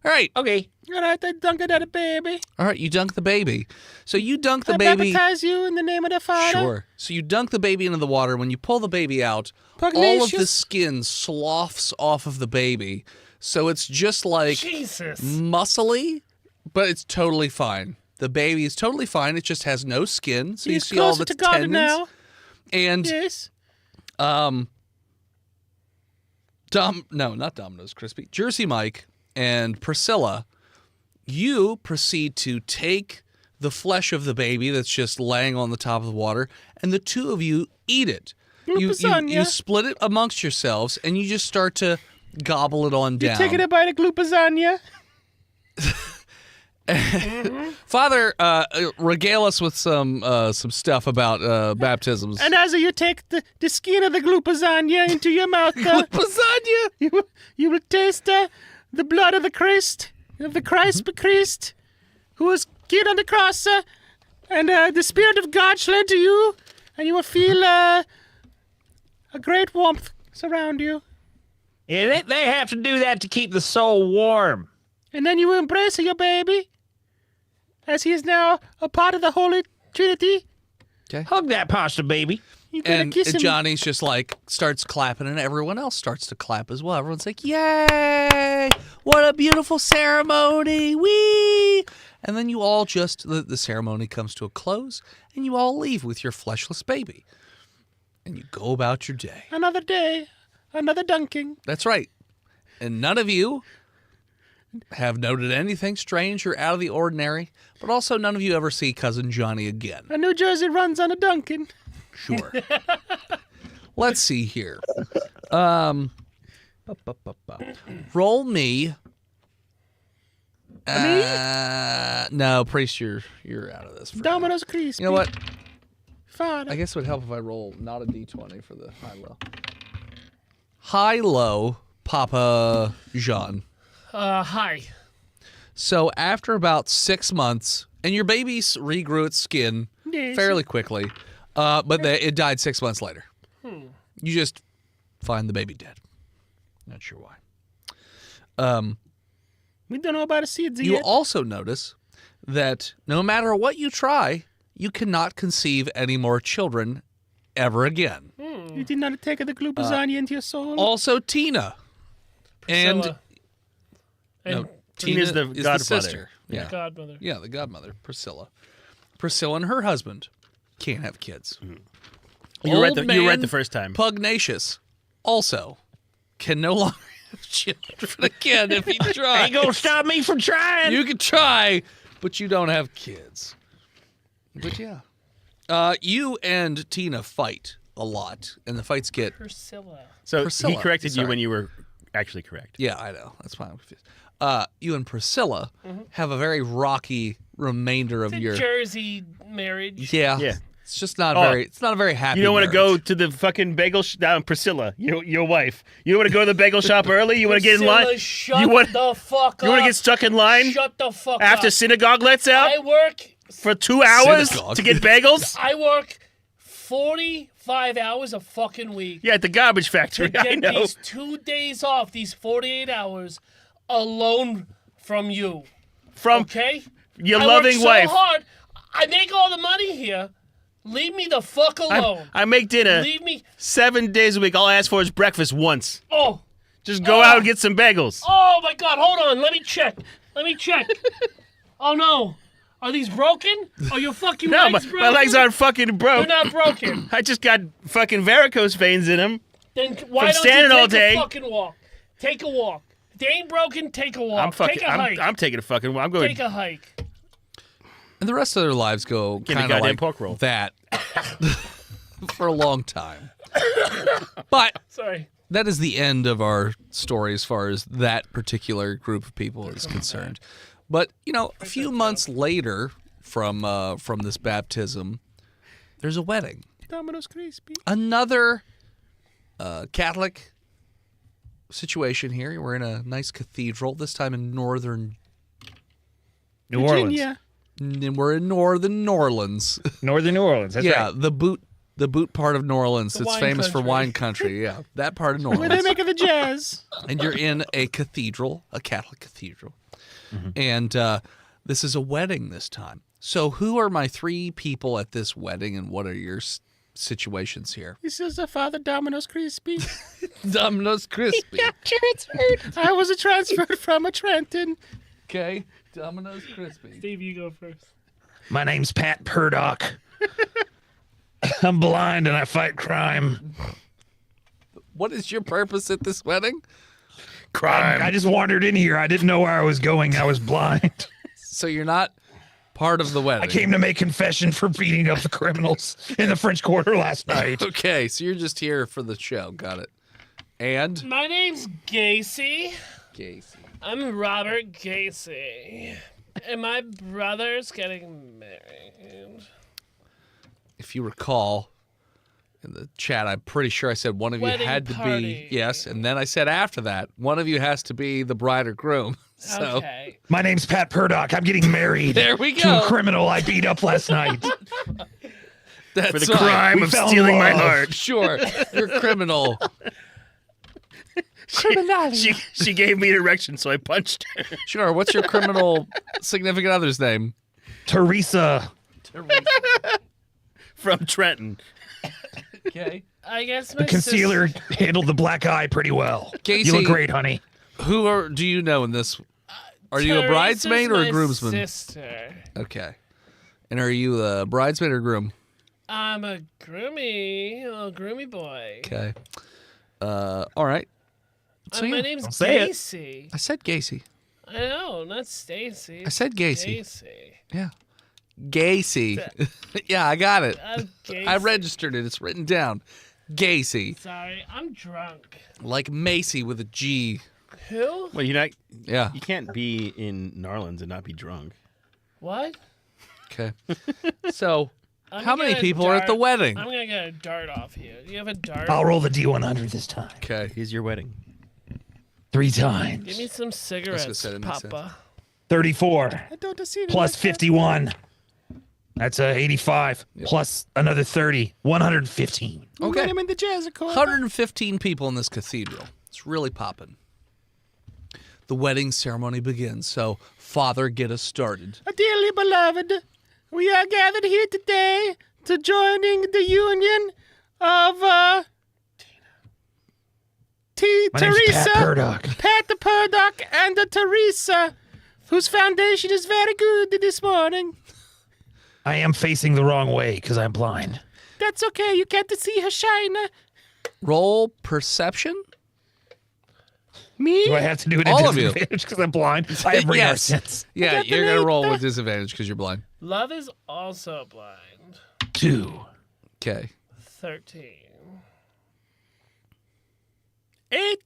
Speaker 5: All right.
Speaker 3: Okay.
Speaker 2: All right, I dunked at a baby.
Speaker 5: All right, you dunk the baby. So you dunk the
Speaker 2: I
Speaker 5: baby.
Speaker 2: baptize you in the name of the Father.
Speaker 5: Sure. So you dunk the baby into the water. When you pull the baby out, all of the
Speaker 2: Pugnacious.
Speaker 5: skin sloughs off of the baby. So it's just like
Speaker 4: Jesus.
Speaker 5: muscly, but it's totally fine. The baby is totally fine. It just has no skin. So you
Speaker 2: He's
Speaker 5: see all
Speaker 2: closer
Speaker 5: the
Speaker 2: to God
Speaker 5: tendons.
Speaker 2: now.
Speaker 5: And
Speaker 2: Yes.
Speaker 5: not Domino's Crispy. Jersey Mike and Priscilla, you proceed to take the flesh of the baby that's just laying on the top of the water, and the two of you eat it. You
Speaker 2: Lasagna.
Speaker 5: split it amongst yourselves, and you just start to gobble it on down.
Speaker 2: Taking a bite of glue lasagna.
Speaker 5: Father, regale us with some stuff about baptisms.
Speaker 2: And as you take the skin of the glupazania into your mouth,
Speaker 5: Lasagna.
Speaker 2: you will taste the blood of the Christ, who was killed on the cross, and the Spirit of God shall enter you, and you will feel a great warmth surround you.
Speaker 3: Yeah, they have to do that to keep the soul warm.
Speaker 2: And then you will embrace your baby, as he is now a part of the Holy Trinity.
Speaker 3: Hug that pasta baby.
Speaker 2: You gotta
Speaker 5: And
Speaker 2: kiss him.
Speaker 5: Johnny's just like starts clapping, and everyone else starts to clap as well. Everyone's like, "Yay! What a beautiful ceremony! Wee!" And then you all just the ceremony comes to a close, and you all leave with your fleshless baby, and you go about your day.
Speaker 2: Another day, another dunking.
Speaker 5: That's right. And none of you have noted anything strange or out of the ordinary, but also none of you ever see Cousin Johnny again.
Speaker 2: A New Jersey runs on a dunking.
Speaker 5: Sure. Let's see here. Roll me. No, Priest, you're out of this. for now.
Speaker 2: Domino's Crispy.
Speaker 5: You know what?
Speaker 2: Father.
Speaker 5: I guess it would help if I roll not a d20 for the high-low. High-low, Papa Jean.
Speaker 4: Hi.
Speaker 5: So after about 6 months, and your baby regrew its skin
Speaker 2: Yes.
Speaker 5: fairly quickly, but it died 6 months later. You just find the baby dead. Not sure why.
Speaker 2: We don't know about a seeds
Speaker 5: You
Speaker 2: yet.
Speaker 5: also notice that no matter what you try, you cannot conceive any more children ever again.
Speaker 2: You did not take the glupazania into your soul.
Speaker 5: Also, Tina.
Speaker 4: Priscilla. And
Speaker 5: No,
Speaker 2: Tina's
Speaker 5: Tina
Speaker 2: the
Speaker 5: is
Speaker 2: godmother.
Speaker 5: sister. Yeah.
Speaker 4: godmother.
Speaker 5: Yeah, the godmother, Priscilla. Priscilla and her husband can't have kids.
Speaker 2: You were right
Speaker 5: Old
Speaker 2: you were right
Speaker 5: man
Speaker 2: the first time.
Speaker 5: Pugnacious also can no longer have children again if he tries.
Speaker 3: Ain't gonna stop me from trying.
Speaker 5: You can try, but you don't have kids. But yeah. You and Tina fight a lot, and the fights get...
Speaker 4: Priscilla.
Speaker 2: So
Speaker 5: Priscilla,
Speaker 2: he corrected you
Speaker 5: sorry.
Speaker 2: when you were actually correct.
Speaker 5: Yeah, I know. That's why I'm confused. You and Priscilla have a very rocky remainder of
Speaker 4: It's a
Speaker 5: your...
Speaker 4: Jersey marriage.
Speaker 5: Yeah.
Speaker 2: Yeah.
Speaker 5: It's just not
Speaker 2: Oh.
Speaker 5: very... It's not a very happy
Speaker 2: You don't want to go
Speaker 5: marriage.
Speaker 2: to the fucking bagel shop. Priscilla, your wife. You don't want to go to the bagel shop early? You want to get in line?
Speaker 4: Priscilla, shut
Speaker 2: You want
Speaker 4: the fuck up.
Speaker 2: you want to get stuck in line
Speaker 4: Shut the fuck
Speaker 2: after
Speaker 4: up.
Speaker 2: synagogue lets out
Speaker 4: I work
Speaker 2: for 2 hours
Speaker 5: Synagogue.
Speaker 2: to get bagels?
Speaker 4: 45 hours a fucking week.
Speaker 2: Yeah, at the garbage
Speaker 4: To
Speaker 2: factory. I
Speaker 4: get
Speaker 2: know.
Speaker 4: these 2 days off, these 48 hours alone from you.
Speaker 2: From
Speaker 4: Okay?
Speaker 2: your
Speaker 4: I
Speaker 2: loving
Speaker 4: work so
Speaker 2: wife.
Speaker 4: hard. I make all the money here. Leave me the fuck alone.
Speaker 2: I make dinner
Speaker 4: Leave me.
Speaker 2: 7 days a week. All I ask for is breakfast once.
Speaker 4: Oh.
Speaker 2: Just go out and get some bagels.
Speaker 4: Oh my god, hold on. Let me check. Oh no. Are these broken? Are your fucking
Speaker 2: No,
Speaker 4: legs
Speaker 2: my
Speaker 4: broken?
Speaker 2: legs aren't fucking broke.
Speaker 4: They're not broken.
Speaker 2: I just got fucking varicose veins in them.
Speaker 4: Then why don't
Speaker 2: standing
Speaker 4: you
Speaker 2: all
Speaker 4: take
Speaker 2: day.
Speaker 4: a fucking walk? Take a walk. If they ain't broken, take a walk.
Speaker 2: I'm fucking.
Speaker 4: Take a hike.
Speaker 2: I'm taking a fucking. I'm going.
Speaker 4: Take a hike.
Speaker 5: And the rest of their lives go
Speaker 2: Get a
Speaker 5: kind of
Speaker 2: goddamn
Speaker 5: like
Speaker 2: pork roll.
Speaker 5: that for a long time. But
Speaker 4: Sorry.
Speaker 5: that is the end of our story as far as that particular group of people is concerned. But, you know, a few months later from this baptism, there's a wedding.
Speaker 2: Domino's Crispy.
Speaker 5: Another Catholic situation here. We're in a nice cathedral, this time in northern...
Speaker 3: New Orleans.
Speaker 2: Virginia.
Speaker 5: And we're in northern New Orleans.
Speaker 3: Northern New Orleans. That's
Speaker 5: yeah,
Speaker 3: right.
Speaker 5: the boot part of New Orleans that's
Speaker 4: wine
Speaker 5: famous for
Speaker 4: country.
Speaker 5: wine country. Yeah, that part of New
Speaker 2: Where they
Speaker 5: Orleans.
Speaker 2: making the jazz?
Speaker 5: And you're in a cathedral, a Catholic cathedral. And this is a wedding this time. So who are my 3 people at this wedding, and what are your situations here?
Speaker 2: This is a Father Domino's Crispy.
Speaker 5: Domino's Crispy.
Speaker 2: I was transferred from a Trenton.
Speaker 5: Okay, Domino's Crispy.
Speaker 4: Steve, you go first.
Speaker 3: My name's Pat Purdock. I'm blind and I fight crime.
Speaker 5: What is your purpose at this wedding?
Speaker 3: I just wandered in here. I didn't know where I was going. I was blind.
Speaker 5: So you're not part of the wedding.
Speaker 3: I came to make confession for beating up the criminals in the French Quarter last night.
Speaker 5: Okay, so you're just here for the show. Got it. And
Speaker 4: My name's Gacy.
Speaker 5: Casey.
Speaker 4: I'm Robert Gacy. And my brother's getting married.
Speaker 5: If you recall, in the chat, I'm pretty sure I said one of you
Speaker 4: Wedding
Speaker 5: had to
Speaker 4: party.
Speaker 5: be, yes, and then I said after that, one of you has to be the bride or groom. So
Speaker 4: Okay.
Speaker 3: My name's Pat Purdock. I'm getting married
Speaker 5: there we
Speaker 3: to
Speaker 5: go.
Speaker 3: a criminal I beat up last night.
Speaker 5: That's
Speaker 2: For the
Speaker 5: right.
Speaker 2: crime
Speaker 3: We
Speaker 2: of
Speaker 3: fell in
Speaker 2: stealing my
Speaker 3: love.
Speaker 2: heart.
Speaker 5: Sure, you're a criminal.
Speaker 2: She gave me an erection, so I punched her.
Speaker 5: Sure, what's your criminal significant other's name?
Speaker 3: Teresa.
Speaker 2: From Trenton.
Speaker 5: Okay.
Speaker 4: I guess
Speaker 3: The
Speaker 4: my
Speaker 3: concealer handled the black eye pretty well.
Speaker 5: Casey-
Speaker 3: You look great, honey.
Speaker 5: Do you know in this? Are you a
Speaker 4: Teresa's
Speaker 5: bridesmaid or a
Speaker 4: my
Speaker 5: groomsman?
Speaker 4: Sister.
Speaker 5: Okay. And are you a bridesmaid or groom?
Speaker 4: I'm a little groomy boy.
Speaker 5: Okay. All right. So
Speaker 4: My
Speaker 5: yeah,
Speaker 4: name's
Speaker 3: say it.
Speaker 4: Gacy.
Speaker 5: I said Gacy.
Speaker 4: I know, not Stacy.
Speaker 5: I said Gacy.
Speaker 4: Gacy.
Speaker 5: Yeah. Gacy. Yeah, I got it.
Speaker 4: Gacy.
Speaker 5: I registered it. It's written down. Gacy.
Speaker 4: Sorry, I'm drunk.
Speaker 5: Like Macy with a G.
Speaker 4: Who?
Speaker 2: Well, you
Speaker 5: Yeah.
Speaker 2: can't be in Narlands and not be drunk.
Speaker 4: What?
Speaker 5: Okay. So,
Speaker 4: I'm
Speaker 5: how
Speaker 4: gonna
Speaker 5: many
Speaker 4: get a
Speaker 5: people are at the
Speaker 4: dart-
Speaker 5: wedding?
Speaker 4: I'm gonna get a dart off you. Do you have a dart?
Speaker 3: I'll roll the D100 this time.
Speaker 5: Okay.
Speaker 2: Here's your wedding.
Speaker 3: 3 times.
Speaker 4: Give me some cigarettes,
Speaker 5: say that makes
Speaker 4: Papa.
Speaker 3: 34
Speaker 2: I don't see
Speaker 3: plus 51. That's 85 plus another 30. 115.
Speaker 5: Okay.
Speaker 2: him in the jazz accord.
Speaker 5: 115 people in this cathedral. It's really popping. The wedding ceremony begins. So, Father, get us started.
Speaker 2: Dearly beloved, we are gathered here today to joining the union of
Speaker 3: My name's Pat Purdock.
Speaker 2: Pat the Purdock, and Teresa, whose foundation is very good this morning.
Speaker 3: I am facing the wrong way because I'm blind.
Speaker 2: That's okay, you get to see her shine.
Speaker 5: Roll perception.
Speaker 2: Me?
Speaker 3: Do I have to do it at
Speaker 5: All of you.
Speaker 3: disadvantage because I'm blind? I have radar
Speaker 5: Yes.
Speaker 3: sense.
Speaker 5: Yeah,
Speaker 2: got the
Speaker 5: you're going to
Speaker 2: lead
Speaker 5: roll
Speaker 2: there.
Speaker 5: with disadvantage because you're blind.
Speaker 4: Love is also blind.
Speaker 3: 2.
Speaker 5: Okay.
Speaker 4: 13.
Speaker 2: 8.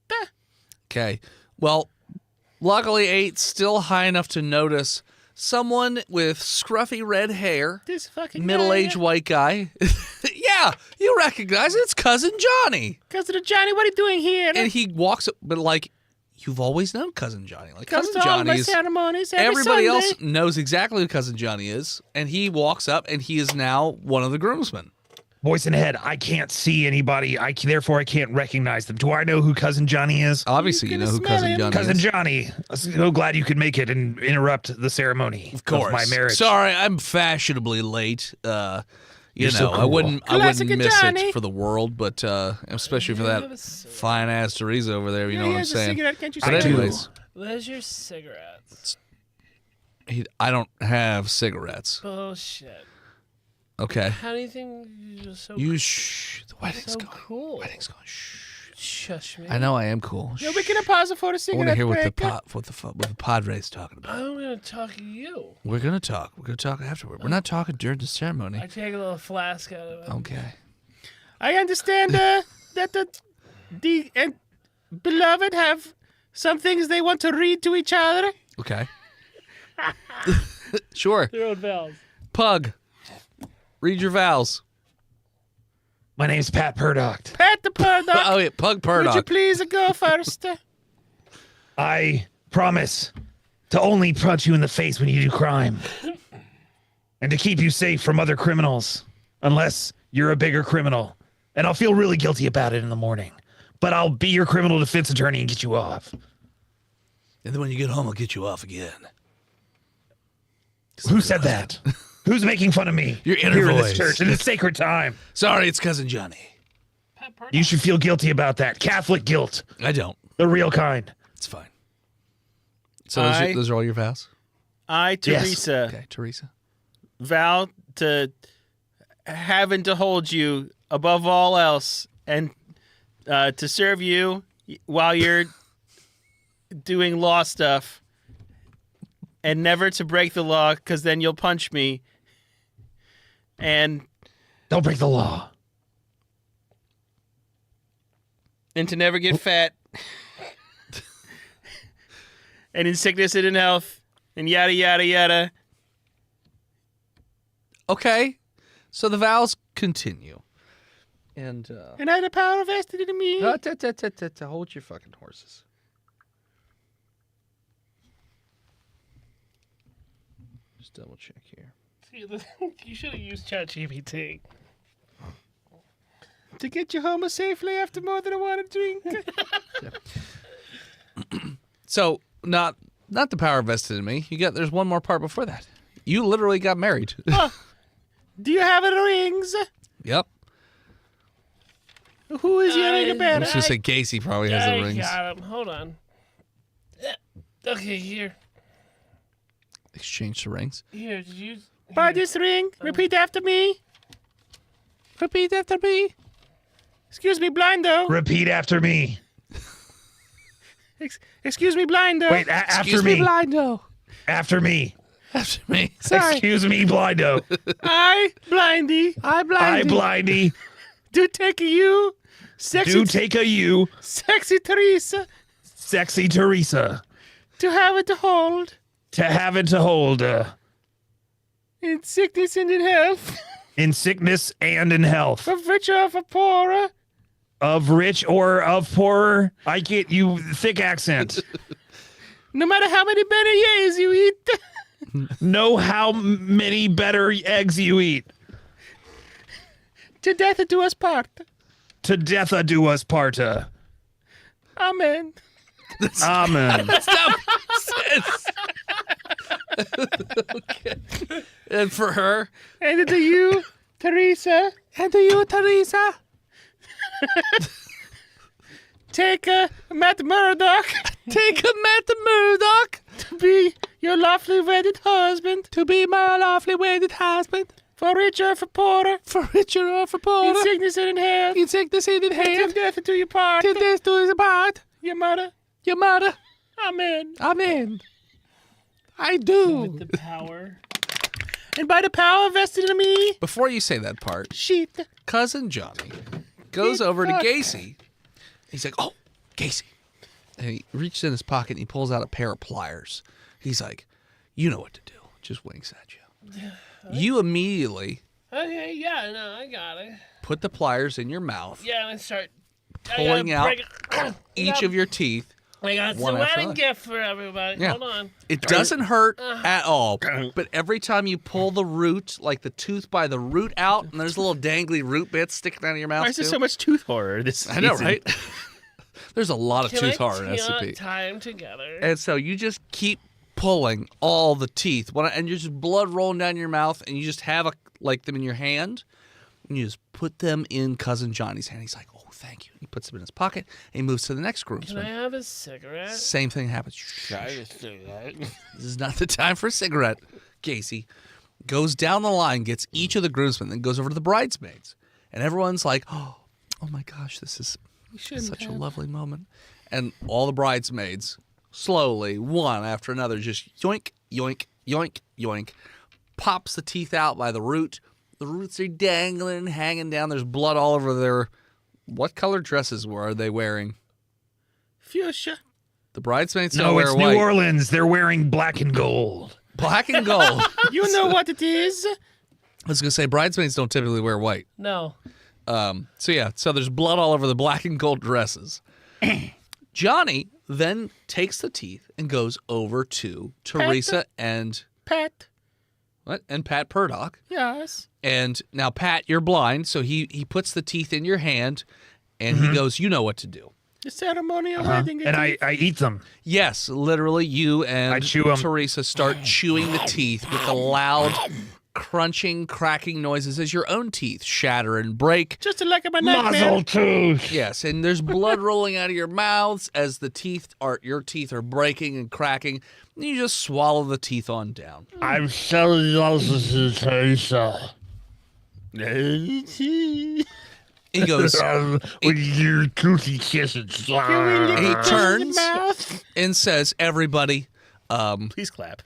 Speaker 5: Okay. Well, luckily, 8's still high enough to notice someone with scruffy red hair,
Speaker 2: This fucking
Speaker 5: middle-aged white guy. Yeah, you recognize it. It's Cousin Johnny.
Speaker 2: Cousin Johnny, what are you doing here?
Speaker 5: And he walks up, but like, you've always known Cousin Johnny. Like,
Speaker 2: Comes
Speaker 5: Cousin
Speaker 2: to all
Speaker 5: Johnny
Speaker 2: my
Speaker 5: is.
Speaker 2: ceremonies every
Speaker 5: Everybody
Speaker 2: Sunday.
Speaker 5: else knows exactly who Cousin Johnny is, and he walks up, and he is now one of the groomsmen.
Speaker 3: Voice in head. I can't see anybody. Therefore I can't recognize them. Do I know who Cousin Johnny is?
Speaker 5: Obviously, you know who
Speaker 2: smell
Speaker 5: Cousin
Speaker 2: him.
Speaker 5: Johnny
Speaker 3: Cousin
Speaker 5: is.
Speaker 3: Johnny. I'm so glad you could make it and interrupt the ceremony
Speaker 5: Of course.
Speaker 3: my marriage.
Speaker 5: Sorry, I'm fashionably late. You
Speaker 3: You're so
Speaker 5: know, I
Speaker 3: cool.
Speaker 5: wouldn't
Speaker 2: Classic
Speaker 5: miss
Speaker 2: Johnny.
Speaker 5: it for the world, but especially for
Speaker 4: have
Speaker 5: that
Speaker 4: a cigarette.
Speaker 5: fine ass Teresa over there. You know what I'm
Speaker 2: Here's a
Speaker 5: saying?
Speaker 2: cigarette, can't you
Speaker 5: But
Speaker 2: see?
Speaker 5: anyways,
Speaker 4: Where's your cigarettes?
Speaker 5: I don't have cigarettes.
Speaker 4: Bullshit.
Speaker 5: Okay,
Speaker 4: How do you think you're so
Speaker 5: you shh. The wedding's
Speaker 4: so
Speaker 5: going.
Speaker 4: cool?
Speaker 5: Wedding's going. Shh.
Speaker 4: Shush me.
Speaker 5: I know I am cool.
Speaker 2: Yeah, we can pause it for a
Speaker 5: I want
Speaker 2: cigarette
Speaker 5: to hear what
Speaker 2: break.
Speaker 5: the Padre's talking about.
Speaker 4: I'm gonna talk to you.
Speaker 5: We're gonna talk. We're gonna talk afterward. We're not talking during the ceremony.
Speaker 4: I take a little flask out of it.
Speaker 5: Okay.
Speaker 2: I understand that the beloved have some things they want to read to each other.
Speaker 5: Okay. Sure.
Speaker 4: Their own bells.
Speaker 5: Pug. Read your vows.
Speaker 3: My name's Pat Purdock.
Speaker 2: Pat the Purdock,
Speaker 5: Oh yeah, Pug
Speaker 2: would you
Speaker 5: Purdock.
Speaker 2: please go first?
Speaker 3: I promise to only punch you in the face when you do crime. And to keep you safe from other criminals. Unless you're a bigger criminal. And I'll feel really guilty about it in the morning. But I'll be your criminal defense attorney and get you off.
Speaker 5: And then when you get home, I'll get you off again.
Speaker 3: Who said that? Who's making fun of me?
Speaker 5: Your inner
Speaker 3: here in
Speaker 5: voice.
Speaker 3: this church in this sacred time?
Speaker 5: Sorry, it's Cousin Johnny.
Speaker 3: You should feel guilty about that. Catholic guilt.
Speaker 5: I don't.
Speaker 3: The real kind.
Speaker 5: It's fine. So those are all your vows?
Speaker 2: I,
Speaker 3: Yes.
Speaker 2: Teresa,
Speaker 5: Okay, Teresa.
Speaker 2: vow to having to hold you above all else and to serve you while you're doing law stuff and never to break the law because then you'll punch me and
Speaker 3: Don't break the law.
Speaker 2: to never get fat and in sickness and in health and yada, yada, yada.
Speaker 5: Okay. So the vows continue. And
Speaker 2: And I had the power vested in me.
Speaker 5: hold your fucking horses. Just double check here.
Speaker 4: You should have used ChatGPT.
Speaker 2: To get you home safely after more than I want to drink.
Speaker 5: So not the power vested in me. There's one more part before that. You literally got married.
Speaker 2: Do you have any rings?
Speaker 5: Yep.
Speaker 2: Who is your ring
Speaker 5: I
Speaker 2: about?
Speaker 5: was gonna say Casey probably has the
Speaker 4: I
Speaker 5: rings.
Speaker 4: got him. Hold on. Okay, here.
Speaker 5: Exchange the rings.
Speaker 4: Here, did you...
Speaker 2: Buy this ring. Repeat after me.
Speaker 5: Repeat after me.
Speaker 2: Excuse me, blindo.
Speaker 3: Repeat after me.
Speaker 2: Excuse me, blindo.
Speaker 3: Wait, after
Speaker 5: Excuse
Speaker 3: me.
Speaker 5: Blindo.
Speaker 3: After me.
Speaker 5: After me. Sorry.
Speaker 3: Excuse me, Blindo.
Speaker 2: I, blindy,
Speaker 5: I
Speaker 3: I,
Speaker 5: blinded.
Speaker 3: Blindy,
Speaker 2: do take you. Sexy,
Speaker 3: do take a you,
Speaker 2: sexy Teresa.
Speaker 3: sexy Teresa,
Speaker 2: To have it to hold.
Speaker 3: to have it to hold
Speaker 2: In sickness and in health.
Speaker 3: in sickness and in health,
Speaker 2: Of rich or for poorer.
Speaker 3: of rich or of poor. I get you thick accent.
Speaker 2: No matter how many beignets you eat.
Speaker 3: Know how many better eggs you eat.
Speaker 2: To death do us part.
Speaker 3: To death do us part.
Speaker 2: Amen.
Speaker 3: Amen.
Speaker 5: That's not what it says. Okay. And for her.
Speaker 2: And to you, Teresa.
Speaker 5: And to you, Teresa.
Speaker 2: Take Matt Murdoch
Speaker 5: Take a Matt Murdoch
Speaker 2: to be your lawfully wedded husband.
Speaker 5: to be my lawfully wedded husband.
Speaker 2: For rich or for poorer.
Speaker 5: For richer or for
Speaker 2: In
Speaker 5: poorer.
Speaker 2: sickness and in health.
Speaker 5: You take the seed in
Speaker 2: Till
Speaker 5: hand.
Speaker 2: death do you part.
Speaker 5: Till death do us apart.
Speaker 2: Your mother.
Speaker 5: Your mother.
Speaker 2: Amen.
Speaker 5: Amen. I do.
Speaker 4: The power.
Speaker 2: And by the power vested in me,
Speaker 5: Before you say that part,
Speaker 2: sheet.
Speaker 5: cousin Johnny goes over to Gacy. He's like, "Oh, Gacy," and he reaches in his pocket and he pulls out a pair of pliers. He's like, "You know what to do." Just winks at you. You immediately
Speaker 4: Okay, yeah, no, I got it.
Speaker 5: put the pliers in your mouth,
Speaker 4: Yeah, and I start...
Speaker 5: pulling out each of your teeth.
Speaker 4: I got
Speaker 5: one
Speaker 4: some
Speaker 5: after
Speaker 4: wedding
Speaker 5: another.
Speaker 4: gift for everybody.
Speaker 5: Yeah.
Speaker 4: Hold on.
Speaker 5: It doesn't hurt at all, but every time you pull the root, like the tooth by the root out, and there's little dangly root bits sticking out of your mouth
Speaker 2: Why is there
Speaker 5: too.
Speaker 2: so much tooth horror this
Speaker 5: I know,
Speaker 2: season?
Speaker 5: right? There's a lot of
Speaker 4: Can
Speaker 5: tooth
Speaker 4: I
Speaker 5: horror in SCP.
Speaker 4: tie them together?
Speaker 5: And so you just keep pulling all the teeth, and you're just blood rolling down your mouth, and you just have them in your hand, and you just put them in cousin Johnny's hand. He's like, "Oh, thank you." He puts them in his pocket, and he moves to the next
Speaker 4: Can I
Speaker 5: groomsman.
Speaker 4: have a cigarette?
Speaker 5: Same thing happens. Shh, shh. This is not the time for a cigarette. Casey goes down the line, gets each of the groomsmen, then goes over to the bridesmaids, and everyone's like, "Oh my gosh, this is such a lovely moment." And all the bridesmaids, slowly, one after another, just yoink, yoink, yoink, yoink, pops the teeth out by the root. The roots are dangling, hanging down. There's blood all over their... What color dresses are they wearing?
Speaker 2: Fuchsia.
Speaker 5: The bridesmaids don't
Speaker 3: No,
Speaker 5: wear
Speaker 3: it's
Speaker 5: white.
Speaker 3: New Orleans. They're wearing black and gold.
Speaker 5: Black and gold.
Speaker 2: You know what it is.
Speaker 5: I was going to say, bridesmaids don't typically wear white.
Speaker 4: No.
Speaker 5: So there's blood all over the black and gold dresses. Johnny then takes the teeth and goes over to Teresa and
Speaker 2: Pat.
Speaker 5: Pat Purdock.
Speaker 2: Yes.
Speaker 5: And now, Pat, you're blind, so he puts the teeth in your hand, and he goes, "You know what to do."
Speaker 2: The ceremonial wedding.
Speaker 3: And I eat them.
Speaker 5: Yes, literally, you
Speaker 3: I
Speaker 5: and
Speaker 3: chew 'em.
Speaker 5: Teresa start chewing the teeth with the loud, crunching, cracking noises as your own teeth shatter and break.
Speaker 2: Just like my nightmare.
Speaker 3: Muzzle tooth.
Speaker 5: Yes, and there's blood rolling out of your mouths as your teeth are breaking and cracking. And you just swallow the teeth on down.
Speaker 3: I'm so jealous, Teresa.
Speaker 5: He goes,
Speaker 3: With your toothy kisses.
Speaker 5: he turns
Speaker 2: Mouth.
Speaker 5: and says, "Everybody,
Speaker 2: Please clap.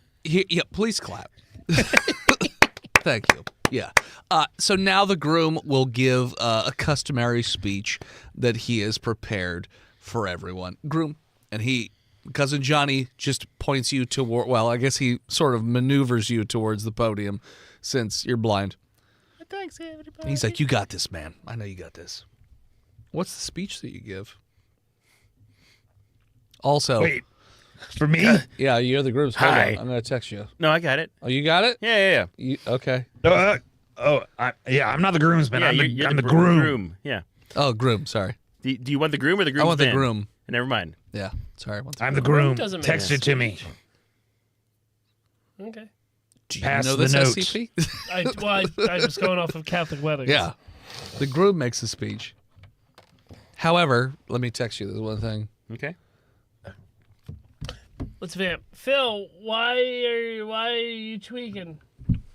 Speaker 5: please clap." Thank you. Yeah. So now the groom will give a customary speech that he has prepared for everyone. Groom, and he Cousin Johnny just points you toward. Well, I guess he sort of maneuvers you towards the podium, since you're blind.
Speaker 2: Thanks, everybody.
Speaker 5: He's like, "You got this, man. I know you got this." What's the speech that you give? Also,
Speaker 3: Wait, for me?
Speaker 5: yeah, you're the group's. Hold
Speaker 2: Hi.
Speaker 5: on, I'm gonna text you.
Speaker 2: No, I got it.
Speaker 5: Oh, you got it?
Speaker 2: Yeah.
Speaker 5: Okay.
Speaker 3: I'm not the groomsman.
Speaker 2: Yeah,
Speaker 3: I'm the groom.
Speaker 2: groom. Yeah.
Speaker 5: Oh, groom. Sorry.
Speaker 2: Do you want the groom or the groom?
Speaker 5: I want the groom.
Speaker 2: Never mind.
Speaker 5: Yeah. Sorry. One
Speaker 3: I'm the groom.
Speaker 4: Doesn't make
Speaker 3: Text it to me.
Speaker 4: Okay.
Speaker 5: Do you
Speaker 3: Pass
Speaker 5: know
Speaker 3: the
Speaker 5: this
Speaker 3: notes.
Speaker 5: SCP?
Speaker 4: I'm just going off of Catholic weddings.
Speaker 5: Yeah. The groom makes the speech. However, let me text you this one thing.
Speaker 2: Okay.
Speaker 4: Let's vamp. Phil, why are you tweaking?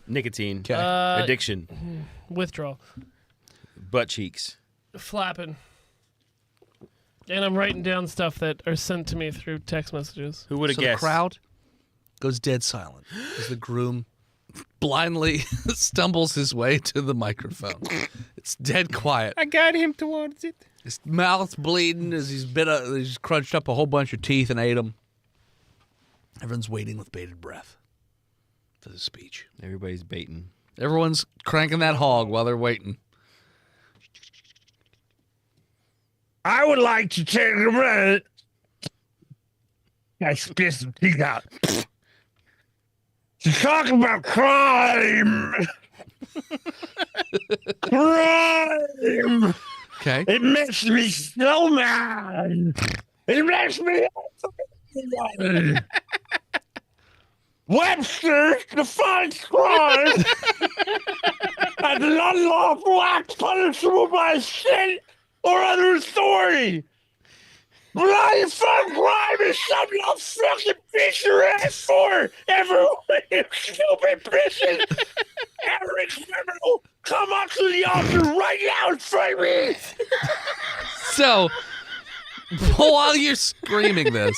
Speaker 2: Nicotine.
Speaker 5: 'Kay.
Speaker 2: Addiction.
Speaker 4: Withdrawal.
Speaker 2: Butt cheeks.
Speaker 4: Flapping. And I'm writing down stuff that are sent to me through text messages.
Speaker 2: Who would have
Speaker 5: So
Speaker 2: guessed?
Speaker 5: the crowd goes dead silent as the groom blindly stumbles his way to the microphone. It's dead quiet.
Speaker 2: I got him towards it.
Speaker 5: His mouth's bleeding as he's crunched up a whole bunch of teeth and ate them. Everyone's waiting with bated breath for the speech.
Speaker 2: Everybody's baiting.
Speaker 5: Everyone's cranking that hog while they're waiting.
Speaker 3: I would like to take a minute. I spit some teeth out. To talk about crime. Crime.
Speaker 5: Okay.
Speaker 3: It makes me so mad. It makes me so mad. Webster defines crime as an unlawful act punishable by state or other authority. But I find crime is something I'll fucking beat your ass for. Everyone, you stupid bitches. Every criminal, come up to the altar right now and fight me.
Speaker 5: So, while you're screaming this,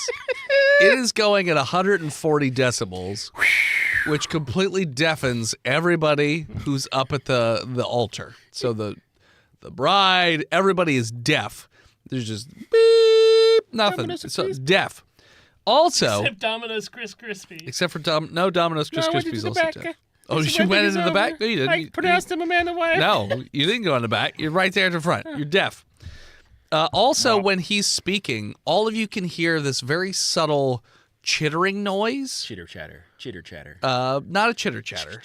Speaker 5: it is going at 140 decibels, which completely deafens everybody who's up at the altar. So the bride, everybody is deaf. There's just beep, nothing. So it's deaf. Also,
Speaker 4: Except Domino's Chris Crispy.
Speaker 5: except for no Domino's Chris Krispies also deaf. Oh, you went into the back? No, you didn't.
Speaker 2: I pronounced him a man and wife.
Speaker 5: No, you didn't go in the back. You're right there at the front. You're deaf. Also, when he's speaking, all of you can hear this very subtle chittering noise.
Speaker 2: Chitter chatter. Chitter chatter.
Speaker 5: Not a chitter chatter.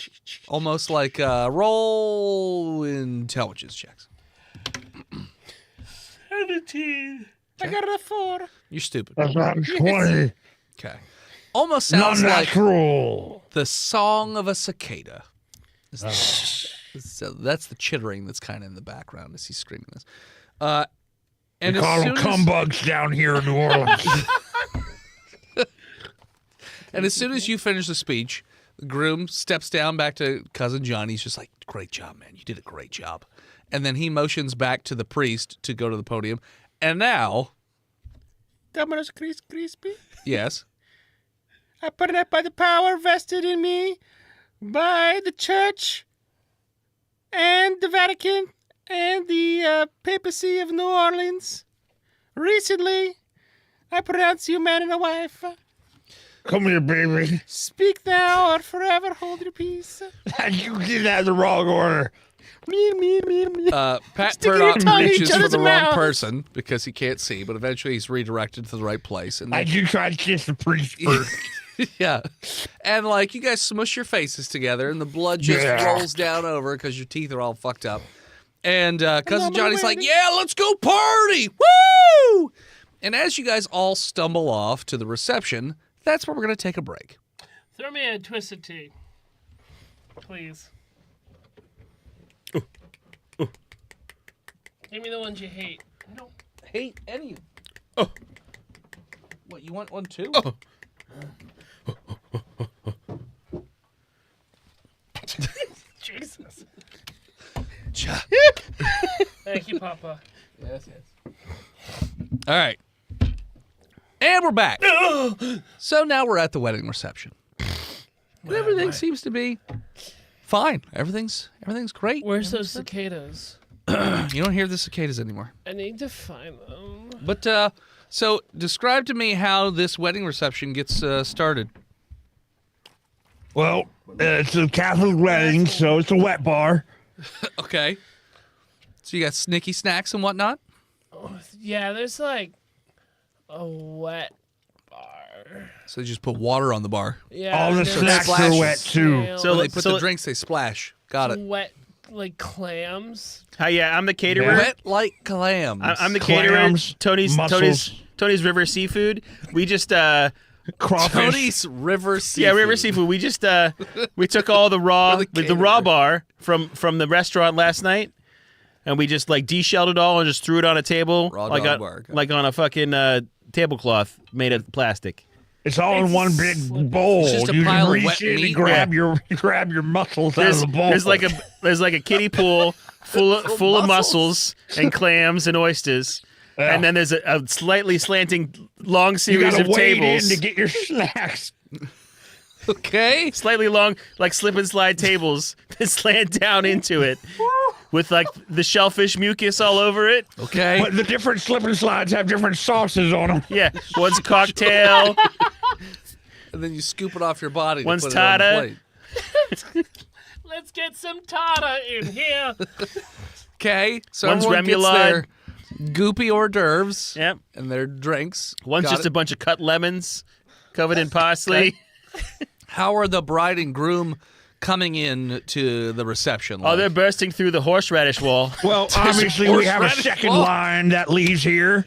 Speaker 5: Almost like roll intelligence checks.
Speaker 4: 17.
Speaker 2: I got a 4.
Speaker 5: You're stupid.
Speaker 3: That's not 20.
Speaker 5: Okay. Almost sounds like
Speaker 3: Non-natural.
Speaker 5: the song of a cicada. So that's the chittering that's kind of in the background as he's screaming this. And
Speaker 3: We
Speaker 5: as
Speaker 3: call them
Speaker 5: soon as-
Speaker 3: cum bugs down here in New Orleans.
Speaker 5: And as soon as you finish the speech, the groom steps down back to Cousin John. He's just like, "Great job, man. You did a great job." And then he motions back to the priest to go to the podium. And now,
Speaker 2: Domino's Crispy.
Speaker 5: yes,
Speaker 2: I put it up by the power vested in me by the church and the Vatican and the papacy of New Orleans. Recently, I pronounce you man and a wife.
Speaker 3: Come here, baby.
Speaker 2: Speak now or forever hold your peace.
Speaker 3: You did that in the wrong order.
Speaker 5: Pat
Speaker 2: Sticking your
Speaker 5: Purdock
Speaker 2: tongue in
Speaker 5: reaches
Speaker 2: each
Speaker 5: for
Speaker 2: other's
Speaker 5: the wrong
Speaker 2: mouths.
Speaker 5: person because he can't see, but eventually he's redirected to the right place. And
Speaker 3: I do try to kiss the priest first.
Speaker 5: yeah. And like you guys smush your faces together and the blood just
Speaker 3: Yeah.
Speaker 5: rolls down over because your teeth are all fucked up. And Cousin Johnny's like, "Yeah, let's go party. Woo!" And as you guys all stumble off to the reception, that's where we're going to take a break.
Speaker 4: Throw me a twisted tea. Please. Give me the ones you hate. No.
Speaker 5: Hate any. What, you want one too?
Speaker 4: Jesus.
Speaker 5: Cha.
Speaker 4: Thank you, Papa.
Speaker 5: Yes, yes. All right. And we're back. So now we're at the wedding reception. And everything seems to be fine. Everything's great.
Speaker 4: Where's those cicadas?
Speaker 5: You don't hear the cicadas anymore.
Speaker 4: I need to find them.
Speaker 5: But So, describe to me how this wedding reception gets started.
Speaker 3: Well, it's a Catholic wedding, so it's a wet bar.
Speaker 5: Okay. So you got snicky snacks and whatnot?
Speaker 4: Yeah, there's like a wet bar.
Speaker 5: So they just put water on the bar.
Speaker 4: Yeah,
Speaker 3: All the
Speaker 4: there's
Speaker 3: snacks are
Speaker 5: splash.
Speaker 3: wet too.
Speaker 4: snail,
Speaker 2: So
Speaker 5: When they
Speaker 2: let-
Speaker 5: put
Speaker 2: so
Speaker 5: the drinks, they splash. Got it.
Speaker 4: wet like clams.
Speaker 2: Hi, yeah, I'm the caterer.
Speaker 5: Wet like clams.
Speaker 2: I'm the
Speaker 3: Clams,
Speaker 2: caterer.
Speaker 3: mussels.
Speaker 2: Tony's River Seafood. We just
Speaker 3: Crawfish.
Speaker 5: Tony's River Seafood.
Speaker 2: yeah, River Seafood. We just we took all the raw
Speaker 5: We're the
Speaker 2: with the raw
Speaker 5: caterer.
Speaker 2: bar from the restaurant last night, and we just like deshelled it all and just threw it on a table,
Speaker 5: Raw
Speaker 2: like
Speaker 5: dog
Speaker 2: on,
Speaker 5: bar, got
Speaker 2: like on a fucking tablecloth made of plastic.
Speaker 3: It's all in one big bowl.
Speaker 5: It's just a
Speaker 3: you
Speaker 5: pile of
Speaker 3: reach
Speaker 5: wet
Speaker 3: in
Speaker 5: meat.
Speaker 3: and grab your muscles out of the bowl.
Speaker 2: There's like a kiddie pool full of mussels and clams and oysters.
Speaker 3: Yeah.
Speaker 2: And then there's a slightly slanting long
Speaker 3: you
Speaker 2: series
Speaker 3: gotta
Speaker 2: of
Speaker 3: wade
Speaker 2: tables.
Speaker 3: in to get your snacks.
Speaker 5: Okay.
Speaker 2: Slightly long, like slip and slide tables that slant down into it with like the shellfish mucus all over it.
Speaker 5: Okay.
Speaker 3: But the different slip and slides have different sauces on them.
Speaker 2: Yeah, one's cocktail.
Speaker 5: And then you scoop it off your body.
Speaker 2: One's
Speaker 5: to put it on the
Speaker 2: Tata.
Speaker 5: plate.
Speaker 4: Let's get some Tata in here.
Speaker 5: Okay. So
Speaker 2: One's
Speaker 5: everyone gets
Speaker 2: remoulade.
Speaker 5: their goopy hors d'oeuvres
Speaker 2: Yep.
Speaker 5: and their drinks.
Speaker 2: One's
Speaker 5: Got
Speaker 2: just
Speaker 5: it.
Speaker 2: a bunch of cut lemons covered in parsley.
Speaker 5: How are the bride and groom coming in to the reception?
Speaker 2: Oh,
Speaker 5: like?
Speaker 2: they're bursting through the horseradish wall.
Speaker 3: Well, obviously we have a
Speaker 5: horseradish
Speaker 3: second
Speaker 5: ball.
Speaker 3: line that leaves here.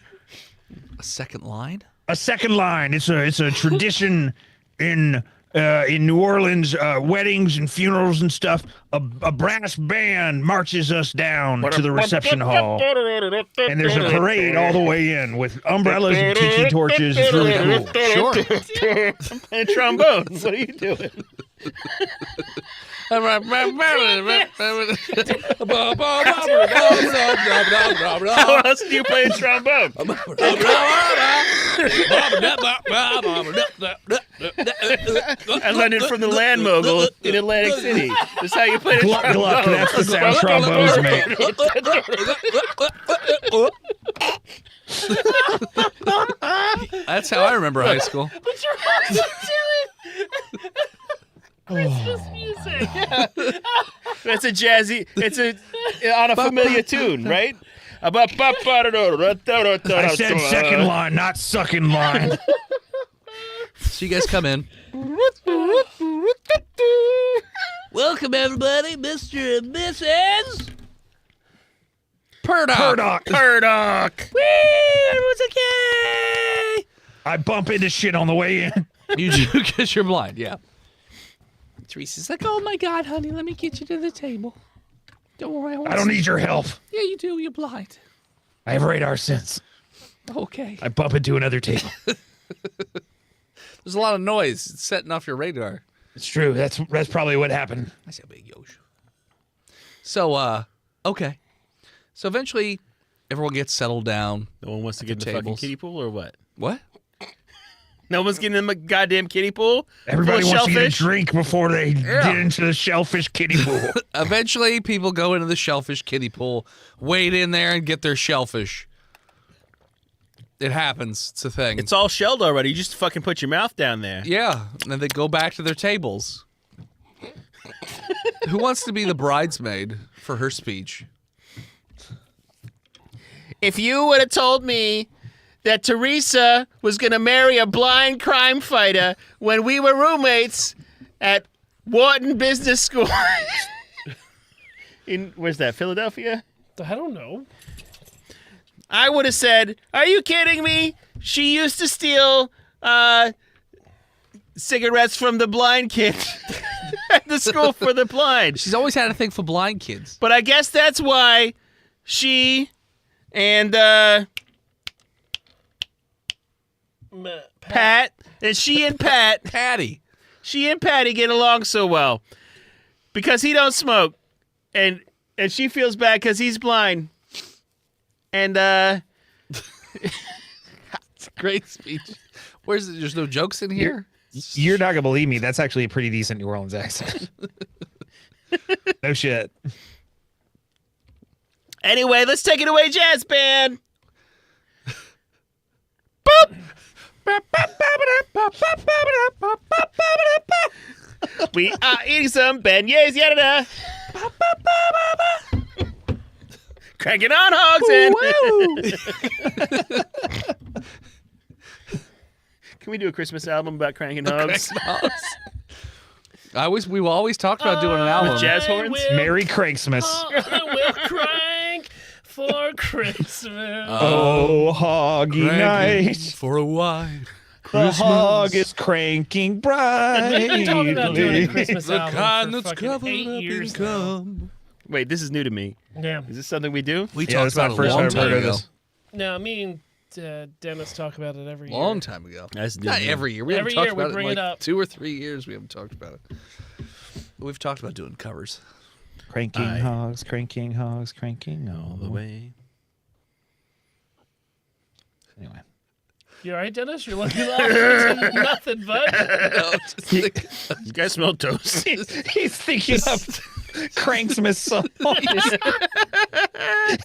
Speaker 5: a second line?
Speaker 3: A second line. It's a tradition in New Orleans, weddings and funerals and stuff. A brass band marches us down to the reception hall, and there's a parade all the way in with umbrellas and tiki torches. It's really cool.
Speaker 5: Sure.
Speaker 2: And trombones. What are you doing? How else do you play a trombone? I learned it from the land mogul in Atlantic City. That's how you play a
Speaker 3: Gluck,
Speaker 2: trombone.
Speaker 3: gluck, that's the sound trombones make.
Speaker 5: That's how I remember high school.
Speaker 4: But you're also doing Christmas music.
Speaker 2: That's a jazzy. It's on a familiar tune, right?
Speaker 3: I said second line, not sucking line.
Speaker 5: So you guys come in. Welcome, everybody, Mr. and Mrs. Purdock.
Speaker 3: Purdock.
Speaker 2: Purdock.
Speaker 5: Woo, everyone's okay.
Speaker 3: I bump into shit on the way in.
Speaker 5: You do because you're blind, yeah. Teresa's like, oh my God, honey, let me get you to the table. Don't worry.
Speaker 3: I don't need your help.
Speaker 5: Yeah, you do. You're blind.
Speaker 3: I have radar sense.
Speaker 5: Okay.
Speaker 3: I bump into another table.
Speaker 5: There's a lot of noise. It's setting off your radar.
Speaker 3: It's true. That's probably what happened.
Speaker 5: I said big yosh. So, okay. So eventually, everyone gets settled down.
Speaker 2: No one wants to get in the fucking
Speaker 5: tables.
Speaker 2: kiddie pool or what?
Speaker 5: What?
Speaker 2: No one's getting in the goddamn kiddie pool?
Speaker 3: Everybody
Speaker 2: Full of
Speaker 3: wants to get a
Speaker 2: shellfish?
Speaker 3: drink before they get into the shellfish kiddie pool.
Speaker 5: Eventually, people go into the shellfish kiddie pool, wade in there, and get their shellfish. It happens. It's a thing.
Speaker 2: It's all shelled already. You just fucking put your mouth down there.
Speaker 5: Yeah, and then they go back to their tables. Who wants to be the bridesmaid for her speech?
Speaker 2: If you would have told me that Teresa was going to marry a blind crime fighter when we were roommates at Wharton Business School in, where's that, Philadelphia?
Speaker 4: I don't know.
Speaker 2: I would have said, are you kidding me? She used to steal cigarettes from the blind kid at the school for the blind.
Speaker 5: She's always had a thing for blind kids.
Speaker 2: But I guess that's why she and Pat, and she and Pat,
Speaker 5: Patty.
Speaker 2: she and Patty get along so well because he don't smoke, and she feels bad because he's blind, and
Speaker 5: It's a great speech. Where's it? There's no jokes in here?
Speaker 3: You're not gonna believe me. That's actually a pretty decent New Orleans accent. No shit.
Speaker 2: anyway, let's take it away, jazz band. We are eating some beignets, yada. Cranking on hogs and Can we do a Christmas album about cranking hogs?
Speaker 5: We always talked about doing an album.
Speaker 2: With jazz horns?
Speaker 3: Merry Cranksmas.
Speaker 4: I will crank for Christmas.
Speaker 3: Oh, hoggy night.
Speaker 5: For a while.
Speaker 3: The hog is cranking
Speaker 4: We've been talking about doing a
Speaker 3: brightly.
Speaker 4: Christmas
Speaker 5: The
Speaker 4: album
Speaker 5: kind
Speaker 4: for
Speaker 5: that's
Speaker 4: fucking
Speaker 5: covered
Speaker 4: 8
Speaker 5: up in
Speaker 4: years now.
Speaker 5: cum.
Speaker 2: Wait, this is new to me.
Speaker 4: Yeah.
Speaker 2: Is this something we do?
Speaker 5: We
Speaker 3: Yeah,
Speaker 5: talked
Speaker 3: that's my
Speaker 5: about it a
Speaker 3: first
Speaker 5: long
Speaker 3: I've
Speaker 5: time
Speaker 3: heard of
Speaker 5: ago.
Speaker 3: this.
Speaker 4: No, me and Dennis talk about it every year.
Speaker 5: Long time ago.
Speaker 2: That's new
Speaker 5: Not
Speaker 2: to me.
Speaker 5: every year. We
Speaker 4: Every
Speaker 5: haven't talked
Speaker 4: year we
Speaker 5: about
Speaker 4: bring
Speaker 5: it in
Speaker 4: it
Speaker 5: like
Speaker 4: up.
Speaker 5: 2 or 3 years. We haven't talked about it. We've talked about doing covers.
Speaker 3: Cranking
Speaker 2: Aye.
Speaker 3: hogs, cranking hogs, cranking
Speaker 2: All the way.
Speaker 3: Anyway.
Speaker 4: You all right, Dennis? You're looking off. Nothing, bud.
Speaker 5: No, just think-
Speaker 2: You guys smell toast.
Speaker 3: He's thinking of Cranksmas songs.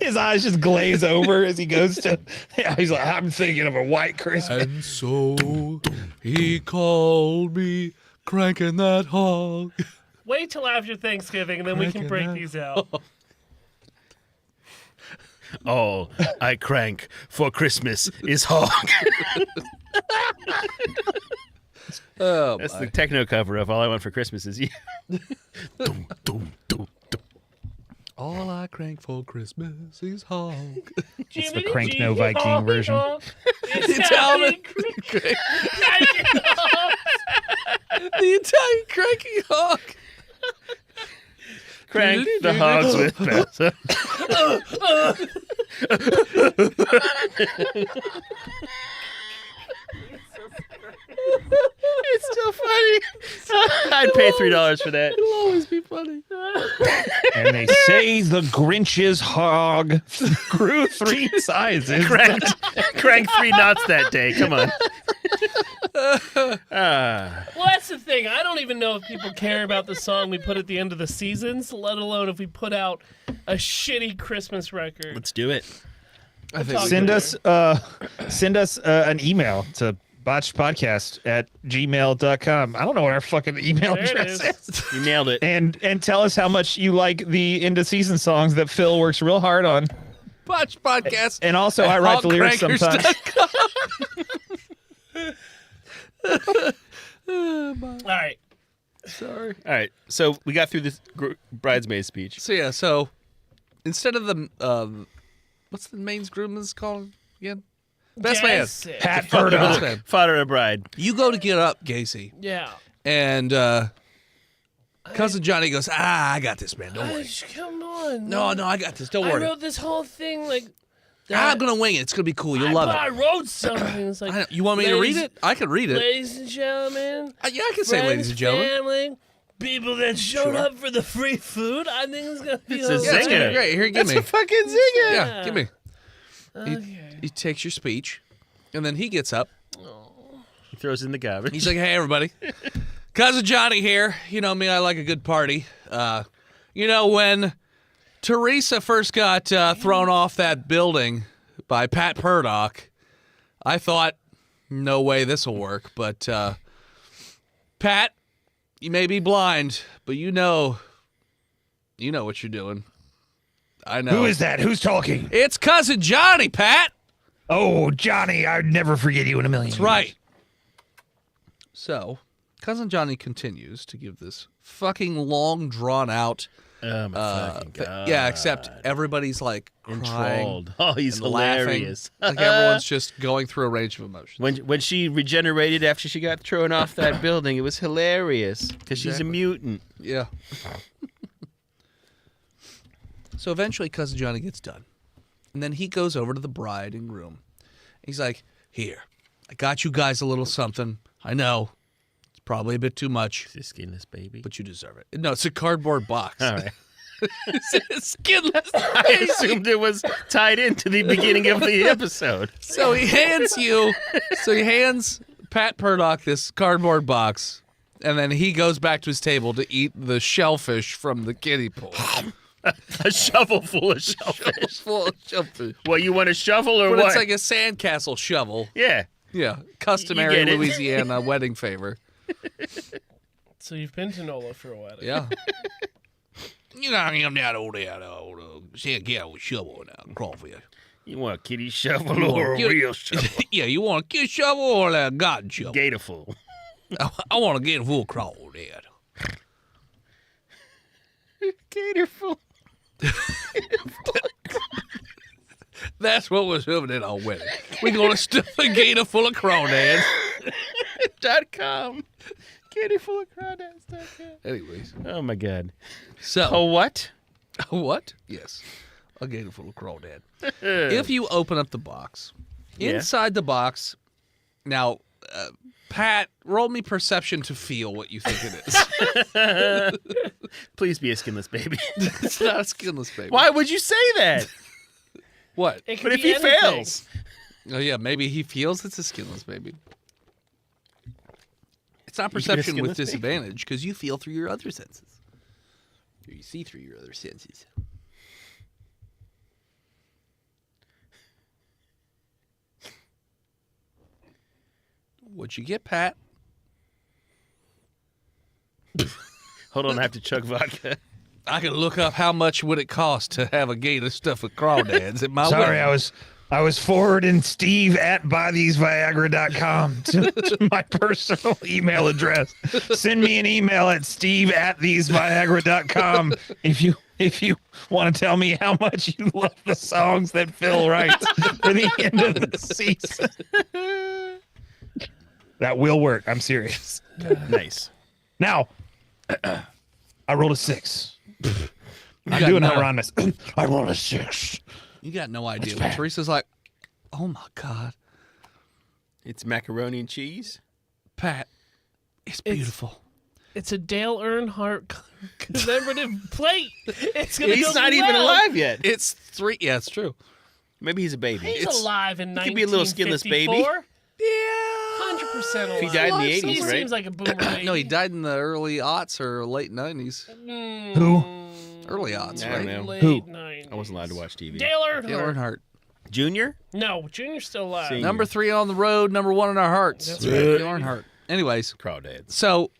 Speaker 3: His eyes just glaze over as he goes to. Yeah, he's like, I'm thinking of a white Christmas.
Speaker 5: and so he called me cranking that hog.
Speaker 4: Wait till after Thanksgiving, and then we can
Speaker 5: Cranking
Speaker 4: break
Speaker 5: that-
Speaker 4: these out.
Speaker 2: All I crank for Christmas is hog.
Speaker 5: Oh,
Speaker 2: That's
Speaker 5: my.
Speaker 2: the techno cover of All I Want for Christmas Is You. Dum, dum, dum, dum.
Speaker 5: All I crank for Christmas is hog.
Speaker 3: It's the Crank No Viking version.
Speaker 4: It's
Speaker 5: Italian
Speaker 4: Italian.
Speaker 5: The Italian cranky hog.
Speaker 2: Crank the hogs with Bessa. It's still funny. I'd pay $3 for that.
Speaker 5: It'll always be funny.
Speaker 3: And they say the Grinch's hog grew 3 sizes.
Speaker 2: Crank 3 knots that day. Come on.
Speaker 4: Well, that's the thing. I don't even know if people care about the song we put at the end of the seasons, let alone if we put out a shitty Christmas record.
Speaker 2: Let's do it.
Speaker 5: I think
Speaker 4: talk
Speaker 5: we
Speaker 3: Send
Speaker 5: can.
Speaker 3: us an email to botchedpodcast@gmail.com. I don't know what our fucking email
Speaker 4: There it
Speaker 3: address
Speaker 4: is.
Speaker 3: is.
Speaker 2: You nailed it.
Speaker 3: And tell us how much you like the end of season songs that Phil works real hard on.
Speaker 5: Botched podcast.
Speaker 3: And also, I write the lyrics sometimes.
Speaker 4: All right.
Speaker 5: Sorry.
Speaker 2: All right. So we got through this bridesmaid speech.
Speaker 5: So yeah, so instead of the what's the main groom's called again? Best man.
Speaker 4: Yes.
Speaker 3: Pat
Speaker 5: Best
Speaker 3: Murdoch.
Speaker 5: man.
Speaker 2: Father of a bride.
Speaker 5: You go to get up, Gacy,
Speaker 4: Yeah.
Speaker 5: and cousin Johnny goes, I got this, man. Don't worry.
Speaker 4: Come on.
Speaker 5: No, I got this. Don't
Speaker 4: I
Speaker 5: worry.
Speaker 4: wrote this whole thing like.
Speaker 5: I'm gonna wing it. It's gonna be cool. You'll love
Speaker 4: but I
Speaker 5: it.
Speaker 4: wrote something. It's like,
Speaker 5: You want me to read
Speaker 4: ladies-
Speaker 5: it? I can read it.
Speaker 4: Ladies and gentlemen,
Speaker 5: Yeah, I can say, ladies and gentlemen.
Speaker 4: family, people that showed up for the free food. I think it's gonna be
Speaker 2: It's a
Speaker 5: Yeah, it's gonna
Speaker 2: zinger.
Speaker 5: be great. Here, give
Speaker 2: That's
Speaker 5: me.
Speaker 2: a fucking zinger.
Speaker 5: Yeah, give me.
Speaker 4: Okay.
Speaker 5: He takes your speech, and then he gets up.
Speaker 2: He throws it in the garbage.
Speaker 5: He's like, hey, everybody. Cousin Johnny here. You know me, I like a good party. When Teresa first got thrown off that building by Pat Purdock, I thought, no way this will work. But, Pat, you may be blind, but you know what you're doing. I know.
Speaker 3: Who is that? Who's talking?
Speaker 5: It's Cousin Johnny, Pat.
Speaker 3: Oh, Johnny, I'd never forget you in a million.
Speaker 5: That's right. So, Cousin Johnny continues to give this fucking long, drawn out.
Speaker 2: Oh my fucking god.
Speaker 5: Yeah, except everybody's like crying,
Speaker 2: Enthralled. Oh, he's
Speaker 5: and laughing.
Speaker 2: hilarious.
Speaker 5: Like everyone's just going through a range of emotions.
Speaker 2: When she regenerated after she got thrown off that building, it was hilarious because she's a
Speaker 5: Exactly.
Speaker 2: mutant.
Speaker 5: Yeah. So eventually, Cousin Johnny gets done, and then he goes over to the bride and groom. He's like, "Here, I got you guys a little something. I know it's probably a bit too much,
Speaker 2: She's a skinless baby.
Speaker 5: but you deserve it." No, it's a cardboard box.
Speaker 2: All right.
Speaker 5: Skinless.
Speaker 2: I assumed it was tied into the beginning of the episode.
Speaker 5: So he hands Pat Purdock this cardboard box, and then he goes back to his table to eat the shellfish from the kiddie pool.
Speaker 2: A shovel full of shellfish.
Speaker 5: Full of shellfish.
Speaker 2: What, you want a shovel or
Speaker 5: But
Speaker 2: what?
Speaker 5: it's like a sandcastle shovel.
Speaker 2: Yeah.
Speaker 5: Yeah, customary
Speaker 2: get it.
Speaker 5: Louisiana wedding favor.
Speaker 4: So you've been to NOLA for a wedding.
Speaker 5: Yeah.
Speaker 1: You know, I'm down over there. Get with shovel now, crawfish.
Speaker 2: You want a kitty shovel or a
Speaker 1: get-
Speaker 2: real shovel?
Speaker 1: Yeah, you want a kid shovel or a god shovel?
Speaker 2: Gatorful.
Speaker 1: I want to get a full crawdad.
Speaker 2: Gatorful.
Speaker 1: That's what was moving in our wedding. We're going to stuff a gator full of crawdads.
Speaker 2: .com. Gatorful of crawdads.com.
Speaker 1: Anyways,
Speaker 2: Oh my God.
Speaker 1: so
Speaker 2: Oh what?
Speaker 1: what? Yes, a gator full of crawdad. If you open up the box,
Speaker 2: Yeah.
Speaker 1: inside the box, now, Pat, roll me perception to feel what you think it is.
Speaker 2: Please be a skinless baby.
Speaker 1: It's not a skinless baby.
Speaker 2: Why would you say that?
Speaker 1: What?
Speaker 4: It could
Speaker 2: But if
Speaker 4: be
Speaker 2: he
Speaker 4: anything.
Speaker 2: fails,
Speaker 1: Oh yeah, maybe he feels it's a skinless baby. It's not
Speaker 2: You get a
Speaker 1: perception with
Speaker 2: skinless baby?
Speaker 1: disadvantage because you feel through your other senses. Or you see through your other senses. What'd you get, Pat?
Speaker 2: hold on, I have to chug vodka.
Speaker 1: I can look up how much would it cost to have a gator stuffed with crawdads at my
Speaker 3: Sorry,
Speaker 1: wedding.
Speaker 3: I was forwarding Steve at buytheseviagra.com to my personal email address. Send me an email at steve at theseviagra.com if you want to tell me how much you love the songs that Phil writes for the end of the season. That will work. I'm serious.
Speaker 2: Nice.
Speaker 3: Now, I rolled a 6. I'm
Speaker 1: got
Speaker 3: doing
Speaker 1: no-
Speaker 3: Hieronymus. I rolled a 6.
Speaker 1: You got no idea.
Speaker 3: bad.
Speaker 1: Teresa's like, oh my God,
Speaker 2: It's macaroni and cheese.
Speaker 1: Pat, it's beautiful.
Speaker 4: It's a Dale Earnhardt commemorative plate. It's gonna
Speaker 2: He's
Speaker 4: go
Speaker 2: not even
Speaker 4: well.
Speaker 2: alive yet.
Speaker 1: It's 3. Yeah, it's true.
Speaker 2: Maybe he's a baby.
Speaker 4: He's alive in
Speaker 2: he could be a little skinless baby.
Speaker 4: 1954.
Speaker 1: Yeah.
Speaker 4: 100% alive.
Speaker 2: He died in the
Speaker 4: He
Speaker 2: 80s, right?
Speaker 4: seems like a boomer baby.
Speaker 1: No, he died in the early aughts or late 90s.
Speaker 3: Who?
Speaker 1: Early aughts,
Speaker 2: I don't
Speaker 1: right?
Speaker 2: know.
Speaker 4: Late
Speaker 3: Who?
Speaker 4: 90s.
Speaker 2: I wasn't allowed to watch TV.
Speaker 4: Dale Earnhardt.
Speaker 1: Dale Earnhardt.
Speaker 2: Junior?
Speaker 4: No, Junior's still alive.
Speaker 2: See.
Speaker 1: Number 3 on the road, number 1 in our hearts.
Speaker 4: That's
Speaker 1: Dale
Speaker 4: right.
Speaker 1: Earnhardt. Anyways,
Speaker 2: Crawdads.
Speaker 1: so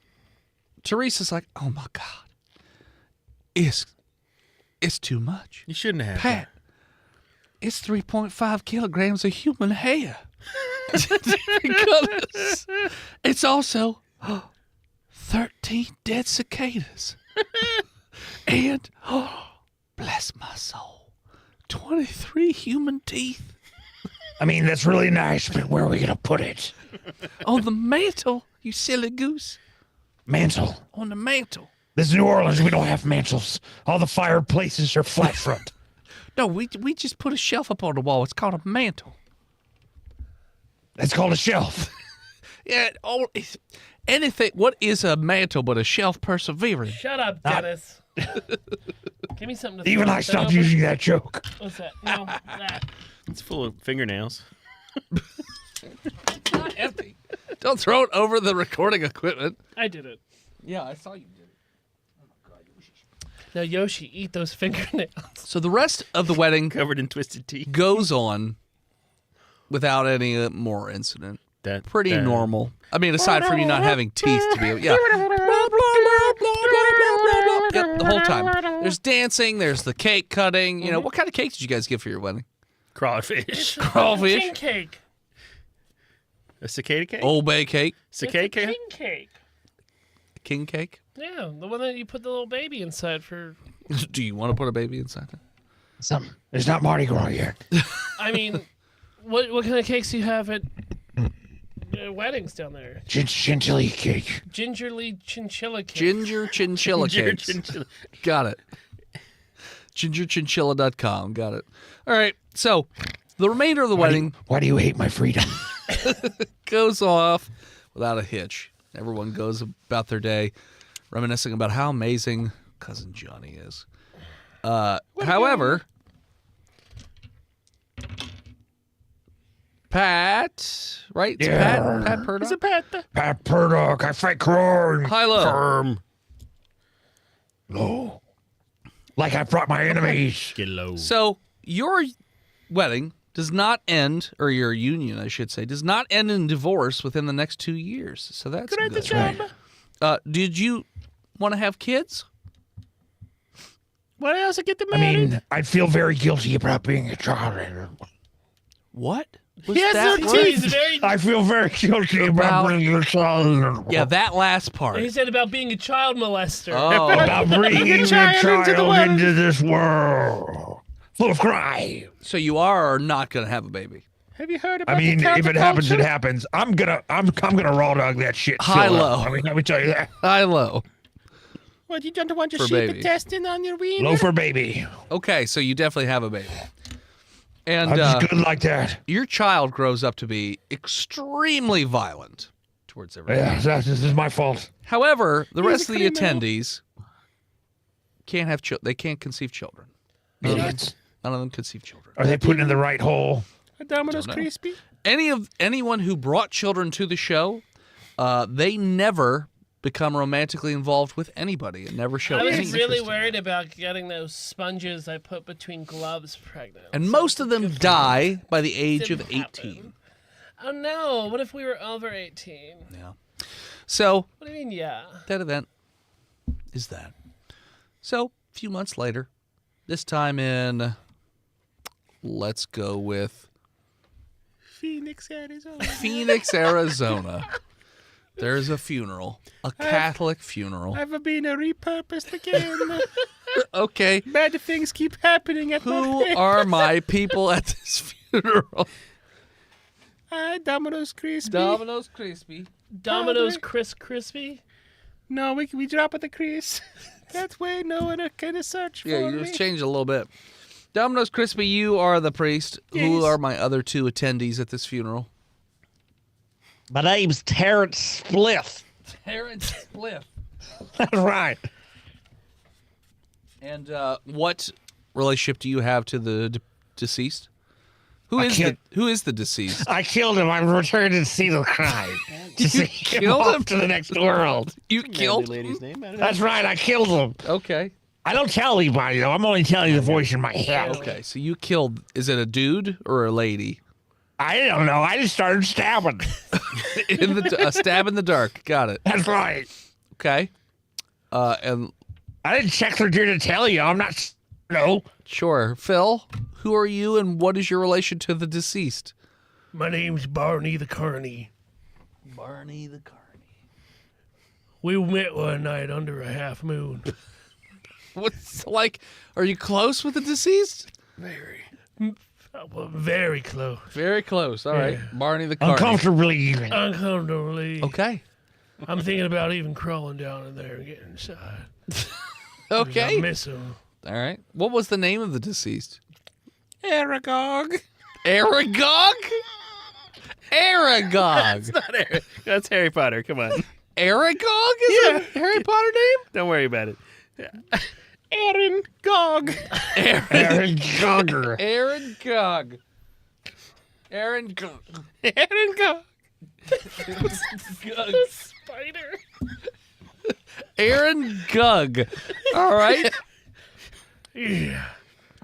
Speaker 1: Teresa's like, oh my God, it's too much.
Speaker 2: You shouldn't have.
Speaker 1: Pat, it's 3.5 kilograms of human hair. Because it's also 13 dead cicadas. And, bless my soul, 23 human teeth
Speaker 3: I mean, that's really nice, but where are we going to put it?
Speaker 1: on the mantle, you silly goose.
Speaker 3: Mantle.
Speaker 1: On the mantle.
Speaker 3: This is New Orleans. We don't have mantles. All the fireplaces are flat front.
Speaker 1: No, we just put a shelf up on the wall. It's called a mantle.
Speaker 3: That's called a shelf.
Speaker 1: Yeah, anything. What is a mantle but a shelf persevering?
Speaker 4: Shut up, Dennis. Give me something to
Speaker 3: Even
Speaker 4: throw
Speaker 3: I
Speaker 4: that
Speaker 3: stopped
Speaker 4: over.
Speaker 3: using that joke.
Speaker 4: What's that? No, that.
Speaker 2: It's full of fingernails.
Speaker 1: Not empty. Don't throw it over the recording equipment.
Speaker 4: I did it.
Speaker 1: Yeah, I saw you did it.
Speaker 4: Now, Yoshi, eat those fingernails.
Speaker 1: So the rest of the wedding
Speaker 2: Covered in twisted teeth.
Speaker 1: goes on without any more incident.
Speaker 2: That
Speaker 1: Pretty normal. I mean, aside from you not having teeth to be able, yeah. Yep, the whole time. There's dancing. There's the cake cutting. You know, what kind of cake did you guys get for your wedding?
Speaker 2: Crawfish.
Speaker 1: Crawfish.
Speaker 4: King cake.
Speaker 2: A cicada cake?
Speaker 1: Old Bay cake.
Speaker 2: Cicada
Speaker 4: It's a
Speaker 2: cake?
Speaker 4: king cake.
Speaker 1: King cake.
Speaker 4: Yeah, the one that you put the little baby inside for.
Speaker 1: Do you want to put a baby inside that?
Speaker 3: There's not Mardi Gras yet.
Speaker 4: I mean, what kind of cakes do you have at weddings down there?
Speaker 3: Chantilly cake.
Speaker 4: Gingerly chinchilla cake.
Speaker 1: Ginger chinchilla cakes. Got it. Gingerchinchilla.com. Got it. All right. So the remainder of the wedding
Speaker 3: Why do you hate my freedom?
Speaker 1: goes off without a hitch. Everyone goes about their day reminiscing about how amazing Cousin Johnny is. However, Pat, right? It's
Speaker 3: Yeah.
Speaker 1: Pat Purdock.
Speaker 2: Is it Pat?
Speaker 3: Pat Purdock, I fight crime.
Speaker 1: High low.
Speaker 3: No. Like I brought my enemies.
Speaker 2: Get low.
Speaker 1: So your wedding
Speaker 5: does not end, or your union, I should say, does not end in divorce within the next 2 years. So that's good.
Speaker 3: That's right.
Speaker 5: Did you want to have kids?
Speaker 2: What else? I get the
Speaker 3: I
Speaker 2: married?
Speaker 3: mean, I feel very guilty about being a child.
Speaker 5: What? Was
Speaker 2: He has
Speaker 5: that
Speaker 2: no
Speaker 5: word?
Speaker 2: teeth.
Speaker 4: He's very.
Speaker 3: I feel very guilty about being a child.
Speaker 5: Yeah, that last part.
Speaker 4: He said about being a child molester.
Speaker 5: Oh,
Speaker 3: About bringing a
Speaker 2: child
Speaker 3: child
Speaker 2: into the world.
Speaker 3: into this world full of crime.
Speaker 5: so you are not going to have a baby.
Speaker 2: Have you heard about
Speaker 3: I mean,
Speaker 2: the
Speaker 3: if it happens, it
Speaker 2: counterculture?
Speaker 3: happens. I'm gonna raw dog that shit.
Speaker 5: High
Speaker 3: still
Speaker 5: low.
Speaker 3: up. I mean, let me tell you that.
Speaker 5: High low.
Speaker 2: What, you don't want your
Speaker 5: For
Speaker 2: sheep
Speaker 5: baby.
Speaker 2: testing on your wiener?
Speaker 3: Low for baby.
Speaker 5: Okay, so you definitely have a baby. And
Speaker 3: I'm just good like that.
Speaker 5: your child grows up to be extremely violent towards everyone.
Speaker 3: Yeah, this is my fault.
Speaker 5: However, the
Speaker 2: He's
Speaker 5: rest
Speaker 2: a
Speaker 5: of the
Speaker 2: criminal.
Speaker 5: attendees can't have they can't conceive children.
Speaker 3: Idiots.
Speaker 5: None of them conceive children.
Speaker 3: Are they putting in the right hole?
Speaker 2: A Domino's
Speaker 5: Don't know.
Speaker 2: Crispy?
Speaker 5: Anyone who brought children to the show, they never become romantically involved with anybody and never show
Speaker 4: I
Speaker 5: any
Speaker 4: was really
Speaker 5: interest in
Speaker 4: worried about getting those sponges I put between gloves pregnant.
Speaker 5: And
Speaker 4: So
Speaker 5: most of them die by the age of
Speaker 4: didn't
Speaker 5: 18.
Speaker 4: happen. Oh no! What if we were over 18?
Speaker 5: Yeah. So
Speaker 4: What do you mean, yeah?
Speaker 5: that event is that. So a few months later, this time in, let's go with
Speaker 2: Phoenix, Arizona.
Speaker 5: Phoenix, Arizona. There's a funeral, a Catholic funeral.
Speaker 2: I've been repurposed again.
Speaker 5: Okay,
Speaker 2: Bad things keep happening at
Speaker 5: who
Speaker 2: my
Speaker 5: are my people at this funeral?
Speaker 2: Domino's Crispy.
Speaker 5: Domino's Crispy.
Speaker 4: Domino's
Speaker 2: Padre.
Speaker 4: Chris Crispy.
Speaker 2: No, we drop at the Chris. That's way no one can search
Speaker 5: Yeah,
Speaker 2: for
Speaker 5: you
Speaker 2: me.
Speaker 5: just changed a little bit. Domino's Crispy, you are the priest. Who
Speaker 2: Yes.
Speaker 5: are my other two attendees at this funeral?
Speaker 3: My name's Terrence Spliff.
Speaker 5: Terrence Spliff.
Speaker 3: That's right.
Speaker 5: And what relationship do you have to the deceased? Who
Speaker 3: I
Speaker 5: is
Speaker 3: can't-
Speaker 5: who is the deceased?
Speaker 3: I killed him. I'm returning to see the crime. To see him
Speaker 5: killed
Speaker 3: off
Speaker 5: him?
Speaker 3: to the next world.
Speaker 5: You
Speaker 2: Manly
Speaker 5: killed him?
Speaker 2: lady's name. I don't know.
Speaker 3: That's right. I killed him.
Speaker 5: Okay.
Speaker 3: I don't tell anybody, though. I'm only telling you the voice in my head.
Speaker 5: Okay, so you killed, is it a dude or a lady?
Speaker 3: I don't know. I just started stabbing.
Speaker 5: In the a stab in the dark. Got it.
Speaker 3: That's right.
Speaker 5: Okay. And
Speaker 3: I didn't check their genitalia. I'm not. No.
Speaker 5: sure. Phil, who are you and what is your relation to the deceased?
Speaker 4: My name's Barney the Carney.
Speaker 5: Barney the Carney.
Speaker 4: We met one night under a half moon.
Speaker 5: What's like, are you close with the deceased?
Speaker 4: Very. Well, very close.
Speaker 5: Very close. All right.
Speaker 4: Yeah.
Speaker 5: Barney the Carney.
Speaker 3: Uncomfortably even.
Speaker 4: Uncomfortably.
Speaker 5: Okay.
Speaker 4: I'm thinking about even crawling down in there and getting inside. I
Speaker 5: Okay.
Speaker 4: miss him.
Speaker 5: All right. What was the name of the deceased?
Speaker 2: Aragog.
Speaker 5: Aragog? Aragog.
Speaker 2: Not Harry. That's Harry Potter. Come on.
Speaker 5: Aragog is a Harry Potter name?
Speaker 2: Don't worry about it. Aaron Gog.
Speaker 3: Aaron Gogger.
Speaker 5: Aaron Gog. Aaron Gog.
Speaker 2: Aaron Gog.
Speaker 4: Spider.
Speaker 5: Aaron Gug. All right.
Speaker 4: Yeah.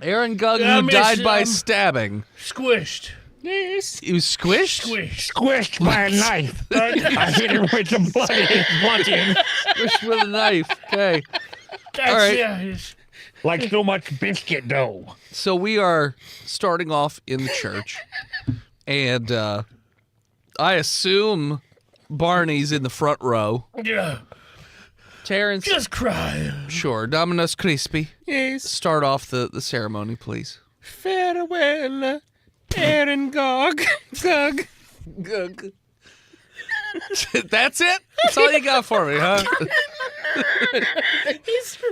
Speaker 5: Aaron Gug,
Speaker 4: I
Speaker 5: who
Speaker 4: miss
Speaker 5: died by
Speaker 4: him.
Speaker 5: stabbing.
Speaker 4: Squished.
Speaker 2: Yes.
Speaker 5: He was squished?
Speaker 4: Squished.
Speaker 3: Squished by a knife. I hit him with the blunting.
Speaker 5: Squished with a knife. Okay.
Speaker 4: That's
Speaker 5: All right.
Speaker 4: yeah. It's,
Speaker 3: Like so much biscuit dough.
Speaker 5: So we are starting off in the church. And I assume Barney's in the front row.
Speaker 4: yeah.
Speaker 5: Terrence.
Speaker 4: Just crying.
Speaker 5: Sure. Domino's Crispy.
Speaker 2: Yes.
Speaker 5: Start off the ceremony, please.
Speaker 2: Farewell, Aaron Gog. Gog.
Speaker 5: Gug. That's it? That's all you got for me, huh?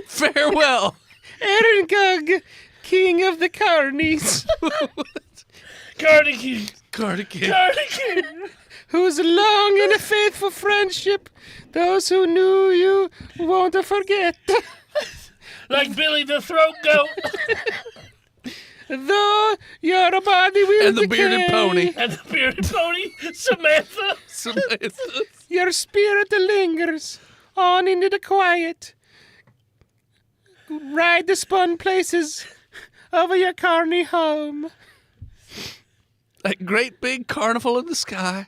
Speaker 5: Farewell.
Speaker 2: Aaron Gog, King of the Carnies.
Speaker 4: Cardigan.
Speaker 5: Cardigan.
Speaker 4: Cardigan.
Speaker 2: Whose long and faithful friendship those who knew you won't forget.
Speaker 4: Like Billy the Throat Goat.
Speaker 2: Though your body will
Speaker 5: And the bearded
Speaker 2: decay,
Speaker 5: pony.
Speaker 4: And the bearded pony, Samantha.
Speaker 2: your spirit lingers on into the quiet. Ride the spun places of your carny home.
Speaker 5: That great big carnival in the sky.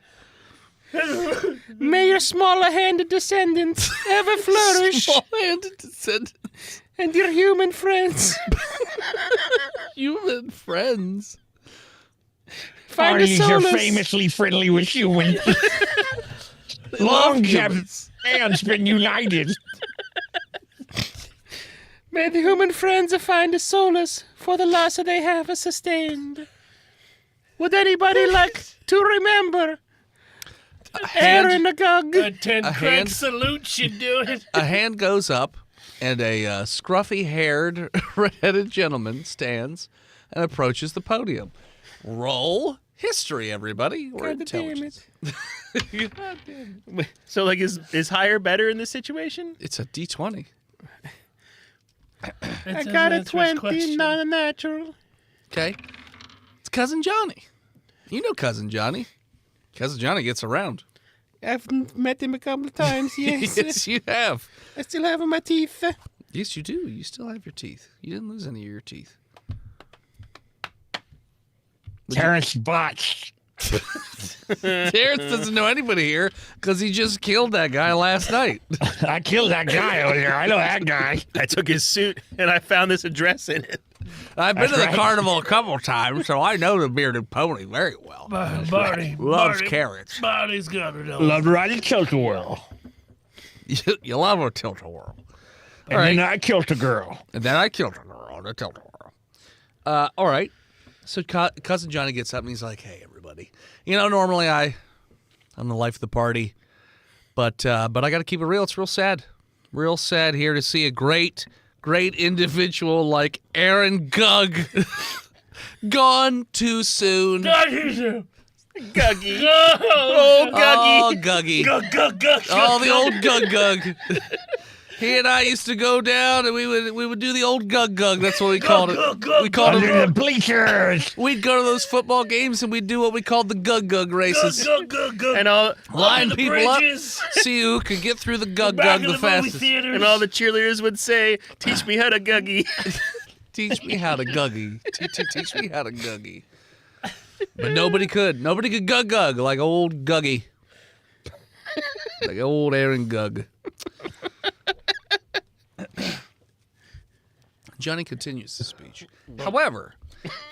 Speaker 4: May your smaller-handed descendants ever flourish,
Speaker 5: Small-handed descendants.
Speaker 4: and your human friends
Speaker 5: Human friends.
Speaker 4: find a
Speaker 3: Arnie's are
Speaker 4: solace.
Speaker 3: famously friendly with humans. Long have hands been united.
Speaker 4: May the human friends find a solace for the loss that they have sustained. Would anybody like to remember Aaron Agug? A 10
Speaker 5: a
Speaker 4: crank
Speaker 5: hand-
Speaker 4: salute should do it.
Speaker 5: A hand goes up, and a scruffy-haired, red-headed gentleman stands and approaches the podium. Roll history, everybody. Or
Speaker 4: God damn
Speaker 5: intelligence.
Speaker 2: So, like, is higher better in this situation?
Speaker 5: It's a D20.
Speaker 2: I got a 20, not a natural.
Speaker 5: Okay. It's Cousin Johnny. You know Cousin Johnny. Cousin Johnny gets around.
Speaker 4: I've met him a couple of times, yes.
Speaker 5: Yes, you have.
Speaker 4: I still have my teeth.
Speaker 5: Yes, you do. You still have your teeth. You didn't lose any of your teeth.
Speaker 3: Terrence Botched.
Speaker 5: Terrence doesn't know anybody here because he just killed that guy last night.
Speaker 3: I killed that guy over there. I know that guy.
Speaker 2: I took his suit and I found this address in it.
Speaker 5: I've been to the
Speaker 3: That's right.
Speaker 5: carnival a couple times, so I know the bearded pony very well.
Speaker 4: Barney.
Speaker 5: Loves carrots.
Speaker 4: Barney's got it all.
Speaker 3: Love to ride a tilt-a-whirl.
Speaker 5: You love a tilt-a-whirl.
Speaker 3: And then I killed a girl.
Speaker 5: And then I killed a girl on a tilt-a-whirl. All right. So Cousin Johnny gets up and he's like, hey, everybody. You know, normally I'm the life of the party. But I got to keep it real. It's real sad. Real sad here to see a great individual like Aaron Gugg gone too soon.
Speaker 2: Guggy.
Speaker 4: Oh,
Speaker 5: Oh, Guggy.
Speaker 4: Gug.
Speaker 5: Oh, the old Gug. He and I used to go down and we would do the old Gug. That's what we called it. We called
Speaker 3: Under
Speaker 5: it.
Speaker 3: the bleachers.
Speaker 5: We'd go to those football games and we'd do what we called the Gug races.
Speaker 2: And all
Speaker 5: Line
Speaker 4: the
Speaker 5: people up,
Speaker 4: bridges.
Speaker 5: see who could get through the Gug
Speaker 4: Back in
Speaker 5: the
Speaker 4: movie
Speaker 5: fastest.
Speaker 4: theaters.
Speaker 2: and all the cheerleaders would say, "Teach me how to guggy."
Speaker 5: Teach me how to Guggy. Teach me how to Guggy. But nobody could. Nobody could Gug like old Guggy. Like old Aaron Gugg. Johnny continues the speech. However,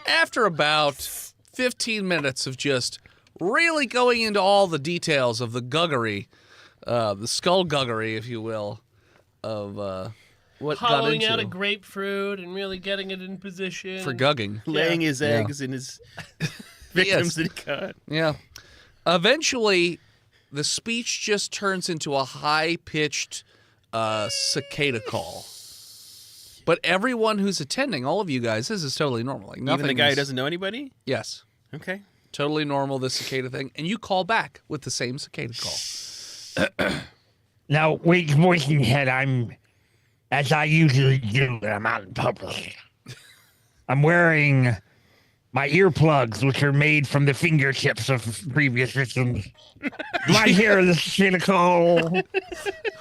Speaker 5: after about 15 minutes of just really going into all the details of the guggery, the skullduggery, if you will, of what got
Speaker 4: Hollowing
Speaker 5: into
Speaker 4: out a grapefruit and really getting it in position.
Speaker 5: for gugging.
Speaker 2: Laying his eggs in his victims that he caught.
Speaker 5: Yeah. Eventually, the speech just turns into a high-pitched cicada call. But everyone who's attending, all of you guys, this is totally normal. Like
Speaker 2: Even the guy who
Speaker 5: is-
Speaker 2: doesn't know anybody?
Speaker 5: Yes.
Speaker 2: Okay.
Speaker 5: Totally normal, this cicada thing. And you call back with the same cicada call.
Speaker 3: Now, wait, voicing head, as I usually do when I'm out in public, I'm wearing my earplugs, which are made from the fingertips of previous victims. Do I hear the cicada call?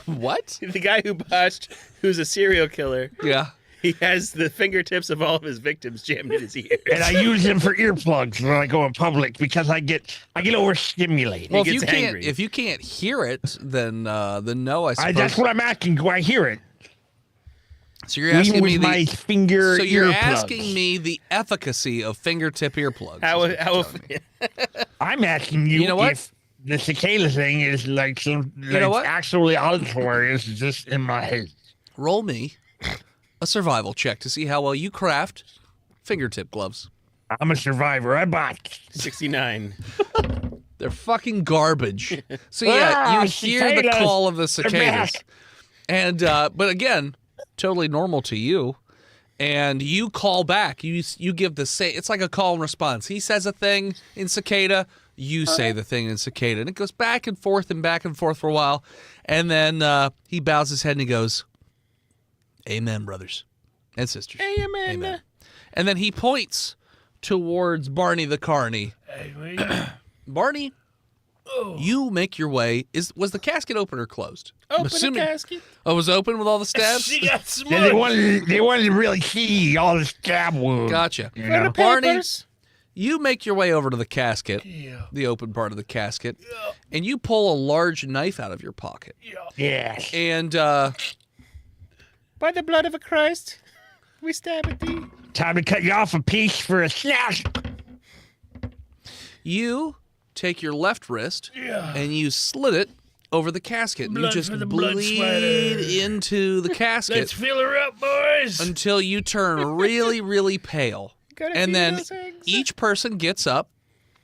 Speaker 5: What?
Speaker 2: The guy who botched, who's a serial killer,
Speaker 5: Yeah.
Speaker 2: he has the fingertips of all of his victims jammed in his ears.
Speaker 3: And I use them for earplugs when I go in public because I get overstimulated.
Speaker 5: Well,
Speaker 2: gets angry.
Speaker 5: if you can't hear it, then no, I suppose.
Speaker 3: That's what I'm asking. Do I hear it?
Speaker 5: So you're
Speaker 3: Even
Speaker 5: asking
Speaker 3: with
Speaker 5: me
Speaker 3: my finger
Speaker 5: So you're
Speaker 3: earplugs.
Speaker 5: asking me the efficacy of fingertip earplugs.
Speaker 2: How
Speaker 3: I'm asking you,
Speaker 5: You know what?
Speaker 3: if the cicada thing is like some
Speaker 5: know what?
Speaker 3: actually auditory. It's just in my head.
Speaker 5: Roll me a survival check to see how well you craft fingertip gloves.
Speaker 3: I'm a survivor. I botched.
Speaker 2: 69.
Speaker 5: They're fucking garbage. So yeah, you hear the
Speaker 3: cicadas.
Speaker 5: call of the
Speaker 3: They're
Speaker 5: cicadas.
Speaker 3: back.
Speaker 5: And but again, totally normal to you. And you call back. You give the same. It's like a call and response. He says a thing in cicada. You say the thing in cicada, and it goes back and forth for a while, and then he bows his head and he goes, "Amen, brothers and sisters.
Speaker 4: Amen.
Speaker 5: And then he points towards Barney the Carney. Barney, you make your way. Was the casket open or closed?
Speaker 4: Open the casket.
Speaker 5: Oh, it was open with all the stabs?
Speaker 4: She got
Speaker 3: Yeah, they
Speaker 4: smudged.
Speaker 3: wanted to really see all the stab wounds.
Speaker 5: Gotcha.
Speaker 3: You know?
Speaker 5: Barney,
Speaker 4: Papers.
Speaker 5: You make your way over to the casket, the open part of the casket, and you pull a large knife out of your pocket.
Speaker 3: Yes.
Speaker 5: And
Speaker 2: By the blood of a Christ, we stab at thee.
Speaker 3: Time to cut you off a piece for a snack.
Speaker 5: you take your left wrist and you slit it over the casket. And you
Speaker 4: Blood
Speaker 5: just
Speaker 4: for the blood
Speaker 5: bleed
Speaker 4: sweater.
Speaker 5: into the casket
Speaker 4: Let's fill her up, boys.
Speaker 5: until you turn really, really pale.
Speaker 2: Gotta
Speaker 5: And
Speaker 2: feed
Speaker 5: then
Speaker 2: those eggs.
Speaker 5: each person gets up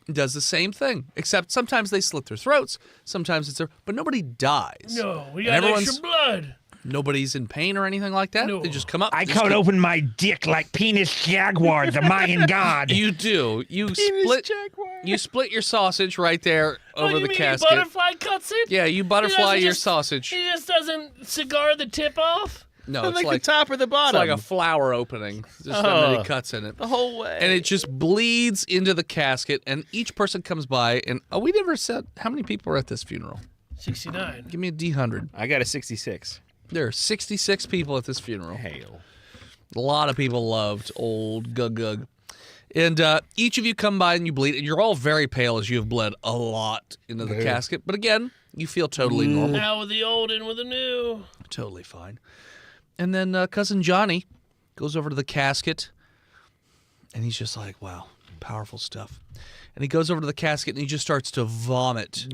Speaker 5: and does the same thing, except sometimes they slit their throats, sometimes it's their, but nobody dies.
Speaker 4: No, we
Speaker 5: And
Speaker 4: got extra blood.
Speaker 5: Nobody's in pain or anything like that.
Speaker 4: No.
Speaker 5: They just come up.
Speaker 3: I
Speaker 5: just
Speaker 3: cut
Speaker 5: keep-
Speaker 3: open my dick like penis jaguar, the Mayan god.
Speaker 5: You do. You split.
Speaker 2: Jaguar.
Speaker 5: You split your sausage right there
Speaker 4: What
Speaker 5: over
Speaker 4: do you
Speaker 5: the
Speaker 4: mean
Speaker 5: casket.
Speaker 4: butterfly cuts it?
Speaker 5: Yeah, you butterfly
Speaker 4: doesn't
Speaker 5: your
Speaker 4: just-
Speaker 5: sausage.
Speaker 4: He just doesn't cigar the tip off?
Speaker 5: No,
Speaker 2: Like
Speaker 5: it's like
Speaker 2: the top or the
Speaker 5: it's
Speaker 2: bottom.
Speaker 5: like a flower opening. Just that many
Speaker 2: Oh.
Speaker 5: cuts in it.
Speaker 2: the whole way.
Speaker 5: And it just bleeds into the casket, and each person comes by, and we never said how many people were at this funeral.
Speaker 4: 69.
Speaker 5: Give me a D100.
Speaker 2: I got a 66.
Speaker 5: There are 66 people at this funeral.
Speaker 2: Hail.
Speaker 5: A lot of people loved old Gug Gug. And each of you come by and you bleed, and you're all very pale as you have bled a lot into the casket. But again, you feel totally normal,
Speaker 4: Out with the old and with the new.
Speaker 5: totally fine. And then Cousin Johnny goes over to the casket, and he's just like, wow, powerful stuff. And he goes over to the casket, and he just starts to vomit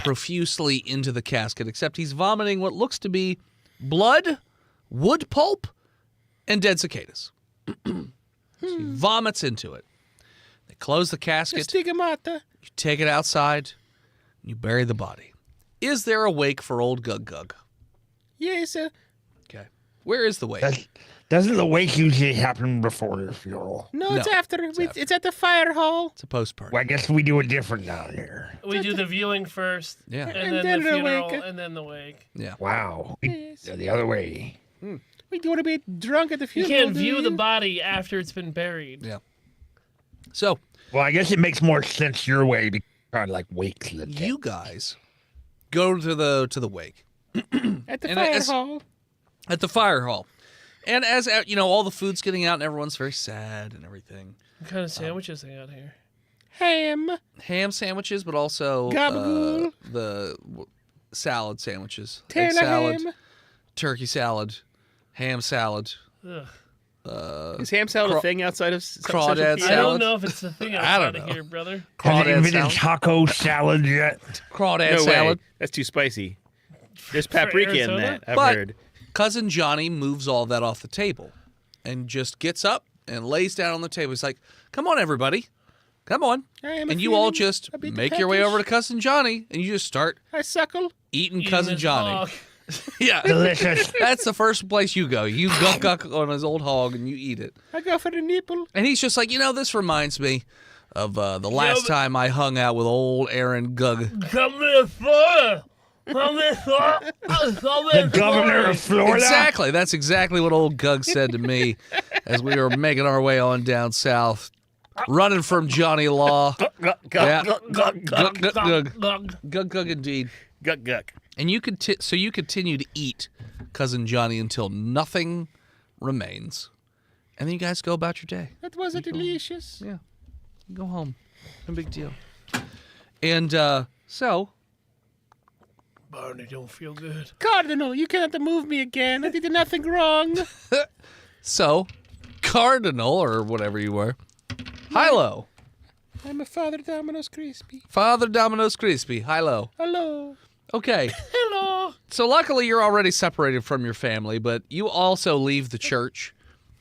Speaker 5: profusely into the casket, except he's vomiting what looks to be blood, wood pulp, and dead cicadas. So he vomits into it. They close the casket.
Speaker 2: Stigmata.
Speaker 5: You take it outside. And you bury the body. Is there a wake for old Gug Gug?
Speaker 2: Yes, sir.
Speaker 5: Okay. Where is the wake?
Speaker 3: Doesn't the wake usually happen before the funeral?
Speaker 2: No,
Speaker 5: No,
Speaker 2: it's after. It's at the fire hall.
Speaker 5: It's a post-party.
Speaker 3: Well, I guess we do it different down here.
Speaker 4: We do the viewing first,
Speaker 5: Yeah.
Speaker 4: and then
Speaker 2: then
Speaker 4: the
Speaker 2: the
Speaker 4: funeral,
Speaker 2: wake.
Speaker 4: and then the wake.
Speaker 5: Yeah.
Speaker 3: Wow.
Speaker 2: Yes.
Speaker 3: The other way.
Speaker 2: We want to be drunk at the
Speaker 4: You
Speaker 2: funeral.
Speaker 4: can't
Speaker 2: do
Speaker 4: view
Speaker 2: you?
Speaker 4: the body after it's been buried.
Speaker 5: Yeah. So
Speaker 3: Well, I guess it makes more sense your way because kind of like wakes the dead.
Speaker 5: you guys go to the wake
Speaker 2: At the
Speaker 5: And
Speaker 2: fire
Speaker 5: as-
Speaker 2: hall.
Speaker 5: at the fire hall. And as all the food's getting out and everyone's very sad and everything.
Speaker 4: What kind of sandwiches they got here?
Speaker 2: Ham.
Speaker 5: Ham sandwiches, but also
Speaker 2: Gabagool.
Speaker 5: salad sandwiches. Egg
Speaker 2: Taylor
Speaker 5: salad,
Speaker 2: ham.
Speaker 5: turkey salad, ham salad.
Speaker 4: Ugh.
Speaker 2: Is ham salad
Speaker 5: craw-
Speaker 2: a thing outside of
Speaker 5: crawdad
Speaker 4: I
Speaker 5: salad.
Speaker 4: don't know if it's the thing
Speaker 5: I don't
Speaker 4: outside of
Speaker 5: know.
Speaker 4: here, brother.
Speaker 3: Has it
Speaker 5: Crawdad
Speaker 3: invented
Speaker 5: salad.
Speaker 3: taco salad yet?
Speaker 5: Crawdad
Speaker 2: No
Speaker 5: salad.
Speaker 2: way. That's too spicy. There's paprika in
Speaker 4: Arizona?
Speaker 2: that. I've
Speaker 5: But
Speaker 2: heard.
Speaker 5: Cousin Johnny moves all that off the table and just gets up and lays down on the table. He's like, come on, everybody. Come on.
Speaker 2: I am
Speaker 5: And you all
Speaker 2: feeling
Speaker 5: just
Speaker 2: a bit
Speaker 5: make your way
Speaker 2: peckish.
Speaker 5: over to Cousin Johnny and you just start
Speaker 2: I suckle.
Speaker 5: eating
Speaker 4: Eating
Speaker 5: Cousin
Speaker 4: this
Speaker 5: Johnny.
Speaker 4: hog.
Speaker 5: Yeah.
Speaker 3: Delicious.
Speaker 5: That's the first place you go. You guck guck on his old hog and you eat it.
Speaker 2: I go for the nipple.
Speaker 5: And he's just like, this reminds me of the last
Speaker 4: but-
Speaker 5: time I hung out with old Aaron Gug.
Speaker 4: Come this far. Come this far.
Speaker 3: The governor of Florida.
Speaker 5: Exactly. That's exactly what old Gug said to me as we were making our way on down south, running from Johnny Law. Yeah. Gug, gug, gug. Gug, gug, indeed.
Speaker 2: Guck, guck.
Speaker 5: And you continue to eat Cousin Johnny until nothing remains. And then you guys go about your day.
Speaker 2: That was delicious.
Speaker 5: Yeah. Go home. No big deal. And so,
Speaker 4: Barney don't feel good.
Speaker 2: Cardinal, you cannot move me again. I did nothing wrong.
Speaker 5: Cardinal, or whatever you were, Hilo.
Speaker 2: I'm a Father Domino's Crispy.
Speaker 5: Father Domino's Crispy. Hilo.
Speaker 2: Hello.
Speaker 5: Okay.
Speaker 4: Hello.
Speaker 5: So luckily you're already separated from your family, but you also leave the church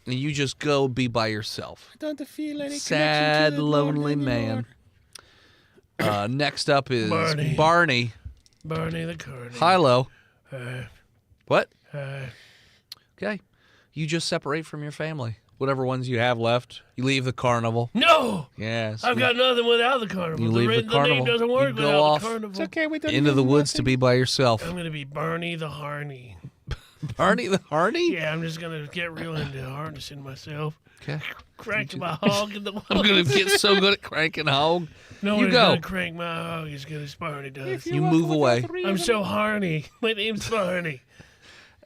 Speaker 5: and you just go be by yourself.
Speaker 2: I don't feel any
Speaker 5: Sad,
Speaker 2: connection to the Lord
Speaker 5: lonely
Speaker 2: anymore.
Speaker 5: man. Next up is
Speaker 4: Barney.
Speaker 5: Barney.
Speaker 4: Barney the Cardinal.
Speaker 5: Hilo.
Speaker 4: Uh,
Speaker 5: What?
Speaker 4: uh,
Speaker 5: Okay. You just separate from your family. Whatever ones you have left, you leave the carnival.
Speaker 4: no!
Speaker 5: Yes.
Speaker 4: I've got nothing without the carnival.
Speaker 5: You
Speaker 4: the,
Speaker 5: leave
Speaker 4: ra-
Speaker 5: the
Speaker 4: the
Speaker 5: carnival.
Speaker 4: name doesn't
Speaker 5: You
Speaker 4: work
Speaker 5: go
Speaker 4: without
Speaker 5: off.
Speaker 4: the carnival.
Speaker 2: It's okay. We don't
Speaker 5: into the
Speaker 2: need
Speaker 5: woods to
Speaker 2: nothing.
Speaker 5: be by yourself.
Speaker 4: I'm going to be Barney the Harney.
Speaker 5: Barney the Harney?
Speaker 4: Yeah, I'm just going to get real into harnessing myself.
Speaker 5: Okay.
Speaker 4: Crank my hog in the woods.
Speaker 5: I'm going to get so good at cranking hog.
Speaker 4: No
Speaker 5: You
Speaker 4: one's
Speaker 5: go.
Speaker 4: going to crank my hog as good as Barney does.
Speaker 2: If
Speaker 5: You
Speaker 2: walk
Speaker 5: move
Speaker 2: without
Speaker 5: away.
Speaker 2: the
Speaker 4: I'm
Speaker 2: rhythm-
Speaker 4: so Harney. My name's Barney.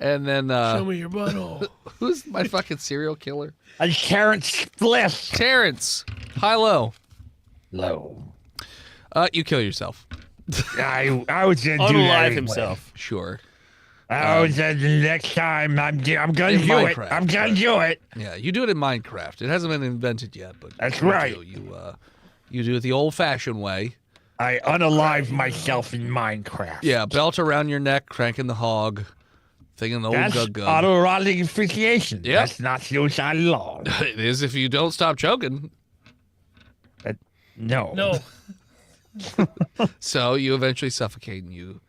Speaker 5: And then,
Speaker 4: Show me your butthole.
Speaker 5: who's my fucking serial killer?
Speaker 3: A Terrence Spliff.
Speaker 5: Terrence. Hilo.
Speaker 3: low.
Speaker 5: You kill yourself.
Speaker 3: I would say do that
Speaker 2: Unalive
Speaker 3: anyway.
Speaker 2: himself.
Speaker 5: Sure.
Speaker 3: I would say the next time I'm gonna
Speaker 5: In
Speaker 3: do
Speaker 5: Minecraft,
Speaker 3: it. I'm gonna do it.
Speaker 5: Yeah, you do it in Minecraft. It hasn't been invented yet, but
Speaker 3: That's
Speaker 5: you
Speaker 3: right.
Speaker 5: do. You do it the old-fashioned way.
Speaker 3: I unalive myself in Minecraft.
Speaker 5: Yeah, belt around your neck, cranking the hog, thinking the old
Speaker 3: That's
Speaker 5: gug gug.
Speaker 3: autoerotic asphyxiation.
Speaker 5: Yep.
Speaker 3: That's not suicide at all.
Speaker 5: It is if you don't stop choking.
Speaker 3: No.
Speaker 4: No.
Speaker 5: So you eventually suffocate and you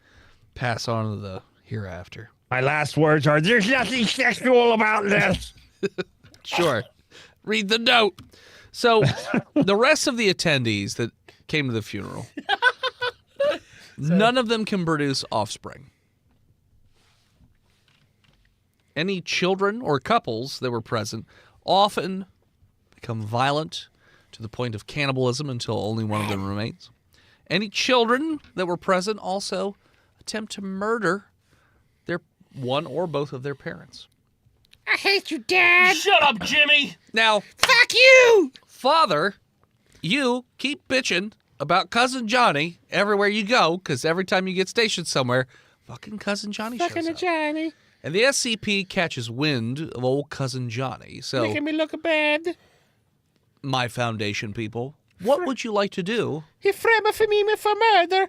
Speaker 5: pass on to the hereafter.
Speaker 3: My last words are, there's nothing sexual about this.
Speaker 5: Sure. Read the note. So the rest of the attendees that came to the funeral, none of them can produce offspring. Any children or couples that were present often become violent to the point of cannibalism until only one of them remains. Any children that were present also attempt to murder their one or both of their parents.
Speaker 3: I hate you, Dad.
Speaker 4: Shut up, Jimmy.
Speaker 5: Now,
Speaker 3: Fuck you.
Speaker 5: Father, you keep bitching about Cousin Johnny everywhere you go, because every time you get stationed somewhere, fucking Cousin Johnny shows up.
Speaker 3: Johnny.
Speaker 5: And the SCP catches wind of old Cousin Johnny. So,
Speaker 3: me look bad.
Speaker 5: my Foundation people, what would you like to do
Speaker 3: He framed for me for murder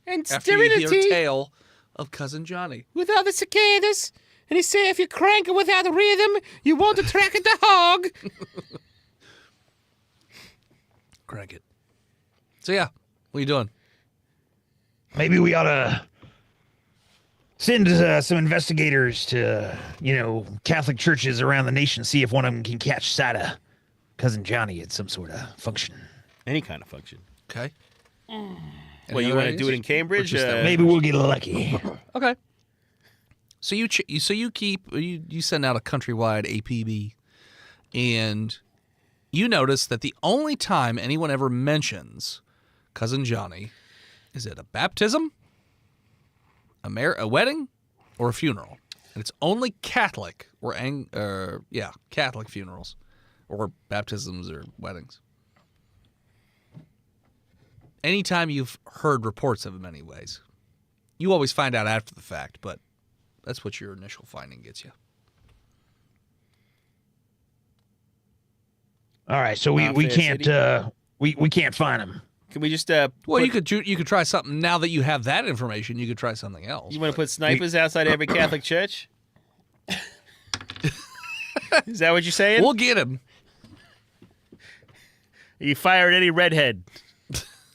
Speaker 3: and
Speaker 5: after you hear tale of Cousin Johnny?
Speaker 3: with all the cicadas. And he say if you crank it without a rhythm, you won't attract the hog.
Speaker 5: Crank it. So yeah, what are you doing?
Speaker 3: Maybe we ought to send some investigators to, Catholic churches around the nation, see if one of them can catch sight of Cousin Johnny at some sort of function.
Speaker 2: Any kind of function.
Speaker 5: Okay.
Speaker 2: Well,
Speaker 5: Any
Speaker 2: you
Speaker 5: other
Speaker 2: want to do it in
Speaker 5: ideas?
Speaker 2: Cambridge?
Speaker 5: Or just that
Speaker 3: Maybe we'll get lucky.
Speaker 5: Okay. So you send out a countrywide APB, and you notice that the only time anyone ever mentions Cousin Johnny is at a baptism, a wedding, or a funeral, and it's only Catholic Catholic funerals, or baptisms or weddings. Anytime you've heard reports of him, anyways, you always find out after the fact, but that's what your initial finding gets you.
Speaker 3: All right, so we can't we can't find him.
Speaker 2: Can we just
Speaker 5: Well, you could try something now that you have that information. You could try something else.
Speaker 2: you want to put snipers outside every Catholic church? Is that what you're saying?
Speaker 5: We'll get him.
Speaker 2: You fire at any redhead.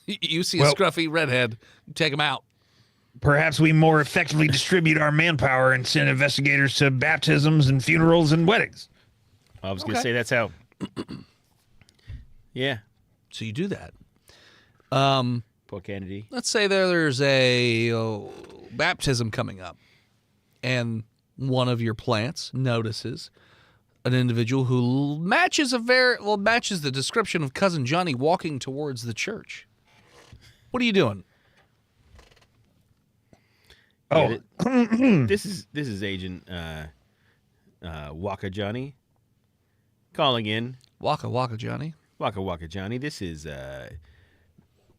Speaker 5: You see a scruffy redhead, take him out.
Speaker 3: Perhaps we more effectively distribute our manpower and send investigators to baptisms and funerals and weddings.
Speaker 2: I was going to say that's how. Yeah.
Speaker 5: So you do that.
Speaker 2: Poor Kennedy.
Speaker 5: Let's say there's a baptism coming up, and one of your plants notices an individual who matches the description of Cousin Johnny walking towards the church. What are you doing?
Speaker 3: Oh,
Speaker 2: This is Agent Waka Johnny calling in.
Speaker 5: Waka Waka Johnny.
Speaker 2: Waka Waka Johnny. This is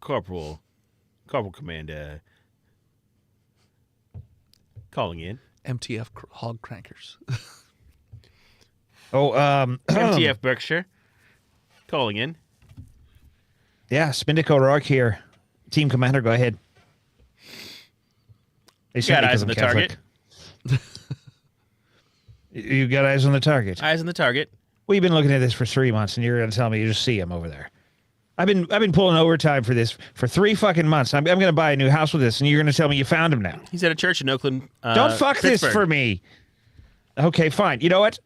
Speaker 2: Corporal Commander calling in.
Speaker 5: MTF hog crankers.
Speaker 2: MTF Berkshire calling in.
Speaker 3: yeah, Spindick O'Rourke here. Team Commander, go ahead. They
Speaker 2: Got
Speaker 3: sent me 'cause
Speaker 2: eyes on
Speaker 3: I'm
Speaker 2: the
Speaker 3: Catholic. You got eyes on the target.
Speaker 2: Eyes on the target.
Speaker 3: We've been looking at this for 3 months, and you're going to tell me you just see him over there. I've been pulling overtime for this for 3 fucking months. I'm going to buy a new house with this, and you're going to tell me you found him now.
Speaker 2: He's at a church in Oakland.
Speaker 3: Don't fuck this
Speaker 2: Pittsburgh.
Speaker 3: for me. Okay, fine. You know what?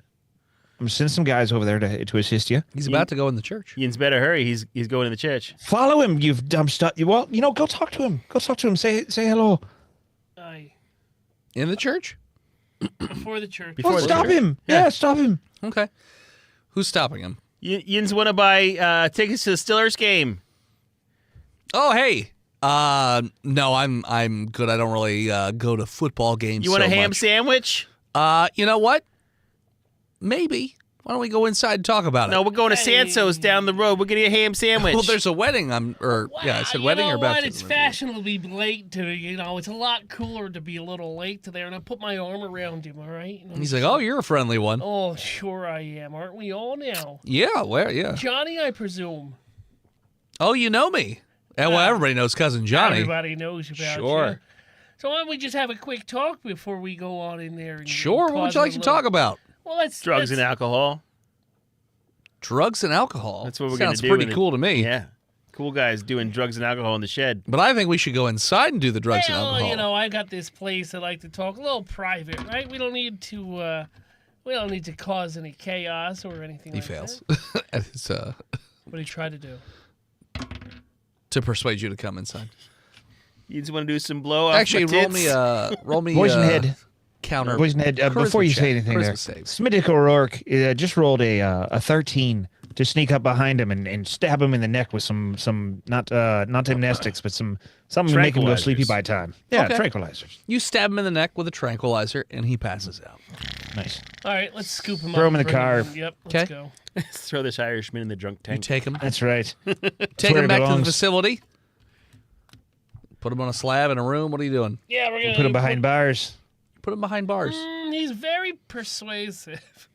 Speaker 3: I'm going to send some guys over there to assist you.
Speaker 5: He's about to go in the church.
Speaker 2: Ian's better hurry. He's going in the church.
Speaker 3: Follow him, you dumb stuff. Well, go talk to him. Go talk to him. Say hello.
Speaker 5: In the church?
Speaker 4: Before the church.
Speaker 2: Before
Speaker 3: Well,
Speaker 2: the
Speaker 3: stop
Speaker 2: church.
Speaker 3: him. Yeah, stop him.
Speaker 5: Okay. Who's stopping him?
Speaker 2: Ian's want to buy tickets to the Steelers game.
Speaker 5: Oh, hey. No, I'm good. I don't really go to football games.
Speaker 2: You want
Speaker 5: so
Speaker 2: a ham
Speaker 5: much.
Speaker 2: sandwich?
Speaker 5: You know what? Maybe. Why don't we go inside and talk about it?
Speaker 2: No, we're going to
Speaker 4: Hey.
Speaker 2: Sanso's down the road. We're getting a ham sandwich.
Speaker 5: Well, there's a wedding. I said wedding
Speaker 4: you know
Speaker 5: or
Speaker 4: what?
Speaker 5: baptism.
Speaker 4: It's fashionable to be late to, it's a lot cooler to be a little late to there. And I put my arm around him, all right? And I'm
Speaker 5: He's like, oh, you're a friendly one.
Speaker 4: Oh, sure I am. Aren't we all now?
Speaker 5: Yeah, where? Yeah.
Speaker 4: Johnny, I presume.
Speaker 5: Oh, you know me. And well, everybody knows cousin Johnny.
Speaker 4: Everybody knows about
Speaker 5: Sure.
Speaker 4: you. So why don't we just have a quick talk before we go on in there? And
Speaker 5: Sure. What would you like to talk about?
Speaker 4: Well, let's
Speaker 2: drugs and alcohol.
Speaker 5: Drugs and alcohol.
Speaker 2: That's what we're going to
Speaker 5: Sounds
Speaker 2: do.
Speaker 5: pretty cool to me.
Speaker 2: Yeah. Cool guys doing drugs and alcohol in the shed.
Speaker 5: But I think we should go inside and do the drugs and
Speaker 4: Well,
Speaker 5: alcohol.
Speaker 4: I got this place I like to talk a little private, right? We don't need to cause any chaos or anything
Speaker 5: He
Speaker 4: like
Speaker 5: fails.
Speaker 4: that.
Speaker 5: It's,
Speaker 4: What do you try to do?
Speaker 5: to persuade you to come inside.
Speaker 2: You just want to do some blow off
Speaker 5: Actually,
Speaker 2: my tits?
Speaker 5: roll me
Speaker 3: Poison head.
Speaker 5: counter.
Speaker 3: Poison head.
Speaker 5: charisma
Speaker 3: Before you
Speaker 5: check.
Speaker 3: say anything there,
Speaker 5: Charisma save.
Speaker 3: Smithick O'Rourke just rolled a 13 to sneak up behind him and stab him in the neck with some not gymnastics, but something to make him go sleepy
Speaker 2: Tranquilizers.
Speaker 3: by time. Yeah,
Speaker 5: Okay.
Speaker 3: tranquilizers.
Speaker 5: You stab him in the neck with a tranquilizer, and he passes out.
Speaker 3: Nice.
Speaker 4: All right, let's scoop him up.
Speaker 3: Throw him in
Speaker 4: and
Speaker 3: the
Speaker 4: bring
Speaker 3: car.
Speaker 4: Yep, let's
Speaker 5: Okay.
Speaker 4: go.
Speaker 2: Throw this Irishman in the drunk
Speaker 5: You
Speaker 2: tank.
Speaker 5: take him,
Speaker 3: That's right.
Speaker 5: take
Speaker 3: where
Speaker 5: him
Speaker 3: he
Speaker 5: back to the
Speaker 3: belongs.
Speaker 5: facility. Put him on a slab in a room. What are you doing?
Speaker 4: Yeah, we're gonna
Speaker 3: Put him behind bars.
Speaker 5: Put him behind bars.
Speaker 4: He's very persuasive.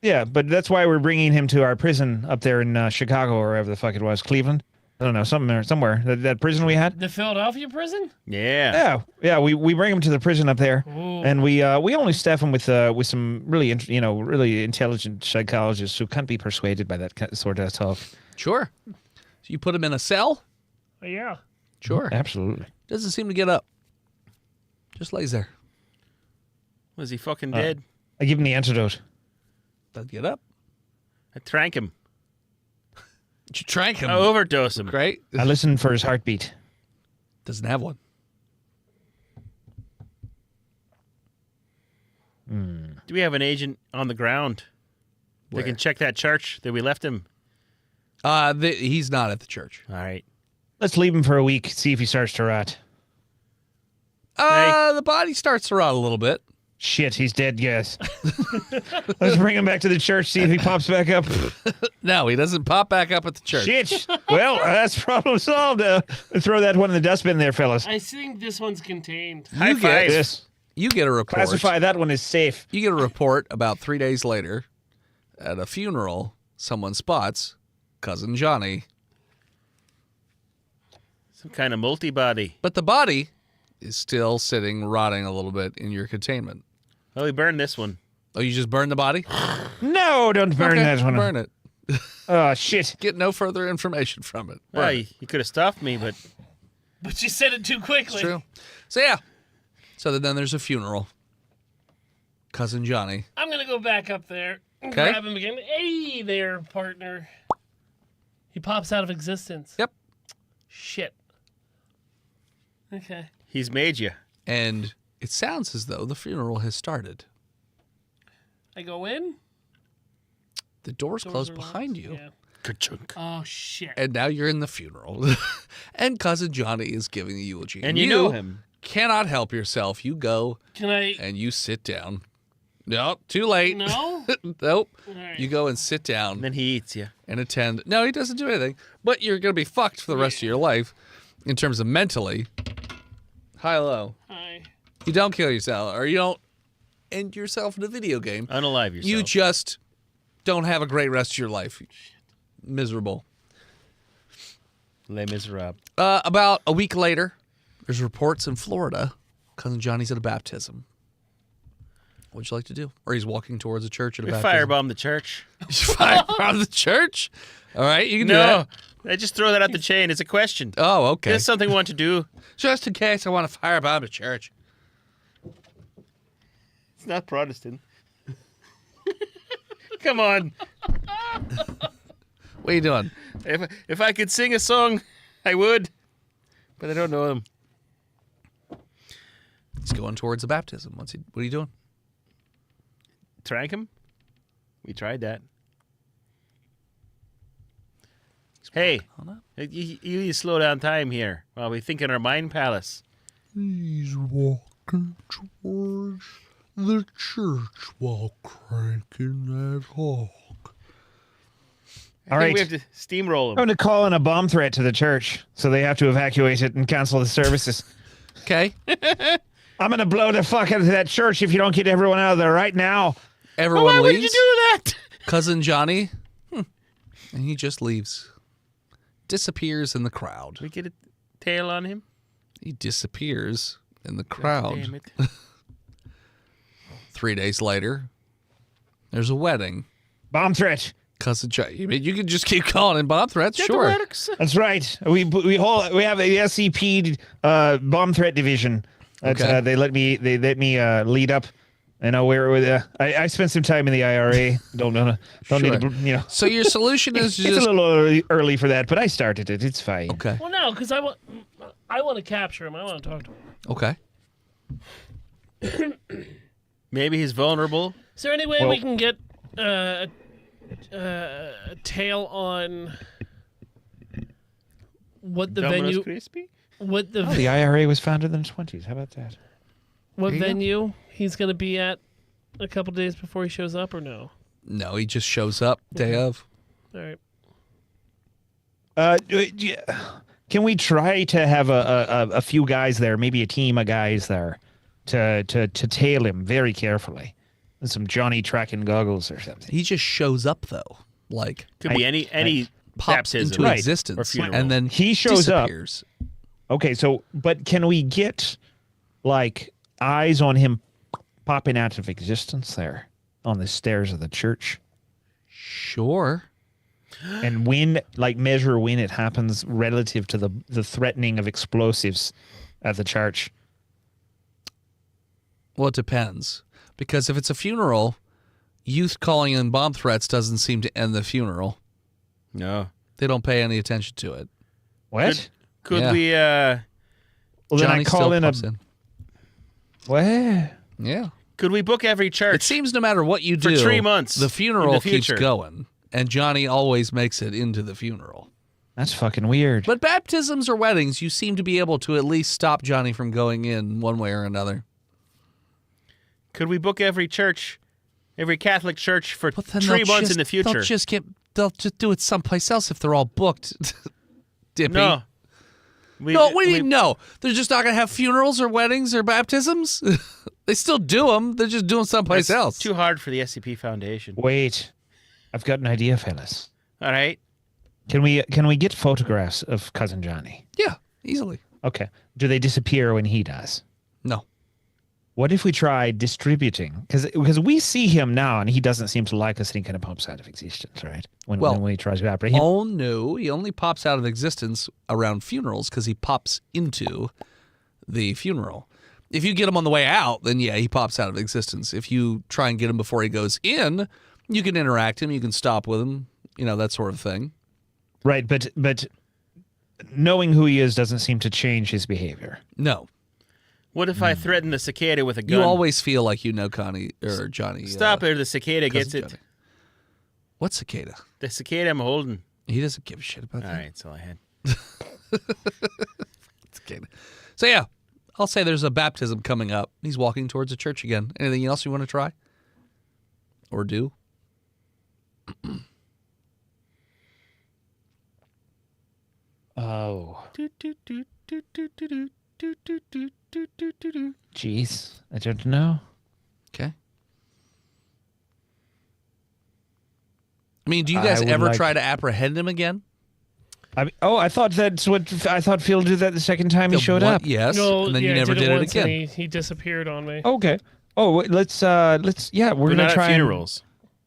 Speaker 3: Yeah, but that's why we're bringing him to our prison up there in Chicago or wherever the fuck it was, Cleveland. I don't know, somewhere. That prison we had.
Speaker 4: The Philadelphia prison?
Speaker 2: Yeah.
Speaker 3: Yeah. We bring him to the prison up there,
Speaker 4: Ooh.
Speaker 3: and we only staff him with some really really intelligent psychologists who can't be persuaded by that sort of talk.
Speaker 5: Sure. So you put him in a cell.
Speaker 4: Oh, yeah.
Speaker 5: Sure.
Speaker 3: Absolutely.
Speaker 5: Doesn't seem to get up. Just lays there.
Speaker 2: Was he fucking dead?
Speaker 3: I give him the antidote.
Speaker 5: Doesn't get up.
Speaker 2: I trank him.
Speaker 5: You trank him.
Speaker 2: I overdosed him.
Speaker 5: Great.
Speaker 3: I listen for his heartbeat.
Speaker 5: Doesn't have one.
Speaker 2: Do we have an agent on the ground? They
Speaker 5: Where?
Speaker 2: can check that church that we left him.
Speaker 5: He's not at the church.
Speaker 2: All right.
Speaker 3: Let's leave him for a week. See if he starts to rot.
Speaker 5: The body starts to rot a little bit.
Speaker 3: Shit, he's dead. Yes. Let's bring him back to the church. See if he pops back up.
Speaker 5: No, he doesn't pop back up at the church.
Speaker 3: Shit. Well, that's problem solved. Throw that one in the dustbin there, fellas.
Speaker 4: I think this one's contained.
Speaker 2: High
Speaker 5: You get
Speaker 2: five.
Speaker 3: This.
Speaker 5: You get a report.
Speaker 3: Classify that one as safe.
Speaker 5: You get a report about 3 days later at a funeral. Someone spots cousin Johnny,
Speaker 2: Some kind of multi-body.
Speaker 5: but the body is still sitting, rotting a little bit in your containment.
Speaker 2: Well, we burned this one.
Speaker 5: Oh, you just burned the body?
Speaker 3: No, don't burn
Speaker 5: Okay,
Speaker 3: that one.
Speaker 5: Burn it.
Speaker 3: Oh, shit.
Speaker 5: Get no further information from it.
Speaker 2: Well,
Speaker 5: Burn it.
Speaker 2: you could have stopped me, but
Speaker 4: But you said it too quickly.
Speaker 5: It's true. So yeah. So then there's a funeral. Cousin Johnny.
Speaker 4: I'm going to go back up there and
Speaker 5: Okay.
Speaker 4: grab him again. Hey there, partner. He pops out of existence.
Speaker 5: Yep.
Speaker 4: Shit. Okay.
Speaker 2: he's made you.
Speaker 5: And it sounds as though the funeral has started.
Speaker 4: I go in.
Speaker 5: The doors
Speaker 4: Doors
Speaker 5: close
Speaker 4: are
Speaker 5: behind
Speaker 4: locked.
Speaker 5: you.
Speaker 4: Yeah.
Speaker 2: Ka-chunk.
Speaker 4: Oh, shit.
Speaker 5: And now you're in the funeral. And cousin Johnny is giving a eulogy.
Speaker 2: And you know him.
Speaker 5: Cannot help yourself. You go
Speaker 4: Can I?
Speaker 5: and you sit down. No, too late.
Speaker 4: No?
Speaker 5: Nope.
Speaker 4: All right.
Speaker 5: You go and sit down
Speaker 2: And then he eats you.
Speaker 5: and attend. No, he doesn't do anything. But you're going to be fucked for the rest of your life in terms of mentally. High low.
Speaker 4: Hi.
Speaker 5: You don't kill yourself or you don't end yourself in a video game.
Speaker 2: Unalive yourself.
Speaker 5: You just don't have a great rest of your life. Miserable.
Speaker 2: Les Miserables.
Speaker 5: About a week later, there's reports in Florida. Cousin Johnny's at a baptism. What'd you like to do? Or he's walking towards a church at a
Speaker 2: We
Speaker 5: baptism.
Speaker 2: firebomb the church.
Speaker 5: Firebomb the church? All right, you can do
Speaker 2: No.
Speaker 5: that.
Speaker 2: I just throw that out the chain. It's a question.
Speaker 5: Oh, okay.
Speaker 2: It's something I want to do.
Speaker 5: Just in case I want to firebomb a church.
Speaker 2: It's not Protestant. Come on.
Speaker 5: What are you doing?
Speaker 2: If I could sing a song, I would. But I don't know them.
Speaker 5: He's going towards the baptism. What are you doing?
Speaker 2: Trank him? We tried that. Hey,
Speaker 5: Oh, no.
Speaker 2: you need to slow down time here while we think in our mind palace.
Speaker 5: He's walking towards the church while cranking that hog.
Speaker 3: All
Speaker 2: I think
Speaker 3: right.
Speaker 2: we have to steamroll
Speaker 3: I'm
Speaker 2: him.
Speaker 3: going to call in a bomb threat to the church, so they have to evacuate it and cancel the services.
Speaker 5: Okay.
Speaker 3: I'm going to blow the fuck out of that church if you don't get everyone out of there right now.
Speaker 5: Everyone
Speaker 2: Why
Speaker 5: leaves.
Speaker 2: would you do that?
Speaker 5: Cousin Johnny, and he just leaves. Disappears in the crowd.
Speaker 2: We get a tail on him.
Speaker 5: He disappears in the crowd.
Speaker 2: Damn it.
Speaker 5: 3 days later, there's a wedding.
Speaker 3: Bomb threat.
Speaker 5: Cousin Johnny. I mean, you can just keep calling in bomb threats, sure.
Speaker 3: That's right. We have a SCP bomb threat division. That's,
Speaker 5: Okay.
Speaker 3: they let me lead up. I know I spent some time in the IRA. Don't need to,
Speaker 5: So your solution is
Speaker 3: It's
Speaker 5: just
Speaker 3: a little early for that, but I started it. It's fine.
Speaker 5: okay.
Speaker 4: Well, no, because I want to capture him. I want to talk to him.
Speaker 5: Okay.
Speaker 2: Maybe he's vulnerable.
Speaker 4: Is there any way
Speaker 3: Well-
Speaker 4: we can get a tail on what the
Speaker 2: Domino's
Speaker 4: venue,
Speaker 2: Crispy?
Speaker 4: what the
Speaker 3: The IRA was founded in the 20s. How about that?
Speaker 4: what
Speaker 5: There you go.
Speaker 4: venue he's going to be at a couple days before he shows up, or no?
Speaker 5: No, he just shows up day of.
Speaker 4: All right.
Speaker 3: Can we try to have a few guys there, maybe a team of guys there, to tail him very carefully, and some Johnny tracking goggles or something?
Speaker 5: He just shows up though, like
Speaker 2: Could be any
Speaker 5: pops
Speaker 2: baptism.
Speaker 5: into
Speaker 3: Right.
Speaker 5: existence,
Speaker 2: Or funeral.
Speaker 5: and then
Speaker 3: He shows up.
Speaker 5: disappears.
Speaker 3: Okay, but can we get like eyes on him popping out of existence there on the stairs of the church,
Speaker 5: Sure.
Speaker 3: and measure when it happens relative to the threatening of explosives at the church?
Speaker 5: Well, it depends. Because if it's a funeral, youth calling in bomb threats doesn't seem to end the funeral.
Speaker 2: No.
Speaker 5: They don't pay any attention to it.
Speaker 3: What?
Speaker 2: Could
Speaker 5: Yeah.
Speaker 2: we
Speaker 3: Well, then
Speaker 5: Johnny
Speaker 3: I call
Speaker 5: still
Speaker 3: in a
Speaker 5: pops in.
Speaker 3: what?
Speaker 5: Yeah.
Speaker 2: could we book every church?
Speaker 5: It seems no matter what you
Speaker 2: For
Speaker 5: do,
Speaker 2: 3 months
Speaker 5: the
Speaker 2: in
Speaker 5: funeral
Speaker 2: the
Speaker 5: keeps
Speaker 2: future.
Speaker 5: going. And Johnny always makes it into the funeral.
Speaker 3: That's fucking weird.
Speaker 5: But baptisms or weddings, you seem to be able to at least stop Johnny from going in one way or another.
Speaker 2: Could we book every church, every Catholic church for
Speaker 5: But then
Speaker 2: 3
Speaker 5: they'll
Speaker 2: months
Speaker 5: just-
Speaker 2: in the future?
Speaker 5: They'll just do it someplace else if they're all booked. Dippy.
Speaker 2: No.
Speaker 5: No, what do you mean no? They're just not going to have funerals or weddings or baptisms? They still do them. They're just doing someplace
Speaker 2: That's
Speaker 5: else.
Speaker 2: too hard for the SCP Foundation.
Speaker 3: Wait, I've got an idea, fellas.
Speaker 2: All right.
Speaker 3: Can we get photographs of cousin Johnny?
Speaker 5: Yeah, easily.
Speaker 3: Okay. Do they disappear when he does?
Speaker 5: No.
Speaker 3: What if we try distributing? Because we see him now, and he doesn't seem to like us, and he kind of pops out of existence, right? When we try to apprehend him.
Speaker 5: Oh, no. He only pops out of existence around funerals because he pops into the funeral. If you get him on the way out, then yeah, he pops out of existence. If you try and get him before he goes in, you can interact him, you can stop with him, that sort of thing.
Speaker 3: Right, but knowing who he is doesn't seem to change his behavior.
Speaker 5: No.
Speaker 2: What if I threaten the cicada with a gun?
Speaker 5: You always feel like you know Connie or Johnny.
Speaker 2: Stop it, or the cicada
Speaker 5: cousin
Speaker 2: gets it.
Speaker 5: Johnny. What cicada?
Speaker 2: The cicada I'm holding.
Speaker 5: He doesn't give a shit about
Speaker 2: All
Speaker 5: that.
Speaker 2: right, that's all I had.
Speaker 5: Cicada. So yeah, I'll say there's a baptism coming up. He's walking towards a church again. Anything else you want to try? Or do?
Speaker 3: Oh, jeez, I don't know.
Speaker 5: Okay. I mean, do you
Speaker 3: I
Speaker 5: guys
Speaker 3: would
Speaker 5: ever
Speaker 3: like-
Speaker 5: try to apprehend him again?
Speaker 3: I thought that's what I thought. Phil did that the second time he
Speaker 5: The
Speaker 3: showed
Speaker 5: one-
Speaker 3: up.
Speaker 5: Yes.
Speaker 4: No,
Speaker 5: and then
Speaker 4: yeah,
Speaker 5: you
Speaker 4: I
Speaker 5: never did it
Speaker 4: once and
Speaker 5: again.
Speaker 4: He disappeared on me.
Speaker 3: Okay. Oh, let's yeah, we're
Speaker 2: We're
Speaker 3: gonna
Speaker 2: not
Speaker 3: try
Speaker 2: at funerals.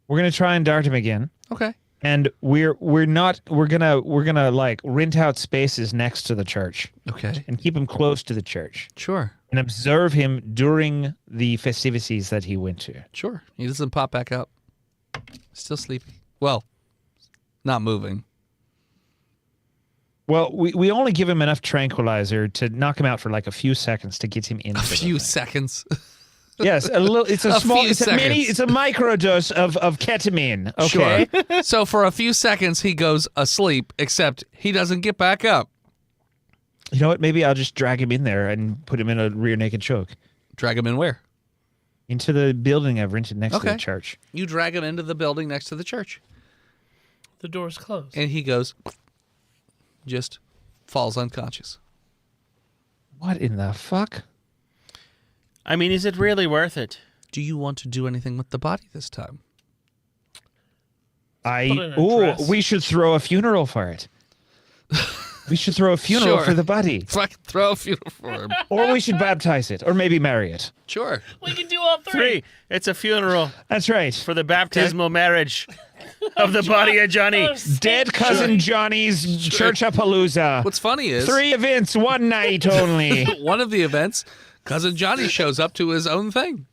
Speaker 3: we're gonna try and dart him again.
Speaker 5: Okay.
Speaker 3: And we're gonna like rent out spaces next to the church
Speaker 5: Okay.
Speaker 3: and keep him close to the church
Speaker 5: Sure.
Speaker 3: and observe him during the festivities that he went to.
Speaker 5: Sure. He doesn't pop back up. Still sleepy. Well, not moving.
Speaker 3: Well, we only give him enough tranquilizer to knock him out for like a few seconds to get him into
Speaker 5: A
Speaker 3: the
Speaker 5: few
Speaker 3: thing.
Speaker 5: seconds.
Speaker 3: Yes, a little. It's a
Speaker 5: A
Speaker 3: small.
Speaker 5: few
Speaker 3: It's a mini.
Speaker 5: seconds.
Speaker 3: It's a microdose of ketamine. Okay.
Speaker 5: Sure. So for a few seconds, he goes asleep, except he doesn't get back up.
Speaker 3: You know what? Maybe I'll just drag him in there and put him in a rear naked choke.
Speaker 5: Drag him in where?
Speaker 3: Into the building I've rented next to
Speaker 5: Okay.
Speaker 3: the church.
Speaker 5: You drag him into the building next to the church.
Speaker 4: The door's closed.
Speaker 5: And he goes, just falls unconscious.
Speaker 3: What in the fuck?
Speaker 2: I mean, is it really worth it?
Speaker 5: Do you want to do anything with the body this time?
Speaker 4: Put it in a dress.
Speaker 3: We should throw a funeral for it. We should throw a funeral
Speaker 5: Sure.
Speaker 3: for the body.
Speaker 5: Fucking throw a funeral for him.
Speaker 3: Or we should baptize it. Or maybe marry it.
Speaker 5: Sure.
Speaker 4: We can do all three.
Speaker 2: 3. It's a funeral
Speaker 3: That's right.
Speaker 2: for the baptismal marriage of the body of Johnny.
Speaker 4: Oh, Saint
Speaker 3: Dead cousin
Speaker 4: Johnny.
Speaker 3: Johnny's Church-a-palooza.
Speaker 5: What's funny is
Speaker 3: 3 events, 1 night only.
Speaker 5: one of the events, Cousin Johnny shows up to his own thing.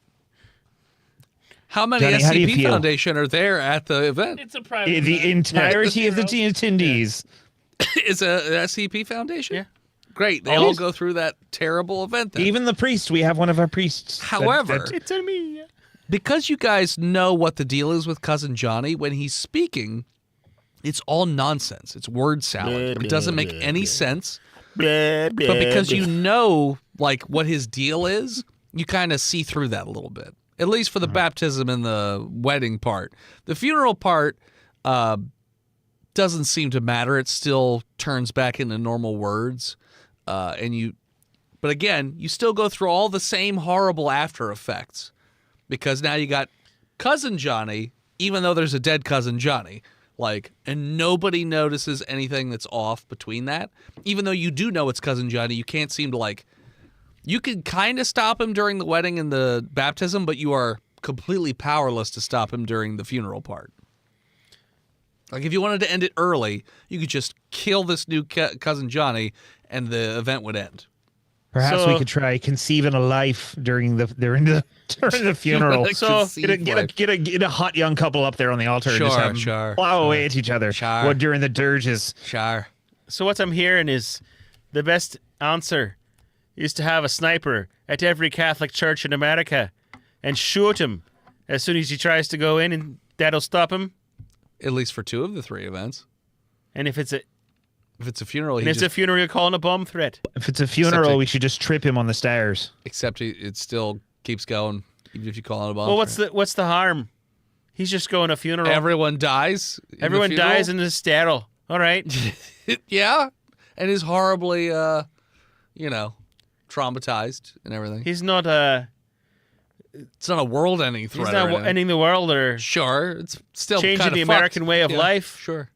Speaker 5: How many
Speaker 3: Johnny, how do you
Speaker 5: SCP
Speaker 3: feel?
Speaker 5: Foundation are there at the event?
Speaker 4: It's a private
Speaker 3: The
Speaker 4: event.
Speaker 3: entirety of the attendees.
Speaker 5: It's a SCP Foundation?
Speaker 2: Yeah.
Speaker 5: Great. They
Speaker 3: Oh.
Speaker 5: all go through that terrible event then.
Speaker 3: Even the priest, we have one of our priests.
Speaker 5: However,
Speaker 2: It's a me.
Speaker 5: because you guys know what the deal is with Cousin Johnny, when he's speaking, it's all nonsense. It's word salad. It doesn't make any sense. But because you know like what his deal is, you kind of see through that a little bit. At least for the baptism and the wedding part. The funeral part doesn't seem to matter. It still turns back into normal words. But again, you still go through all the same horrible after effects. Because now you got Cousin Johnny, even though there's a dead Cousin Johnny. And nobody notices anything that's off between that. Even though you do know it's Cousin Johnny, you can't seem to you can kind of stop him during the wedding and the baptism, but you are completely powerless to stop him during the funeral part. If you wanted to end it early, you could just kill this new Cousin Johnny and the event would end.
Speaker 3: Perhaps
Speaker 2: So-
Speaker 3: we could try conceiving a life during the funeral.
Speaker 2: So,
Speaker 3: Get a hot young couple up there on the altar and just
Speaker 5: Sure,
Speaker 3: have them
Speaker 5: sure,
Speaker 3: plow
Speaker 5: sure.
Speaker 3: away at each other
Speaker 5: Sure.
Speaker 3: during the dirges.
Speaker 5: Sure.
Speaker 2: So what I'm hearing is the best answer is to have a sniper at every Catholic church in America and shoot him as soon as he tries to go in, and that'll stop him.
Speaker 5: At least for 2 of the 3 events.
Speaker 2: And if it's a
Speaker 5: Funeral,
Speaker 2: funeral, you're calling a bomb threat.
Speaker 3: If it's a funeral,
Speaker 5: Except
Speaker 3: we should just trip him on the stairs.
Speaker 5: except it still keeps going, even if you call it a bomb.
Speaker 2: Well, what's the harm? He's just going to a funeral.
Speaker 5: Everyone dies. in the
Speaker 2: Everyone
Speaker 5: funeral?
Speaker 2: dies in the sterile. All right.
Speaker 5: Yeah, and is horribly, traumatized and everything.
Speaker 2: He's not
Speaker 5: It's not a world-ending threat.
Speaker 2: he's not
Speaker 5: or anything.
Speaker 2: ending the world or
Speaker 5: Sure, it's still
Speaker 2: changing
Speaker 5: kinda
Speaker 2: the
Speaker 5: fucked.
Speaker 2: American way of
Speaker 5: Yeah,
Speaker 2: life.
Speaker 5: Sure.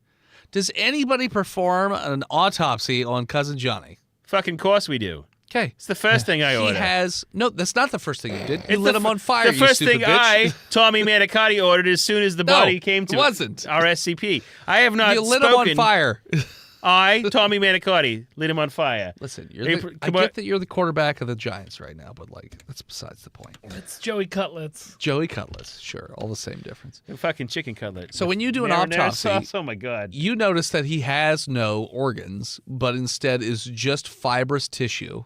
Speaker 5: Does anybody perform an autopsy on Cousin Johnny?
Speaker 2: Fucking course we do.
Speaker 5: Okay.
Speaker 2: It's the first thing I
Speaker 5: He
Speaker 2: order.
Speaker 5: has no. That's not the first thing you did. You
Speaker 2: It's
Speaker 5: lit
Speaker 2: the
Speaker 5: him
Speaker 2: f-
Speaker 5: on fire.
Speaker 2: The
Speaker 5: you
Speaker 2: first
Speaker 5: stupid
Speaker 2: thing
Speaker 5: bitch.
Speaker 2: Tommy Manicotti, ordered as soon as the body came to
Speaker 5: it wasn't.
Speaker 2: our SCP. I have not
Speaker 5: You lit
Speaker 2: spoken.
Speaker 5: him on fire.
Speaker 2: Tommy Manicotti, lit him on fire.
Speaker 5: Listen,
Speaker 2: Hey,
Speaker 5: I
Speaker 2: come on.
Speaker 5: get that you're the quarterback of the Giants right now, but that's besides the point.
Speaker 4: It's Joey Cutlets.
Speaker 5: Joey Cutlass, sure, all the same difference.
Speaker 2: A fucking chicken cutlet.
Speaker 5: So when you do an
Speaker 2: Marinara
Speaker 5: autopsy,
Speaker 2: sauce, oh my god.
Speaker 5: you notice that he has no organs, but instead is just fibrous tissue,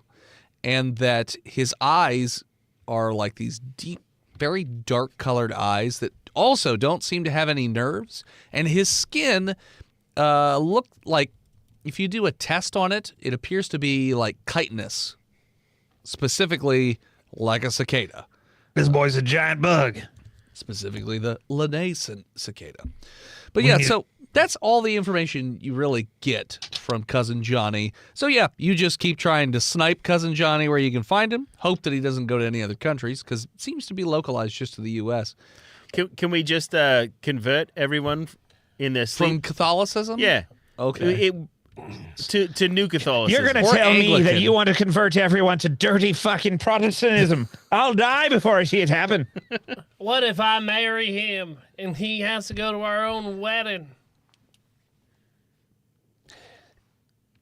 Speaker 5: and that his eyes are like these deep, very dark colored eyes that also don't seem to have any nerves, and his skin looked like, if you do a test on it, it appears to be like chitinous, specifically like a cicada,
Speaker 3: This boy's a giant bug.
Speaker 5: specifically the Linnaeus cicada. But yeah, so that's all the information you really get from Cousin Johnny. So yeah, you just keep trying to snipe Cousin Johnny where you can find him. Hope that he doesn't go to any other countries, because it seems to be localized just to the U.S.
Speaker 2: Can we just convert everyone in this
Speaker 5: From Catholicism?
Speaker 2: Yeah.
Speaker 5: Okay.
Speaker 2: To new Catholicism.
Speaker 3: You're going to
Speaker 5: Or
Speaker 3: tell me
Speaker 5: Anglican.
Speaker 3: that you want to convert everyone to dirty fucking Protestantism. I'll die before I see it happen.
Speaker 4: What if I marry him and he has to go to our own wedding?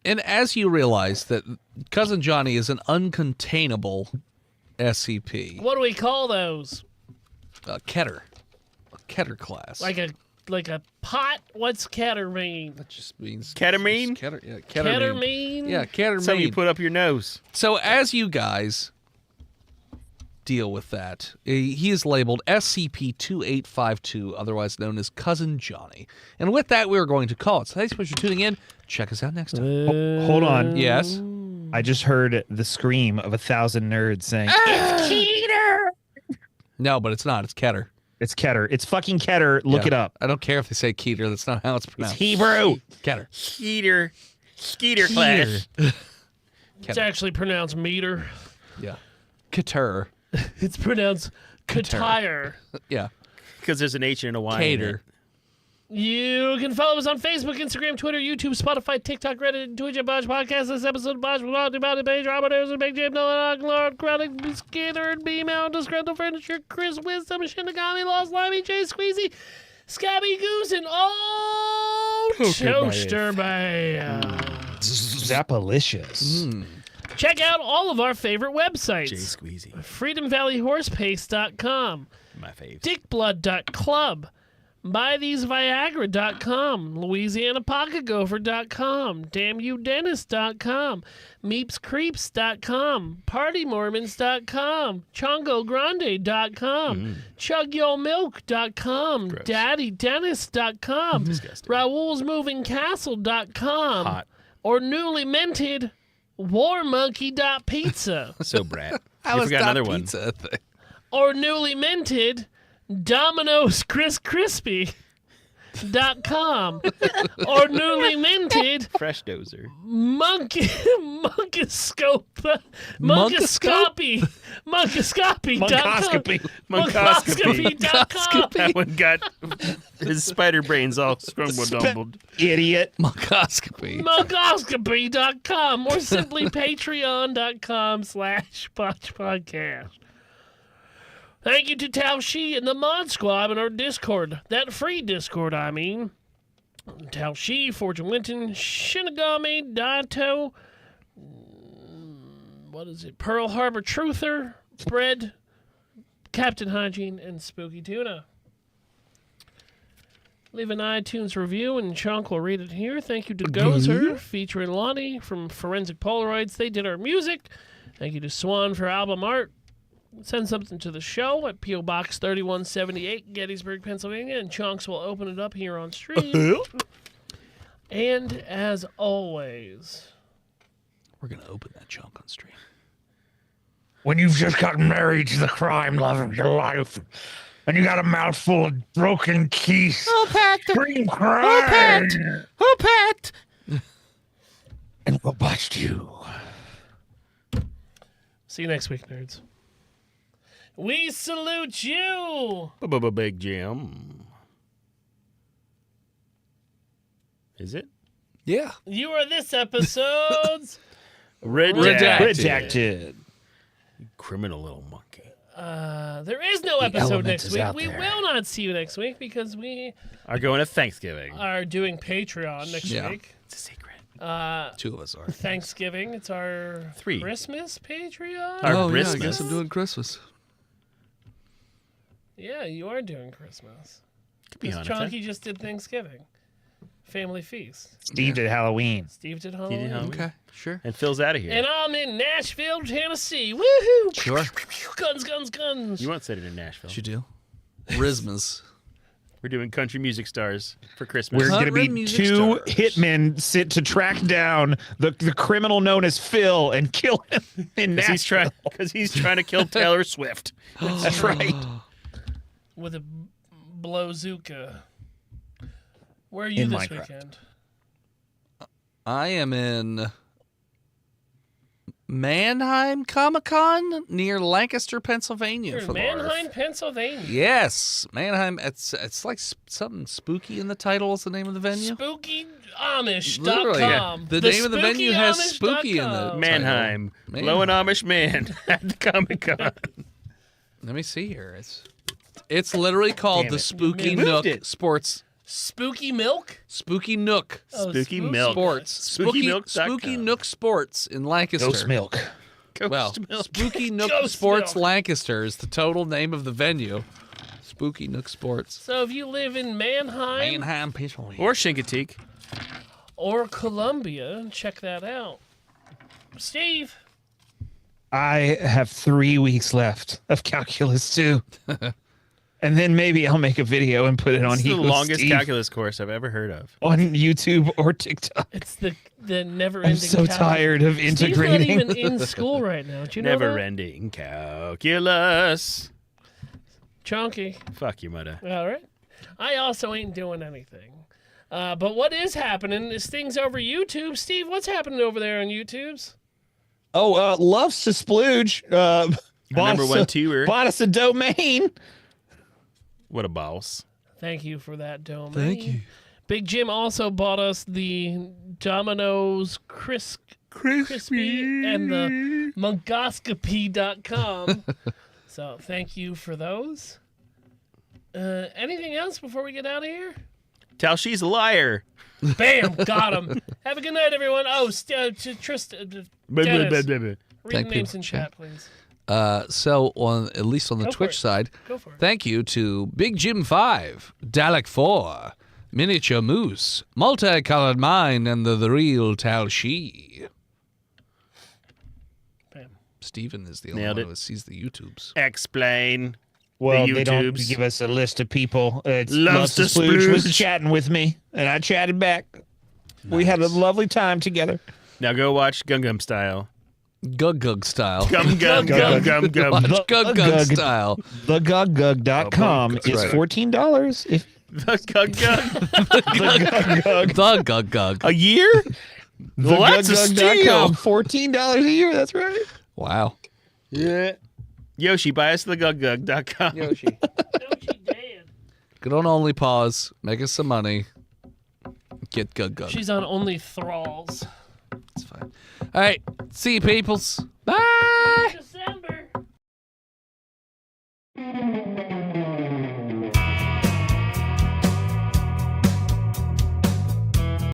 Speaker 5: And as you realize that Cousin Johnny is an uncontainable SCP,
Speaker 4: What do we call those?
Speaker 5: a Keter class.
Speaker 4: Like a pot? What's keter mean?
Speaker 5: That just means
Speaker 2: Ketamine?
Speaker 5: Keter, yeah,
Speaker 4: Keter
Speaker 5: ketamine.
Speaker 4: mean?
Speaker 5: Yeah, ketamine.
Speaker 2: Something you put up your nose.
Speaker 5: So as you guys deal with that, he is labeled SCP-2852, otherwise known as Cousin Johnny. And with that, we're going to call it. So thanks so much for tuning in. Check us out next time.
Speaker 3: Hold on.
Speaker 5: Yes?
Speaker 3: I just heard the scream of 1,000 nerds saying,
Speaker 5: No, but it's not. It's Keter.
Speaker 3: It's Keter. It's fucking Keter. Look
Speaker 5: Yeah.
Speaker 3: it up.
Speaker 5: I don't care if they say Keter. That's not how it's
Speaker 3: It's
Speaker 5: pronounced.
Speaker 3: Hebrew.
Speaker 5: Keter.
Speaker 2: Skeeter clash.
Speaker 4: It's actually pronounced meter.
Speaker 5: Yeah. Keter.
Speaker 4: It's pronounced Katire.
Speaker 5: Yeah.
Speaker 2: Because there's an H and a Y. in
Speaker 5: Cater.
Speaker 2: it.
Speaker 4: You can follow us on Facebook, Instagram, Twitter, YouTube, Spotify, TikTok, Reddit, and Twitch at Botched Podcast. This episode of Botched was brought to you by the page, Robert Harris, Big Jim, Noah, Lord, Chronic, Skinner, and B-Mount, Disgruntled Furniture, Chris Wisdom, Shinigami, Lost Limey, Jay Squeezy, Scabby Goose, and Old Toaster Bay.
Speaker 3: Zappalicious.
Speaker 4: Check out all of our favorite
Speaker 2: Jay
Speaker 4: websites.
Speaker 2: Squeezy.
Speaker 4: FreedomValleyHorsePace.com,
Speaker 2: My fave.
Speaker 4: dickblood.club, buytheseviagra.com, louisianapocketgopher.com, damnyouDentist.com, meepscreeps.com, partymormons.com, chongogrande.com, chugyomilk.com,
Speaker 2: Gross.
Speaker 4: daddydentist.com,
Speaker 2: Disgusting.
Speaker 4: raoulsmovingcastle.com,
Speaker 2: Hot.
Speaker 4: or newly minted warmonkey.pizza.
Speaker 2: So Brad.
Speaker 5: How
Speaker 2: You
Speaker 5: is
Speaker 2: forgot
Speaker 5: that
Speaker 2: another one.
Speaker 5: pizza thing?
Speaker 4: or newly minted Domino's Crispy.com or newly minted
Speaker 2: Fresh dozer.
Speaker 4: Monkoscope
Speaker 5: Monkoscope?
Speaker 3: Monkoscopy.
Speaker 4: Monkoscopy.com.
Speaker 2: That one got his spider brains all scrumbled.
Speaker 3: Idiot.
Speaker 5: Monkoscopy.
Speaker 4: Monkoscopy.com or simply patreon.com/botchpodcast. Thank you to Tao Shi and the Mod Squad in our Discord. That free Discord, I mean. Tao Shi, Fortune Winton, Shinigami, Daito, what is it? Pearl Harbor Truther, Bread, Captain Hygiene, and Spooky Tuna. Leave an iTunes review and Chunk will read it here. Thank you to Gozer, featuring Lonnie from Forensic Polaroids. They did our music. Thank you to Swan for album art. Send something to the show at P.O. Box 3178, Gettysburg, Pennsylvania, and Chunks will open it up here on stream. And as always,
Speaker 5: We're going to open that chunk on stream.
Speaker 3: When you've just gotten married to the crime love of your life, and you got a mouthful of broken keys.
Speaker 5: Oh, Pat.
Speaker 3: Scream crying.
Speaker 5: Oh, Pat.
Speaker 3: And we'll bust you.
Speaker 4: see you next week, nerds. We salute you.
Speaker 2: Big Jim. Is it?
Speaker 5: Yeah.
Speaker 4: You are this episode's
Speaker 3: Redacted.
Speaker 2: Criminal little monkey.
Speaker 4: there is no episode
Speaker 3: element
Speaker 4: next
Speaker 3: is
Speaker 4: week.
Speaker 3: out
Speaker 4: We
Speaker 3: there.
Speaker 4: will not see you next week because we
Speaker 2: Are going to Thanksgiving.
Speaker 4: are doing Patreon next
Speaker 5: Yeah.
Speaker 4: week.
Speaker 2: It's a secret.
Speaker 5: Two of us are.
Speaker 4: Thanksgiving. It's our
Speaker 2: 3.
Speaker 4: Christmas Patreon.
Speaker 2: Our
Speaker 5: Oh, yeah, I
Speaker 2: Christmas.
Speaker 5: guess I'm doing Christmas.
Speaker 4: Yeah, you are doing Christmas.
Speaker 2: Could be
Speaker 4: Because
Speaker 2: Hanukkah.
Speaker 4: Chunky just did Thanksgiving. Family feast.
Speaker 3: Steve did Halloween.
Speaker 4: Steve did
Speaker 2: He
Speaker 4: Halloween.
Speaker 2: did Halloween.
Speaker 5: Okay, sure.
Speaker 2: And Phil's out of here.
Speaker 4: And I'm in Nashville, Tennessee. Woohoo!
Speaker 5: Sure.
Speaker 4: Guns, guns, guns.
Speaker 2: You once said it in Nashville.
Speaker 5: What you do? Rismas.
Speaker 2: We're doing country music stars for Christmas.
Speaker 3: We're going to
Speaker 5: Hunt
Speaker 3: be
Speaker 5: Red Music
Speaker 3: 2
Speaker 5: Stars.
Speaker 3: hitmen sent to track down the criminal known as Phil and kill him in Nashville.
Speaker 2: Because he's trying to kill Taylor Swift.
Speaker 3: That's right.
Speaker 4: With a blowzooka. Where are you
Speaker 3: In
Speaker 4: this
Speaker 3: Minecraft.
Speaker 4: weekend?
Speaker 5: I am in Mannheim Comic-Con near Lancaster, Pennsylvania.
Speaker 4: You're in
Speaker 5: for the
Speaker 4: Mannheim,
Speaker 5: ARF.
Speaker 4: Pennsylvania.
Speaker 5: Yes, Mannheim. It's like something spooky in the title. What's the name of the venue?
Speaker 4: SpookyAmish.com.
Speaker 5: Literally, yeah. The name of the venue has spooky in the
Speaker 2: Mannheim.
Speaker 5: Man.
Speaker 2: Low and Amish man at the Comic Con.
Speaker 5: Let me see here. It's literally called
Speaker 3: Damn
Speaker 5: the
Speaker 3: it.
Speaker 5: Spooky
Speaker 2: You moved
Speaker 5: Nook
Speaker 2: it.
Speaker 5: Sports.
Speaker 4: Spooky Milk?
Speaker 5: Spooky Nook
Speaker 4: Oh,
Speaker 2: Spooky Milk.
Speaker 5: Sports.
Speaker 2: SpookyMilk.com.
Speaker 5: Spooky Nook Sports in Lancaster.
Speaker 3: Ghost milk.
Speaker 2: Ghost
Speaker 5: Well,
Speaker 2: milk.
Speaker 5: Spooky Nook
Speaker 4: Ghost
Speaker 5: Sports
Speaker 4: Milk.
Speaker 5: Lancaster is the total name of the venue. Spooky Nook Sports.
Speaker 4: So if you live in Mannheim
Speaker 5: Mannheim, Pennsylvania.
Speaker 2: Or Shinkatique.
Speaker 4: or Columbia, check that out. Steve,
Speaker 3: I have 3 weeks left of Calculus 2. And then maybe I'll make a video and put it on
Speaker 2: It's the
Speaker 3: Equals
Speaker 2: longest
Speaker 3: Steve
Speaker 2: calculus course I've ever heard of.
Speaker 3: on YouTube or TikTok.
Speaker 4: it's the never-ending
Speaker 3: I'm so tired of
Speaker 4: Steve's not
Speaker 3: integrating.
Speaker 4: even in school right now. Do you know
Speaker 2: Never
Speaker 4: that?
Speaker 2: ending calculus.
Speaker 4: Chunky.
Speaker 2: Fuck you, mother.
Speaker 4: All right. I also ain't doing anything. But what is happening is things over YouTube. Steve, what's happening over there on YouTube's?
Speaker 3: Oh, loves to splooge.
Speaker 2: Number one tour.
Speaker 3: Bought us a domain.
Speaker 2: What a boss.
Speaker 4: Thank you for that domain.
Speaker 5: Thank you.
Speaker 4: Big Jim also bought us the Domino's Crispy and the Mongoscopy.com. So thank you for those. Anything else before we get out of here?
Speaker 2: Tell she's a liar.
Speaker 4: Bam! Got him. Have a good night, everyone. Oh, Tristan. Dennis, read
Speaker 5: Thank
Speaker 4: the names
Speaker 5: you,
Speaker 4: in chat, please.
Speaker 5: So at least on the
Speaker 4: Go for
Speaker 5: Twitch
Speaker 4: it.
Speaker 5: side,
Speaker 4: Go for it.
Speaker 5: thank you to Big Jim 5, Dalek 4, Miniature Moose, Multicolored Mind, and the real Tal She.
Speaker 4: Bam.
Speaker 5: Steven is the only
Speaker 2: Nailed
Speaker 5: one
Speaker 2: it.
Speaker 5: who sees the YouTubes.
Speaker 2: Explain.
Speaker 3: Well,
Speaker 2: The
Speaker 3: they don't
Speaker 2: YouTubes.
Speaker 3: give us a list of people. It's
Speaker 2: Loves to
Speaker 3: Splooge was
Speaker 2: splooge.
Speaker 3: chatting with me, and I chatted back. We had a lovely time together.
Speaker 2: Now go watch Gum Gum Style.
Speaker 5: Gug style.
Speaker 2: Gum Gum Gum Gum Gum.
Speaker 5: Watch Gug
Speaker 3: Gug.
Speaker 5: style.
Speaker 3: TheGugGug.com
Speaker 2: That's
Speaker 3: is
Speaker 2: right.
Speaker 3: $14. If
Speaker 2: The Gum Gum.
Speaker 3: TheGugGug.
Speaker 5: The Gug.
Speaker 2: A year? Well, that's a steal.
Speaker 3: $14 a year. That's right.
Speaker 5: Wow.
Speaker 2: Yeah. Yoshi, buy us the GugGug.com.
Speaker 5: Yoshi.
Speaker 4: Don't you dare.
Speaker 5: Good on Only Pause. Make us some money. Get Gug.
Speaker 4: She's on Only Thralls.
Speaker 5: It's fine. All right. See you, peoples. Bye.
Speaker 4: December.